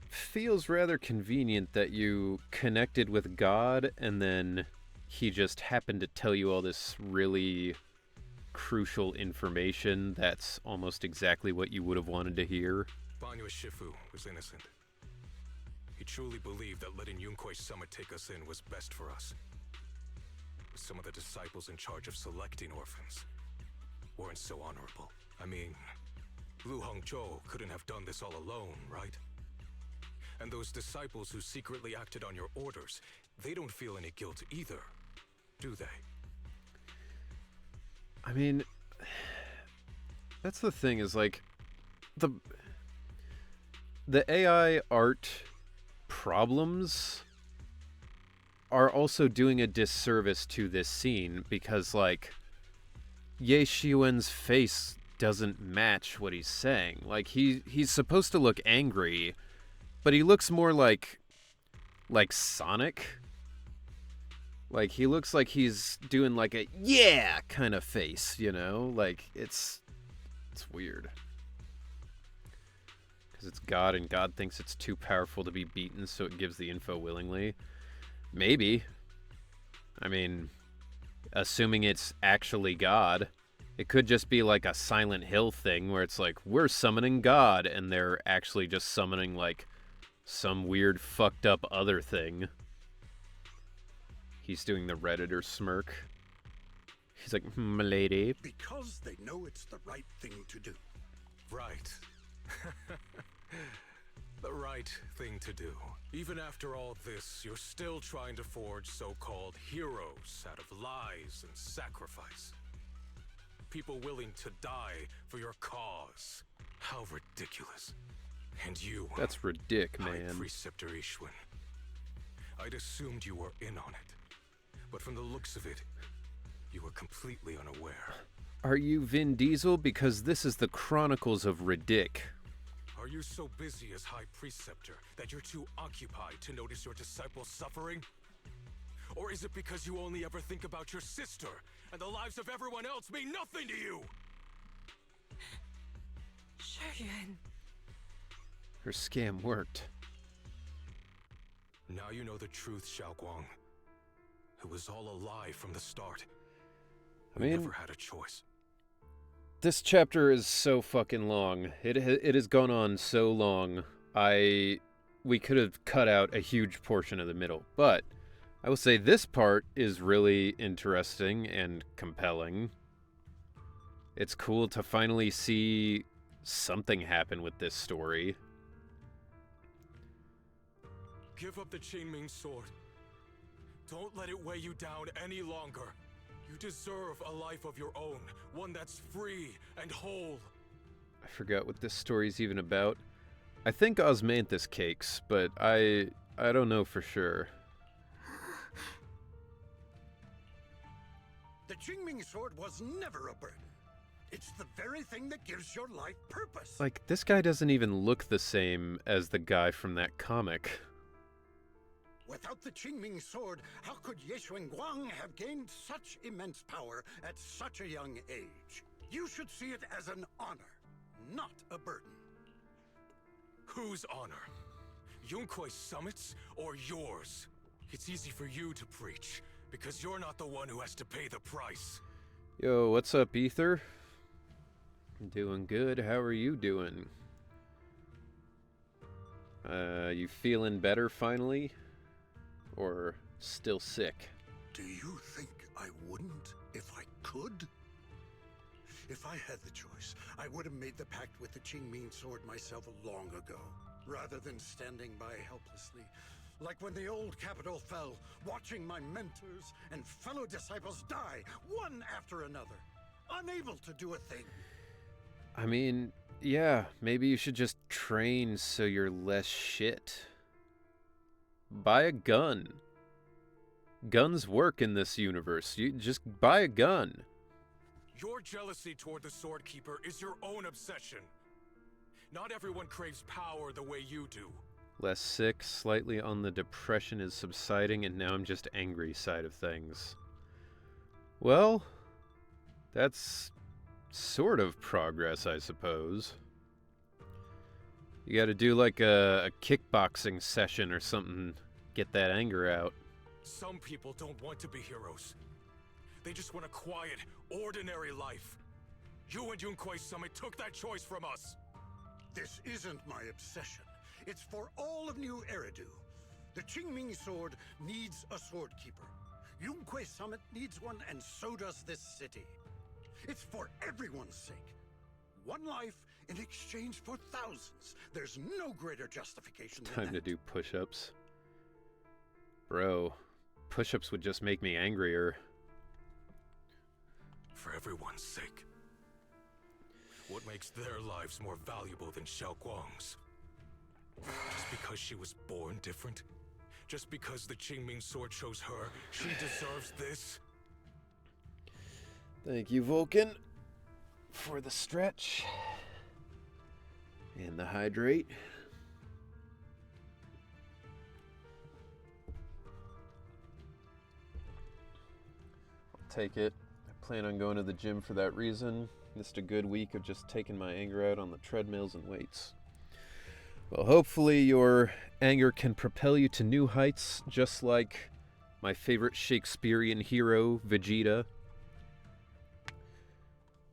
feels rather convenient that you connected with God and then he just happened to tell you all this really crucial information that's almost exactly what you would have wanted to hear. Banyue Shifu was innocent. He truly believed that letting Yunkui's summit take us in was best for us. But some of the disciples in charge of selecting orphans weren't so honorable. I mean, Lu Hongzhou couldn't have done this all alone, right? And those disciples who secretly acted on your orders, they don't feel any guilt either, do they? I mean, that's the thing, is like, the AI art problems are also doing a disservice to this scene, because, like, Ye Shiwen's face doesn't match what he's saying. Like, he's supposed to look angry, but he looks more like Sonic. Like, he looks like he's doing like a yeah kind of face, you know? Like, it's weird. Because it's God, and God thinks it's too powerful to be beaten, so it gives the info willingly. Maybe. I mean, assuming it's actually God. It could just be like a Silent Hill thing where it's like, we're summoning God, and they're actually just summoning, like, some weird fucked up other thing. He's doing the Redditor smirk. He's like, m'lady. Because they know it's the right thing to do. Right. The right thing to do. Even after all this, you're still trying to forge so-called heroes out of lies and sacrifice. People willing to die for your cause. How ridiculous. And you... That's ridic, man. High Preceptor Yixuan. I'd assumed you were in on it. But from the looks of it, you were completely unaware. Are you Vin Diesel? Because this is the Chronicles of Ridic. Are you so busy as High Preceptor that you're too occupied to notice your disciples suffering? Or is it because you only ever think about your sister, and the lives of everyone else mean nothing to you? Shuyuan. Her scam worked. Now you know the truth, Xiaoguang. It was all a lie from the start. We never had a choice. This chapter is so fucking long. It has gone on so long. We could have cut out a huge portion of the middle, but I will say this part is really interesting and compelling. It's cool to finally see something happen with this story. Give up the Qingming sword. Don't let it weigh you down any longer. You deserve a life of your own, one that's free and whole. I forgot what this story's even about. I think osmanthus cakes, but I don't know for sure. The Qingming sword was never a burden. It's the very thing that gives your life purpose. Like, this guy doesn't even look the same as the guy from that comic. Without the Qingming sword, how could Ye Guang have gained such immense power at such a young age? You should see it as an honor, not a burden. Whose honor? Yunkui's summit's or yours? It's easy for you to preach, because you're not the one who has to pay the price. Yo, what's up, Ether? I'm doing good. How are you doing? You feeling better finally? Or still sick? Do you think I wouldn't if I could? If I had the choice, I would have made the pact with the Qingming sword myself long ago, rather than standing by helplessly, like when the old capital fell, watching my mentors and fellow disciples die, one after another, unable to do a thing. I mean, yeah, maybe you should just train so you're less shit. Buy a gun. Guns work in this universe. You just buy a gun. Your jealousy toward the Sword Keeper is your own obsession. Not everyone craves power the way you do. Less sick, slightly on the depression is subsiding, and now I'm just angry side of things. Well, that's sort of progress, I suppose. You gotta do like a kickboxing session or something, get that anger out. Some people don't want to be heroes. They just want a quiet, ordinary life. You and Yunkui's summit took that choice from us. This isn't my obsession. It's for all of New Eridu. The Qingming sword needs a sword keeper. Yunkui's summit needs one, and so does this city. It's for everyone's sake. One life in exchange for thousands. There's no greater justification than Time to do push-ups. Bro, push-ups would just make me angrier. For everyone's sake. What makes their lives more valuable than Xiao Guang's? Just because she was born different? Just because the Qingming sword chose her, she deserves this? Thank you, Vulcan, for the stretch and the hydrate. I'll take it. I plan on going to the gym for that reason. Missed a good week of just taking my anger out on the treadmills and weights. Well, hopefully your anger can propel you to new heights, just like my favorite Shakespearean hero, Vegeta.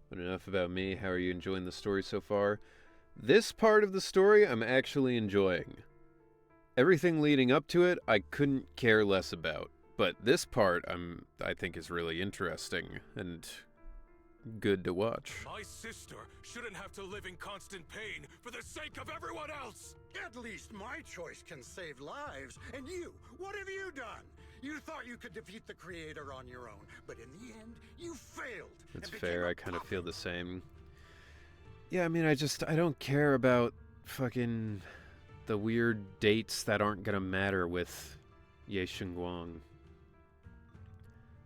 But enough about me. How are you enjoying the story so far? This part of the story I'm actually enjoying. Everything leading up to it I couldn't care less about. But this part I think is really interesting and good to watch. My sister shouldn't have to live in constant pain for the sake of everyone else! At least my choice can save lives. And you, what have you done? You thought you could defeat the Creator on your own, but in the end, you failed. That's fair, I kind of feel the same. Yeah, I mean, I don't care about fucking the weird dates that aren't gonna matter with Ye Guang.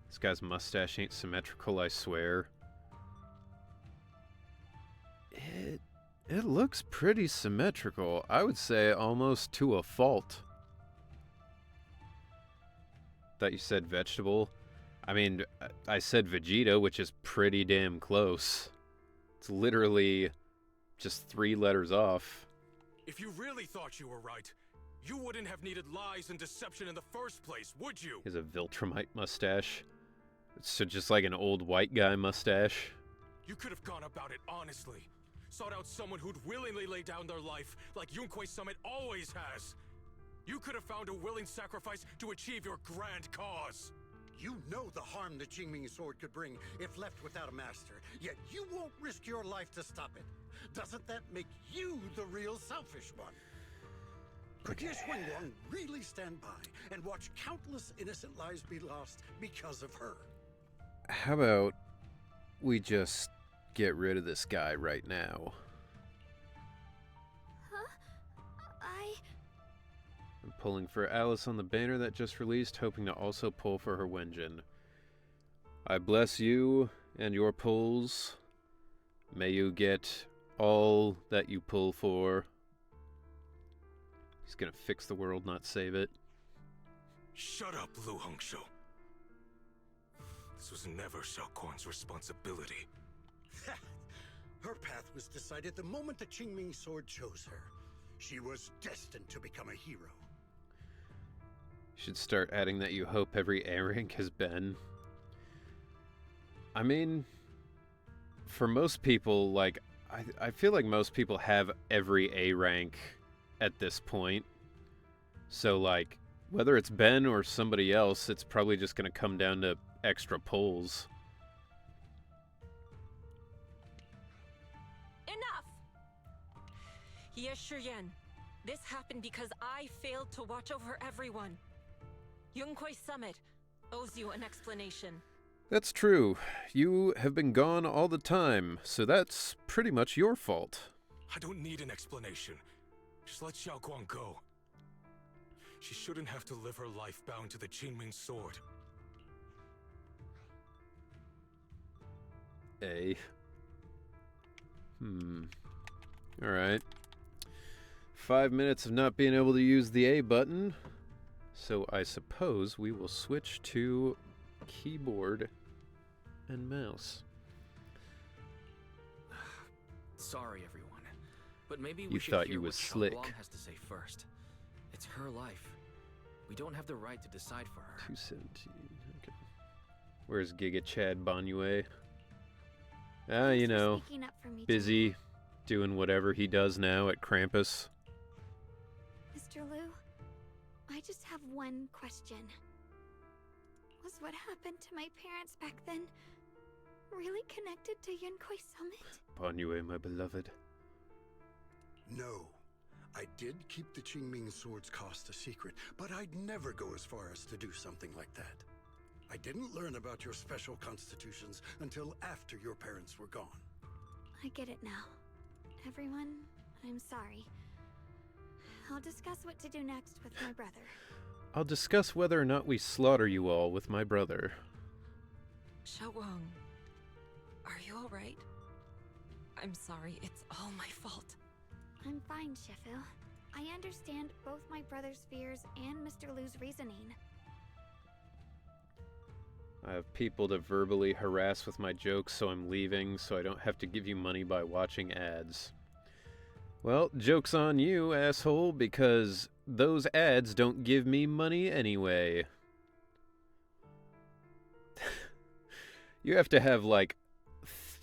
This guy's mustache ain't symmetrical, I swear. It looks pretty symmetrical. I would say almost to a fault. Thought you said vegetable. I mean, I said Vegeta, which is pretty damn close. It's literally just 3 letters off. If you really thought you were right, you wouldn't have needed lies and deception in the first place, would you? He has a Viltrumite mustache. So just like an old white guy mustache. You could have gone about it honestly. Sought out someone who'd willingly lay down their life like Yunkui's summit always has. You could have found a willing sacrifice to achieve your grand cause. You know the harm the Qingming sword could bring if left without a master, yet you won't risk your life to stop it. Doesn't that make you the real selfish one? Could Ye Xuanguang really stand by and watch countless innocent lives be lost because of her? How about we just get rid of this guy right now? I'm pulling for Alice on the banner that just released, hoping to also pull for her Wenjin. I bless you and your pulls. May you get all that you pull for. He's gonna fix the world, not save it. Shut up, Lu Hongshou. This was never Xiaoguang's responsibility. Her path was decided the moment the Qingming sword chose her. She was destined to become a hero. You should start adding that you hope every A rank has been. I mean, for most people, like, I feel like most people have every A rank at this point. So, like, whether it's Ben or somebody else, it's probably just going to come down to extra pulls. Enough! Ye Shiyan, this happened because I failed to watch over everyone. Yunkuei Summit owes you an explanation. That's true. You have been gone all the time, so that's pretty much your fault. I don't need an explanation. Just let Xiaoguang go. She shouldn't have to live her life bound to the Qingming sword. A. Alright. 5 minutes of not being able to use the A button. So I suppose we will switch to keyboard and mouse. Sorry, everyone, but maybe we You should thought hear you what was slick. Xiaoguang has to say first. It's her life. We don't have the right to decide for her. 217. Okay. Where's Giga Chad Banyue? Ah, you know, Speaking up for me, busy doing whatever he does now at Krampus. Mr. Liu, I just have one question. Was what happened to my parents back then really connected to Yunkuei Summit? Banyue, my beloved. No. I did keep the Qingming sword's cost a secret, but I'd never go as far as to do something like that. I didn't learn about your special constitutions until after your parents were gone. I get it now. Everyone, I'm sorry. I'll discuss what to do next with my brother. I'll discuss whether or not we slaughter you all with my brother. Xiaoguang, are you alright? I'm sorry, it's all my fault. I'm fine, Shifu. I understand both my brother's fears and Mr. Liu's reasoning. I have people to verbally harass with my jokes, so I'm leaving, so I don't have to give you money by watching ads. Well, joke's on you, asshole, because those ads don't give me money anyway. You have to have, like,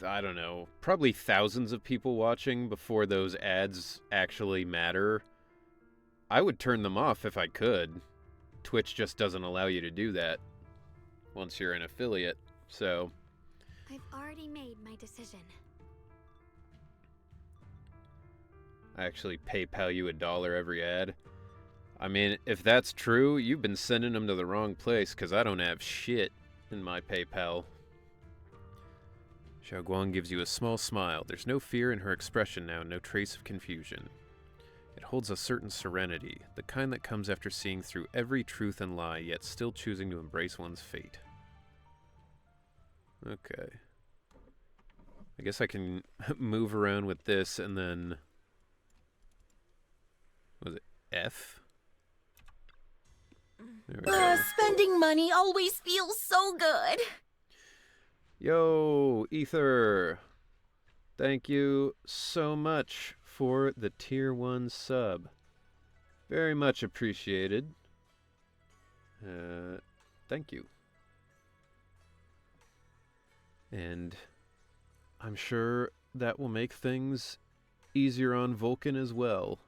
I don't know, probably thousands of people watching before those ads actually matter. I would turn them off if I could. Twitch just doesn't allow you to do that once you're an affiliate, so... I've already made my decision. I actually PayPal you $1 every ad. I mean, if that's true, you've been sending them to the wrong place, because I don't have shit in my PayPal. Xiaoguang gives you a small smile. There's no fear in her expression now, no trace of confusion. It holds a certain serenity, the kind that comes after seeing through every truth and lie, yet still choosing to embrace one's fate. Okay. I guess I can move around with this and then... Was it F? There we go. Spending money always feels so good. Yo, Ether! Thank you so much for the tier 1 sub. Very much appreciated. Thank you. And I'm sure that will make things easier on Vulcan as well.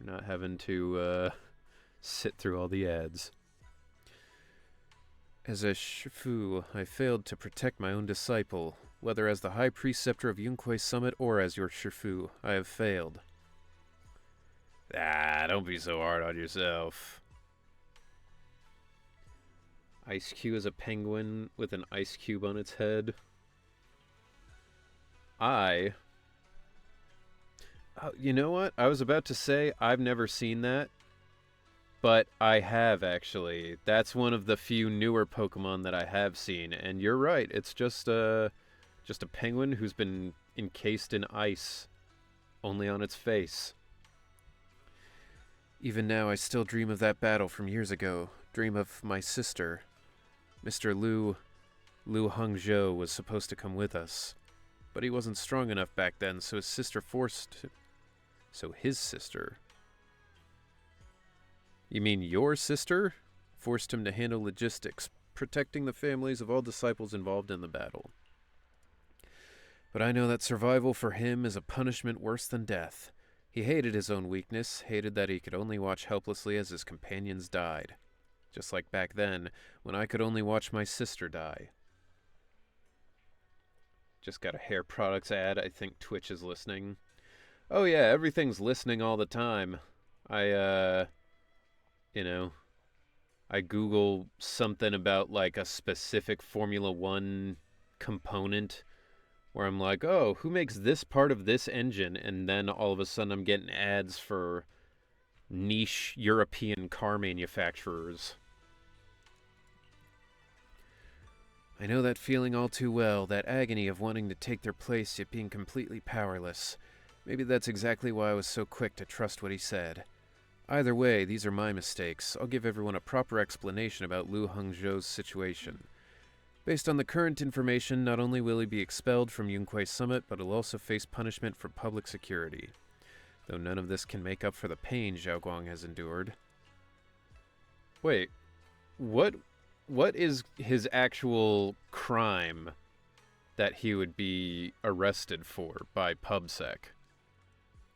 You're not having to sit through all the ads. As a Shifu, I failed to protect my own disciple. Whether as the High Preceptor of Yunkuei Summit or as your Shifu, I have failed. Ah, don't be so hard on yourself. Ice Cube is a penguin with an ice cube on its head. You know what? I was about to say I've never seen that, but I have actually. That's one of the few newer Pokemon that I have seen, and you're right. It's just a penguin who's been encased in ice, only on its face. Even now, I still dream of that battle from years ago. Dream of my sister. Mr. Lu Hangzhou was supposed to come with us, but he wasn't strong enough back then, so his sister You mean your sister? Forced him to handle logistics, protecting the families of all disciples involved in the battle. But I know that survival for him is a punishment worse than death. He hated his own weakness, hated that he could only watch helplessly as his companions died. Just like back then, when I could only watch my sister die. Just got a hair products ad. I think Twitch is listening. Oh yeah, everything's listening all the time. I Google something about like a specific Formula One component where I'm like, oh, who makes this part of this engine? And then all of a sudden I'm getting ads for niche European car manufacturers. I know that feeling all too well, that agony of wanting to take their place yet being completely powerless. Maybe that's exactly why I was so quick to trust what he said. Either way, these are my mistakes. I'll give everyone a proper explanation about Lu Hangzhou's situation. Based on the current information, not only will he be expelled from Yunque Summit, but he'll also face punishment for public security. Though none of this can make up for the pain Zhao Guang has endured. Wait, what is his actual crime that he would be arrested for by PubSec?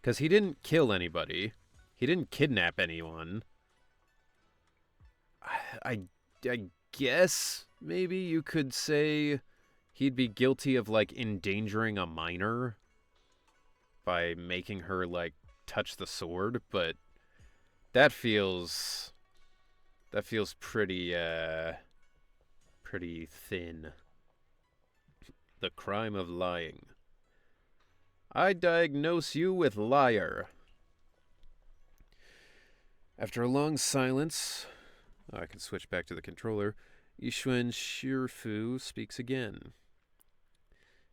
Because he didn't kill anybody. He didn't kidnap anyone. I guess maybe you could say he'd be guilty of, like, endangering a minor by making her, like, touch the sword, but that feels pretty thin. The crime of lying. I diagnose you with liar. After a long silence, I can switch back to the controller. Yixuan Shifu speaks again.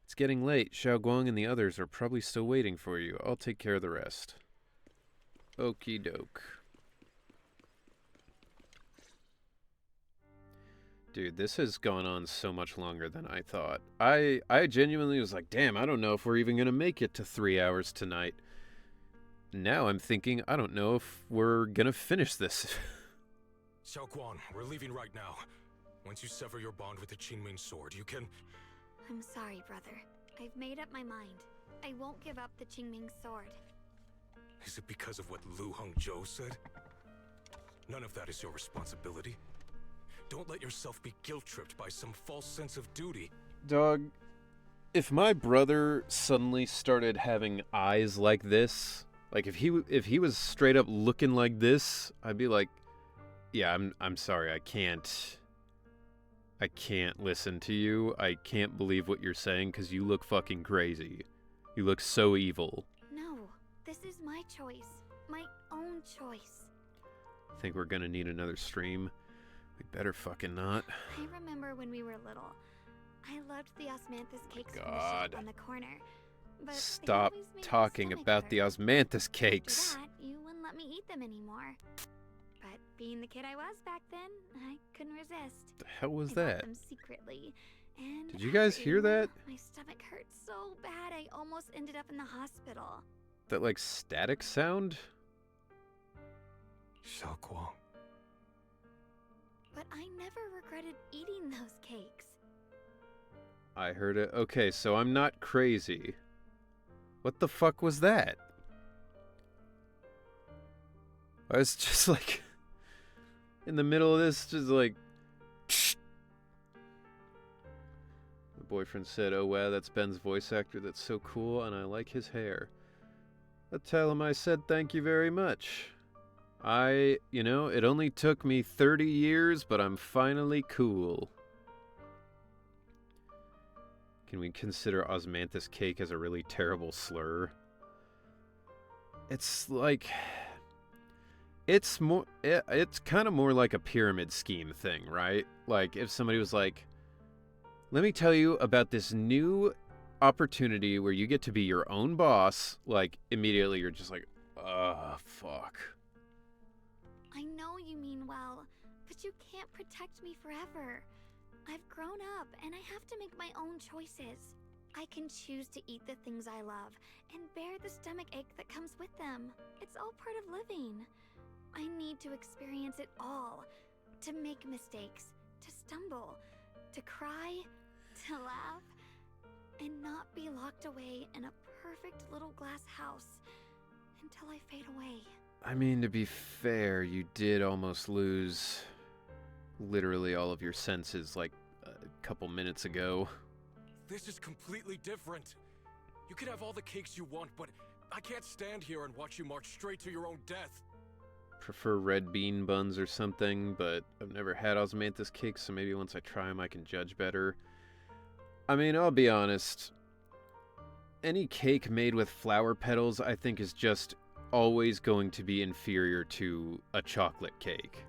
It's getting late. Xiao Guang and the others are probably still waiting for you. I'll take care of the rest. Okie doke. Dude, this has gone on so much longer than I thought. I genuinely was like, damn, I don't know if we're even going to make it to 3 hours tonight. Now I'm thinking, I don't know if we're going to finish this. Xiao Guang, we're leaving right now. Once you sever your bond with the Qingming sword, you can... I'm sorry, brother. I've made up my mind. I won't give up the Qingming sword. Is it because of what Lu Hangzhou said? None of that is your responsibility. Don't let yourself be guilt-tripped by some false sense of duty. Dog, if my brother suddenly started having eyes like this, like if he was straight up looking like this, I'd be like, yeah, I'm sorry, I can't listen to you. I can't believe what you're saying because you look fucking crazy. You look so evil. No, this is my choice. My own choice. I think we're gonna need another stream. We better fucking not. I remember when we were little. I loved the osmanthus cakes from the God. shop on the corner. But Stop talking about the osmanthus cakes. After that, you wouldn't let me eat them anymore. But being the kid I was back then, I couldn't resist. The hell was I that? bought them secretly. And Did you guys after hear eating them, that? My stomach hurt so bad I almost ended up in the hospital. That like static sound? Xiao Guang. But I never regretted eating those cakes. I heard it. Okay, so I'm not crazy. What the fuck was that? I was just like in the middle of this, just like my boyfriend said, oh wow, that's Ben's voice actor, that's so cool, and I like his hair. I tell him I said thank you very much. It only took me 30 years, but I'm finally cool. Can we consider osmanthus cake as a really terrible slur? It's like... It's kind of more like a pyramid scheme thing, right? Like, if somebody was like, let me tell you about this new opportunity where you get to be your own boss, like, immediately you're just like, fuck. I know you mean well, but you can't protect me forever. I've grown up, and I have to make my own choices. I can choose to eat the things I love, and bear the stomach ache that comes with them. It's all part of living. I need to experience it all. To make mistakes, to stumble, to cry, to laugh, and not be locked away in a perfect little glass house until I fade away. I mean, to be fair, you did almost lose literally all of your senses like a couple minutes ago. This is completely different. You can have all the cakes you want, but I can't stand here and watch you march straight to your own death. Prefer red bean buns or something, but I've never had osmanthus cakes, so maybe once I try them I can judge better. I mean, I'll be honest. Any cake made with flower petals I think is just always going to be inferior to a chocolate cake.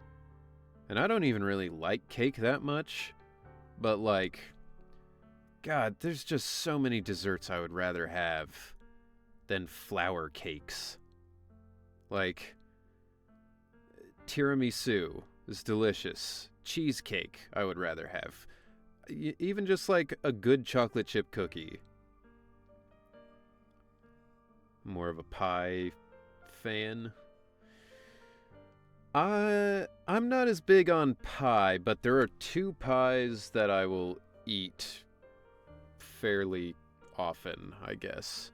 And I don't even really like cake that much, but like, God, there's just so many desserts I would rather have than flour cakes. Like, tiramisu is delicious. Cheesecake I would rather have. Even just like a good chocolate chip cookie. More of a pie fan. I'm not as big on pie, but there are two pies that I will eat fairly often, I guess.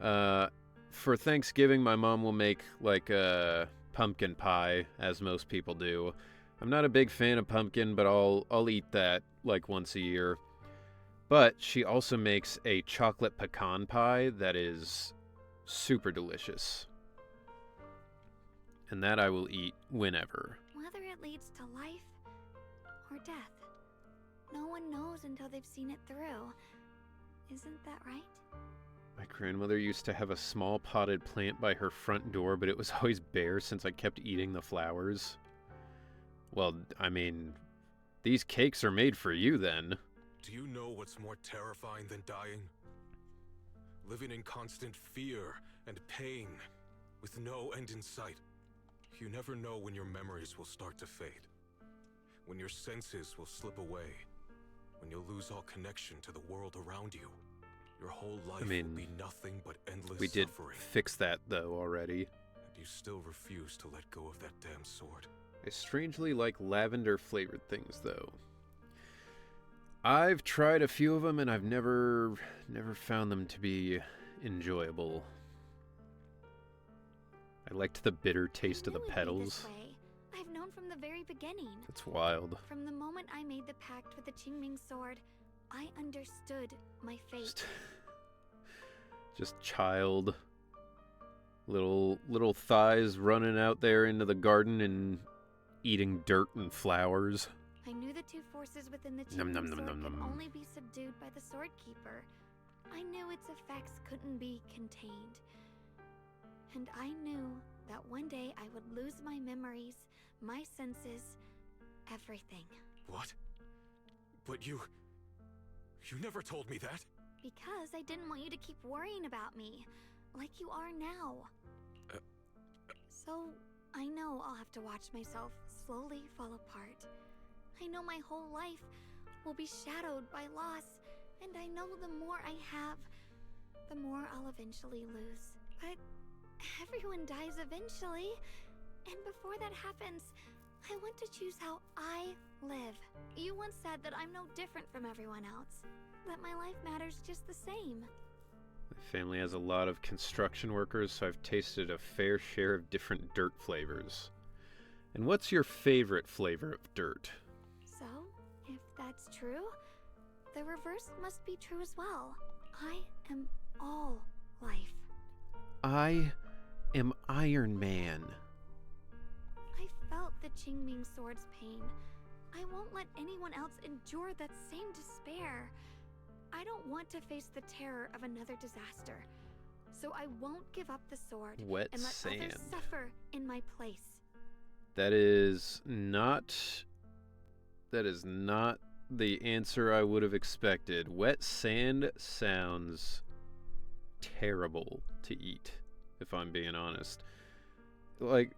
For Thanksgiving, my mom will make like a pumpkin pie, as most people do. I'm not a big fan of pumpkin, but I'll eat that like once a year. But she also makes a chocolate pecan pie that is super delicious. And that I will eat whenever. Whether it leads to life or death, no one knows until they've seen it through. Isn't that right? My grandmother used to have a small potted plant by her front door, but it was always bare since I kept eating the flowers. Well, I mean, these cakes are made for you then. Do you know what's more terrifying than dying? Living in constant fear and pain, with no end in sight. You never know when your memories will start to fade. When your senses will slip away. When you'll lose all connection to the world around you. Your whole life will be nothing but endless we did suffering. Fix that, though, already. And you still refuse to let go of that damn sword. I strangely like lavender-flavored things, though. I've tried a few of them, and I've never found them to be enjoyable. I liked the bitter taste of the petals. I've known from the very beginning. That's wild. From the moment I made the pact with the Qingming sword, I understood my fate. Just child. Little thighs running out there into the garden and eating dirt and flowers. I knew the two forces within the Qingming sword could only be subdued by the sword keeper. I knew its effects couldn't be contained. And I knew that one day I would lose my memories, my senses, everything. What? But you never told me that. Because I didn't want you to keep worrying about me, like you are now. So, I know I'll have to watch myself slowly fall apart. I know my whole life will be shadowed by loss, and I know the more I have, the more I'll eventually lose. But everyone dies eventually, and before that happens, I want to choose how I live. You once said that I'm no different from everyone else, that my life matters just the same. My family has a lot of construction workers, so I've tasted a fair share of different dirt flavors. And what's your favorite flavor of dirt? So, if that's true, the reverse must be true as well. I am all life. I am Iron Man. I felt the Qingming sword's pain. I won't let anyone else endure that same despair. I don't want to face the terror of another disaster. So I won't give up the sword Wet and let sand. others suffer in my place. That is not the answer I would have expected. Wet sand sounds terrible to eat, if I'm being honest. Like,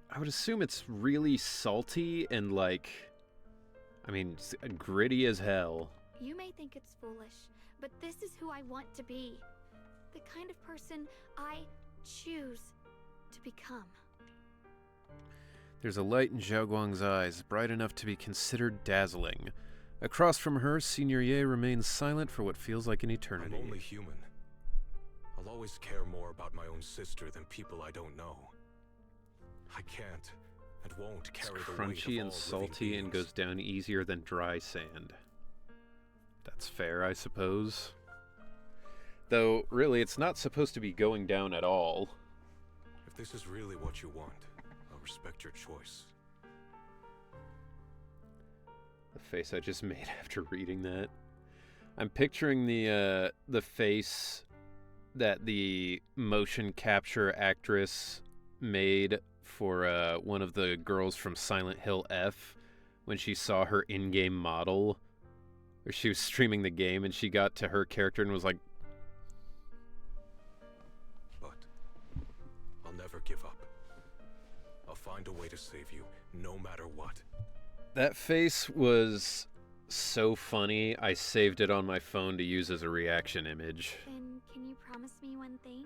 I would assume it's really salty and gritty as hell. You may think it's foolish, but this is who I want to be. The kind of person I choose to become. There's a light in Xiaoguang's eyes, bright enough to be considered dazzling. Across from her, Senior Ye remains silent for what feels like an eternity. I'm only human. I'll always care more about my own sister than people I don't know. I can't and won't carry the weight of Crunchy and all salty living and beings. goes down easier than dry sand. That's fair, I suppose. Though, really, it's not supposed to be going down at all. If this is really what you want, I'll respect your choice. The face I just made after reading that. I'm picturing the face that the motion capture actress made for one of the girls from Silent Hill F when she saw her in-game model, where she was streaming the game and she got to her character and was like, But I'll never give up. I'll find a way to save you, no matter what. that face was so funny, I saved it on my phone to use as a reaction image. Then can you promise me one thing?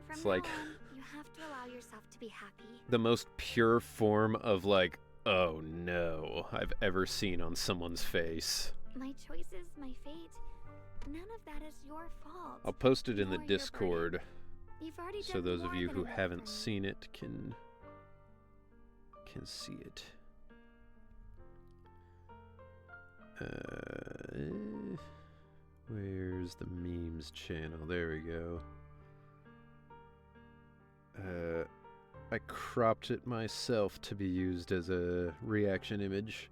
From It's now like on, you have to allow yourself to be happy. the most pure form of like, oh no, I've ever seen on someone's face. My choices, my fate, none of that is your fault. I'll post it in the nor your Discord burden. You've already so done those of more you than who enough haven't for me. seen it can see it. Where's the memes channel? There we go. I cropped it myself to be used as a reaction image.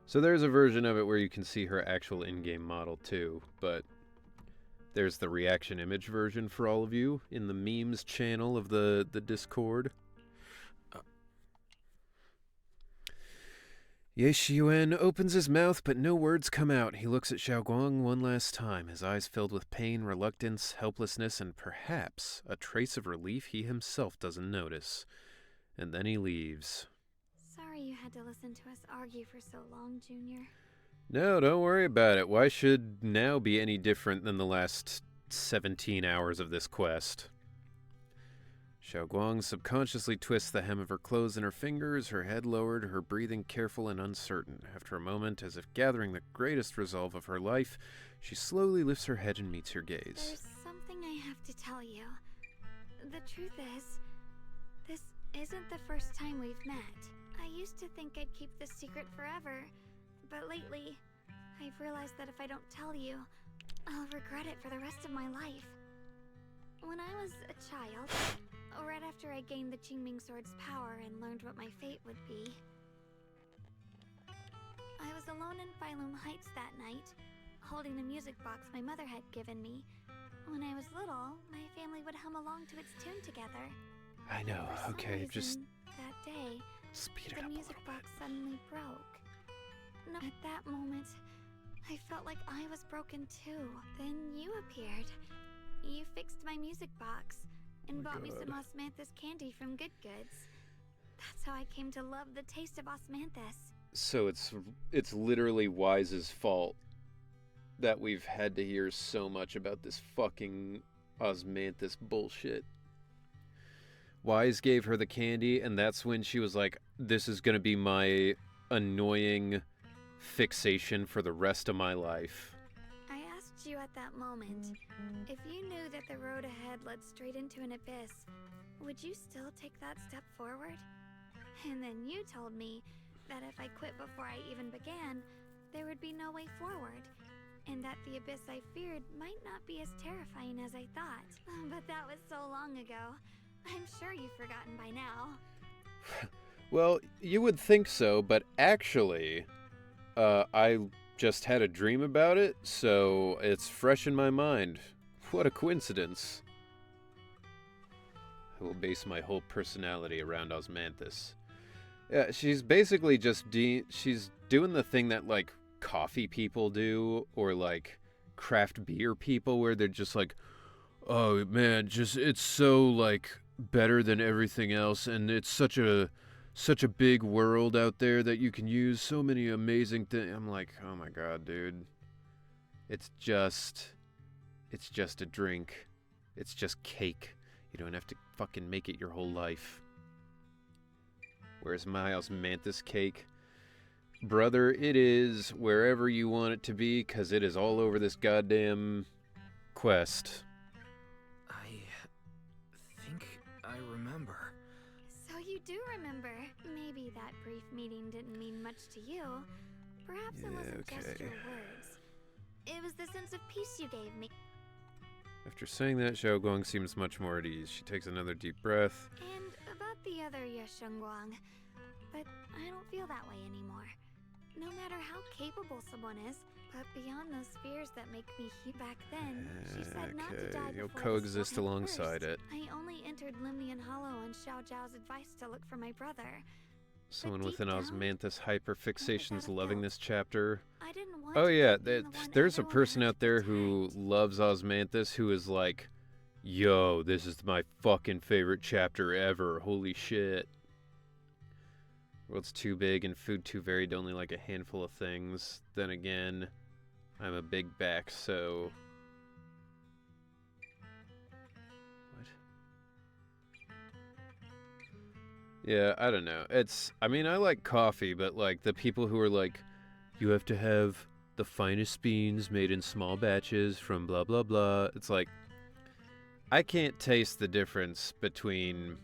So there's a version of it where you can see her actual in-game model too, but there's the reaction image version for all of you in the memes channel of the Discord. Ye Shiyuan opens his mouth, but no words come out. He looks at Xiaoguang one last time, his eyes filled with pain, reluctance, helplessness, and perhaps a trace of relief he himself doesn't notice. And then he leaves. Sorry you had to listen to us argue for so long, Junior. No, don't worry about it. Why should now be any different than the last 17 hours of this quest? Xiaoguang subconsciously twists the hem of her clothes in her fingers, her head lowered, her breathing careful and uncertain. After a moment, as if gathering the greatest resolve of her life, she slowly lifts her head and meets her gaze. There's something I have to tell you. The truth is, this isn't the first time we've met. I used to think I'd keep this secret forever, but lately, I've realized that if I don't tell you, I'll regret it for the rest of my life. When I was a child, right after I gained the Qingming Sword's power and learned what my fate would be, I was alone in Phylum Heights that night, holding the music box my mother had given me. When I was little, my family would hum along to its tune together. I know, For some okay, reason, just that day, speed it the up a music little box suddenly broke. No, at that moment, I felt like I was broken too. Then you appeared. You fixed my music box and bought me some osmanthus candy from Good Goods. That's how I came to love the taste of osmanthus. So it's literally Wise's fault that we've had to hear so much about this fucking osmanthus bullshit. Wise gave her the candy, and that's when she was like, this is gonna be my annoying fixation for the rest of my life. I asked you at that moment, if you knew that the road ahead led straight into an abyss, would you still take that step forward? And then you told me that if I quit before I even began, there would be no way forward. and that the abyss I feared might not be as terrifying as I thought. But that was so long ago. I'm sure you've forgotten by now. Well, you would think so, but actually, I just had a dream about it, so it's fresh in my mind. What a coincidence. I will base my whole personality around Osmanthus. Yeah, she's basically just she's doing the thing that, like, coffee people do, or, like, craft beer people, where they're just like, oh, man, it's so, like, better than everything else, and it's such a big world out there that you can use so many amazing things. I'm like, oh my god, dude. It's just a drink. It's just cake. You don't have to fucking make it your whole life. Where's my Osmanthus cake? Brother, it is wherever you want it to be, because it is all over this goddamn quest. I think I remember. So you do remember. Maybe that brief meeting didn't mean much to you. Perhaps it wasn't just your words. It was the sense of peace you gave me. After saying that, Xiaoguang seems much more at ease. She takes another deep breath. And about the other Yeshengguang. But I don't feel that way anymore. No matter how capable someone is, but beyond those fears that make me back then, she said not to die You'll before coexist the storm. alongside it. I only entered Limnian Hollow on Xiao Zhao's advice to look for my brother. Someone with an Osmanthus hyperfixation's loving this chapter. I didn't want Oh to yeah, keep being the one there's a everyone person had out there who loves Osmanthus who is like, yo, this is my fucking favorite chapter ever. Holy shit. World's too big and food too varied to only like a handful of things. Then again, I'm a big back, so... What? Yeah, I don't know. I mean, I like coffee, but like the people who are like, you have to have the finest beans made in small batches from blah blah blah. It's like, I can't taste the difference between,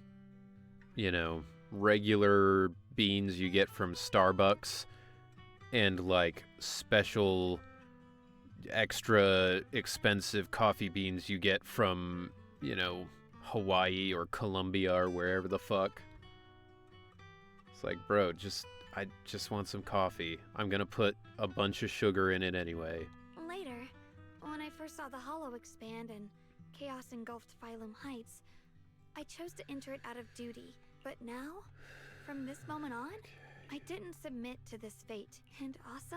you know, regular beans you get from Starbucks and like special extra expensive coffee beans you get from, you know, Hawaii or Colombia or wherever the fuck. It's like, bro, I just want some coffee. I'm gonna put a bunch of sugar in it anyway. Later, when I first saw the Hollow expand and chaos engulfed Phylum Heights, I chose to enter it out of duty. But now, from this moment on, I didn't submit to this fate. And also,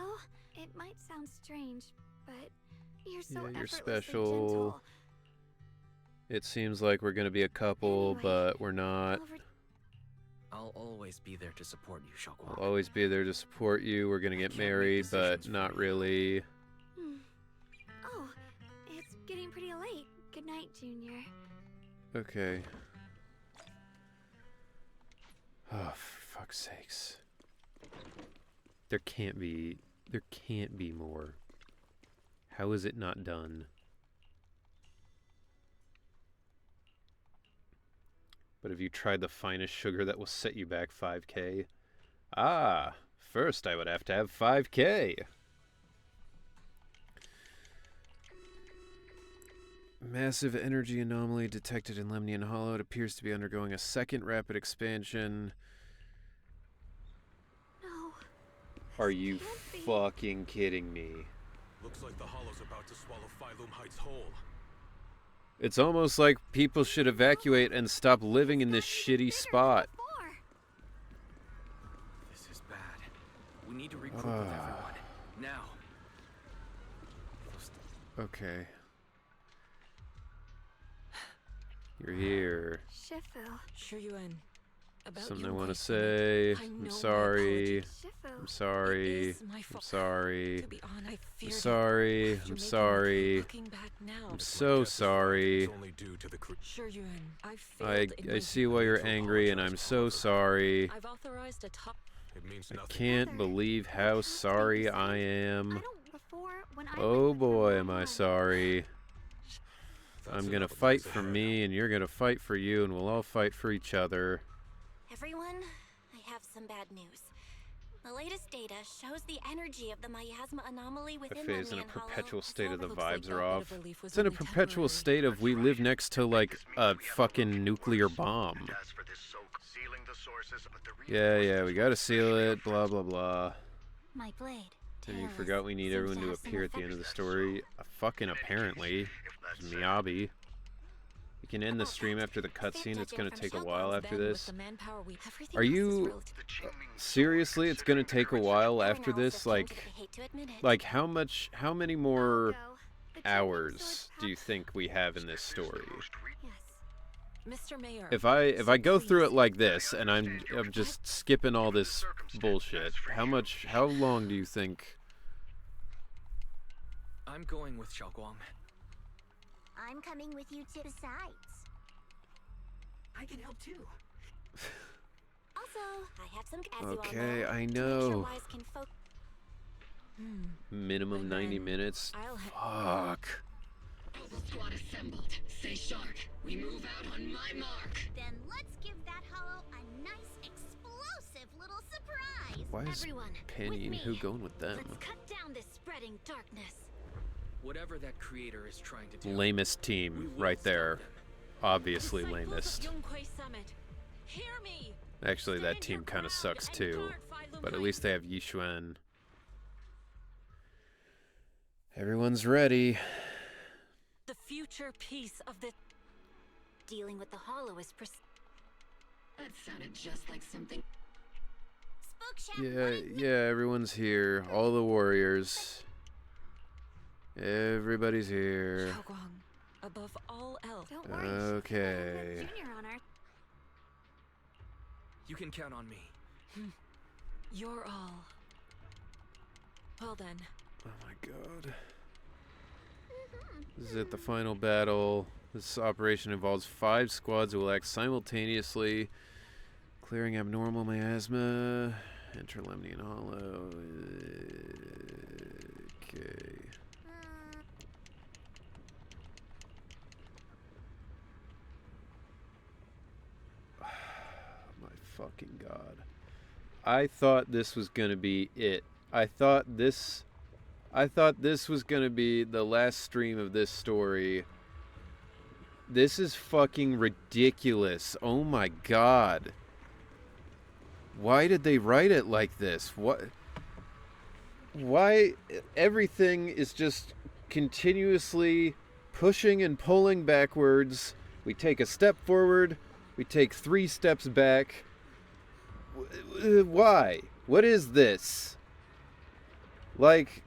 it might sound strange, but you're so Yeah, you're effortlessly special. gentle. It seems like we're gonna be a couple, Anyway, but we're not. I'll always be there to support you, Xiaoguang. I'll always be there to support you. We're gonna get can't make married, decisions but for not you. really. Oh, it's getting pretty late. Good night, Junior. Okay. Oh, for fuck's sakes. There can't be more. How is it not done? But have you tried the finest sugar that will set you back 5K? Ah, first I would have to have 5K. Massive energy anomaly detected in Lemnian Hollow. It appears to be undergoing a second rapid expansion. No. Are you fucking kidding me? Looks like the hollow's about to swallow Phylum Heights whole. It's almost like people should evacuate and stop living in this shitty spot. This is bad. We need to regroup with everyone. Now. Okay. You're here. Shifu. Shiryuan, about Something your I want to wife, say. I know I'm my sorry. apologies. I'm sorry. It is my I'm fault. sorry. To be honest, I I'm feared it. sorry. You're I'm making- sorry. Looking back now, I'm so sorry. Shiryuan, I failed in I my see why you're angry, and I'm so sorry. I've authorized a top. I can't believe how sorry I am. When I Oh boy, am I sorry. I'm gonna fight for me, and you're gonna fight for you, and we'll all fight for each other. Everyone, I have some bad news. The latest data shows the energy of the miasma anomaly A within phase in a Lemnian Hollow. perpetual state of the Looks like vibes that are bit off. of relief was It's in a only perpetual temporary. state of we live next to like a fucking nuclear bomb. Yeah, we gotta seal it, blah blah blah. My blade. And you Tailless, forgot we need seems everyone to have some appear at the end of the effect. story. Fucking apparently. It's Miyabi. We can end the stream after the cutscene. It's gonna take a while after Then, with this. the manpower we Are you seriously? It's gonna take a while after this. Like how many more hours do you think we have in this story? Mr. Mayor. If I go through it like this and I'm just skipping all this bullshit, how long do you think? I'm going with Xiaoguang. I'm coming with you too. Besides, I can help too. also, I have some. As Okay, you all know, I to make know. sure Wise can Minimum 90 minutes. Fuck. Alpha Squad assembled. Stay sharp. We move out on my mark. Then let's give that hollow a nice explosive little surprise. Why is Everyone, Penny with and me. Who going with them? Let's cut down this spreading darkness. Whatever that creator is trying to do. Lamest team right there. Obviously lamest. Hear me. Actually, that team kind of sucks too. But at least they have Yixuan. Everyone's ready. The future peace of the Dealing with the hollow is That sounded just like something. Yeah, everyone's here. All the warriors. Everybody's here. Xiaoguang, above all else. Don't worry. Okay. Junior on our You can count on me. You're all. Well then. Oh my god. This is it, the final battle. This operation involves 5 squads who will act simultaneously, clearing abnormal miasma. Enter Lemnian Hollow. Okay. My fucking god. I thought this was gonna be it. I thought this was gonna be the last stream of this story. This is fucking ridiculous. Oh my god. Why did they write it like this? Why everything is just continuously pushing and pulling backwards. We take a step forward, we take 3 steps back. Why? What is this? Like,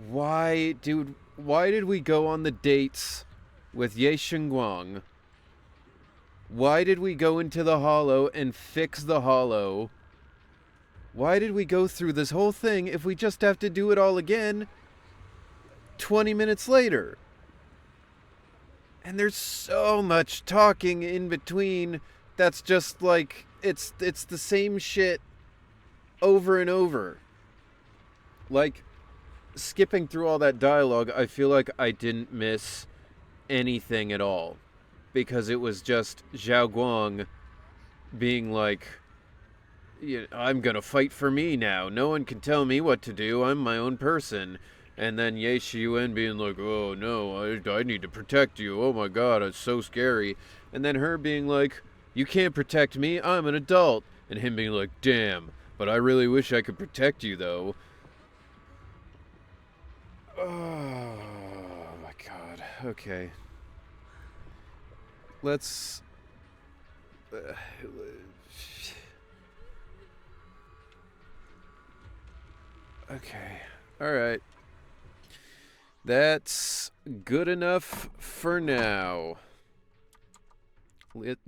why did we go on the dates with Ye Xinguang? Why did we go into the hollow and fix the hollow? Why did we go through this whole thing if we just have to do it all again 20 minutes later? And there's so much talking in between that's just like, it's the same shit over and over. Like, skipping through all that dialogue, I feel like I didn't miss anything at all. Because it was just Zhao Guang being like, I'm gonna fight for me now. No one can tell me what to do. I'm my own person. And then Ye Shiyuan being like, oh no, I need to protect you. Oh my god, it's so scary. And then her being like, you can't protect me. I'm an adult. And him being like, damn, but I really wish I could protect you though. Oh my god. Okay. Let's... okay. Alright. That's good enough for now.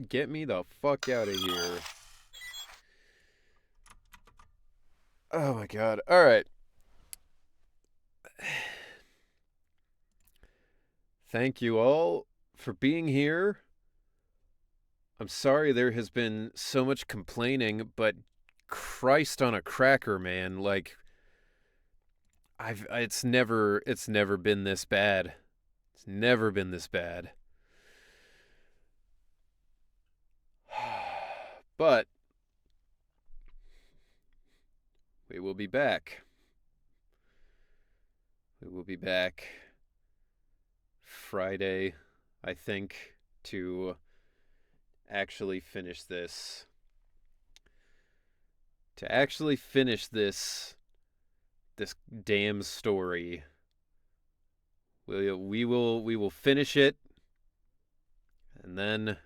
Get me the fuck out of here. Oh my god. Alright. Thank you all for being here. I'm sorry there has been so much complaining, but Christ on a cracker, man. Like, it's never been this bad. It's never been this bad. But we will be back. We will be back Friday, I think, to actually finish this. To actually finish this damn story. We will finish it, and then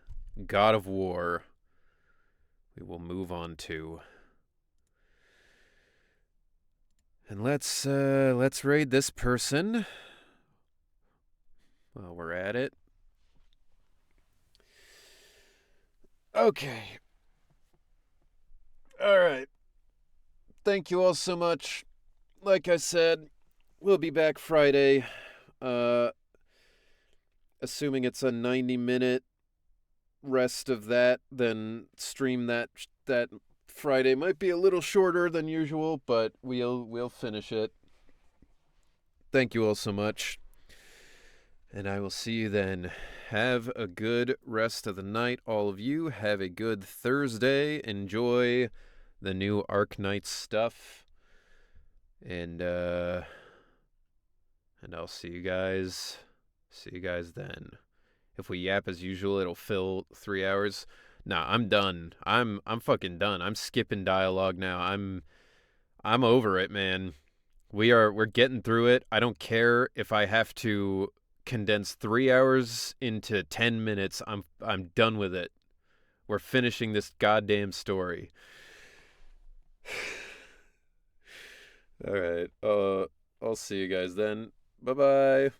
God of War we will move on to. And let's raid this person while we're at it. Okay. All right. Thank you all so much. Like I said, we'll be back Friday. Assuming it's a 90-minute rest of that, then stream that Friday. Might be a little shorter than usual, but we'll finish it. Thank you all so much. And I will see you then. Have a good rest of the night, all of you. Have a good Thursday. Enjoy the new Arc Knight stuff. And I'll see you guys. See you guys then. If we yap as usual, it'll fill 3 hours. Nah, I'm done. I'm fucking done. I'm skipping dialogue now. I'm over it, man. We're getting through it. I don't care if I have to condense 3 hours into 10 minutes. I'm done with it. We're finishing this goddamn story. All right. I'll see you guys then. Bye-bye.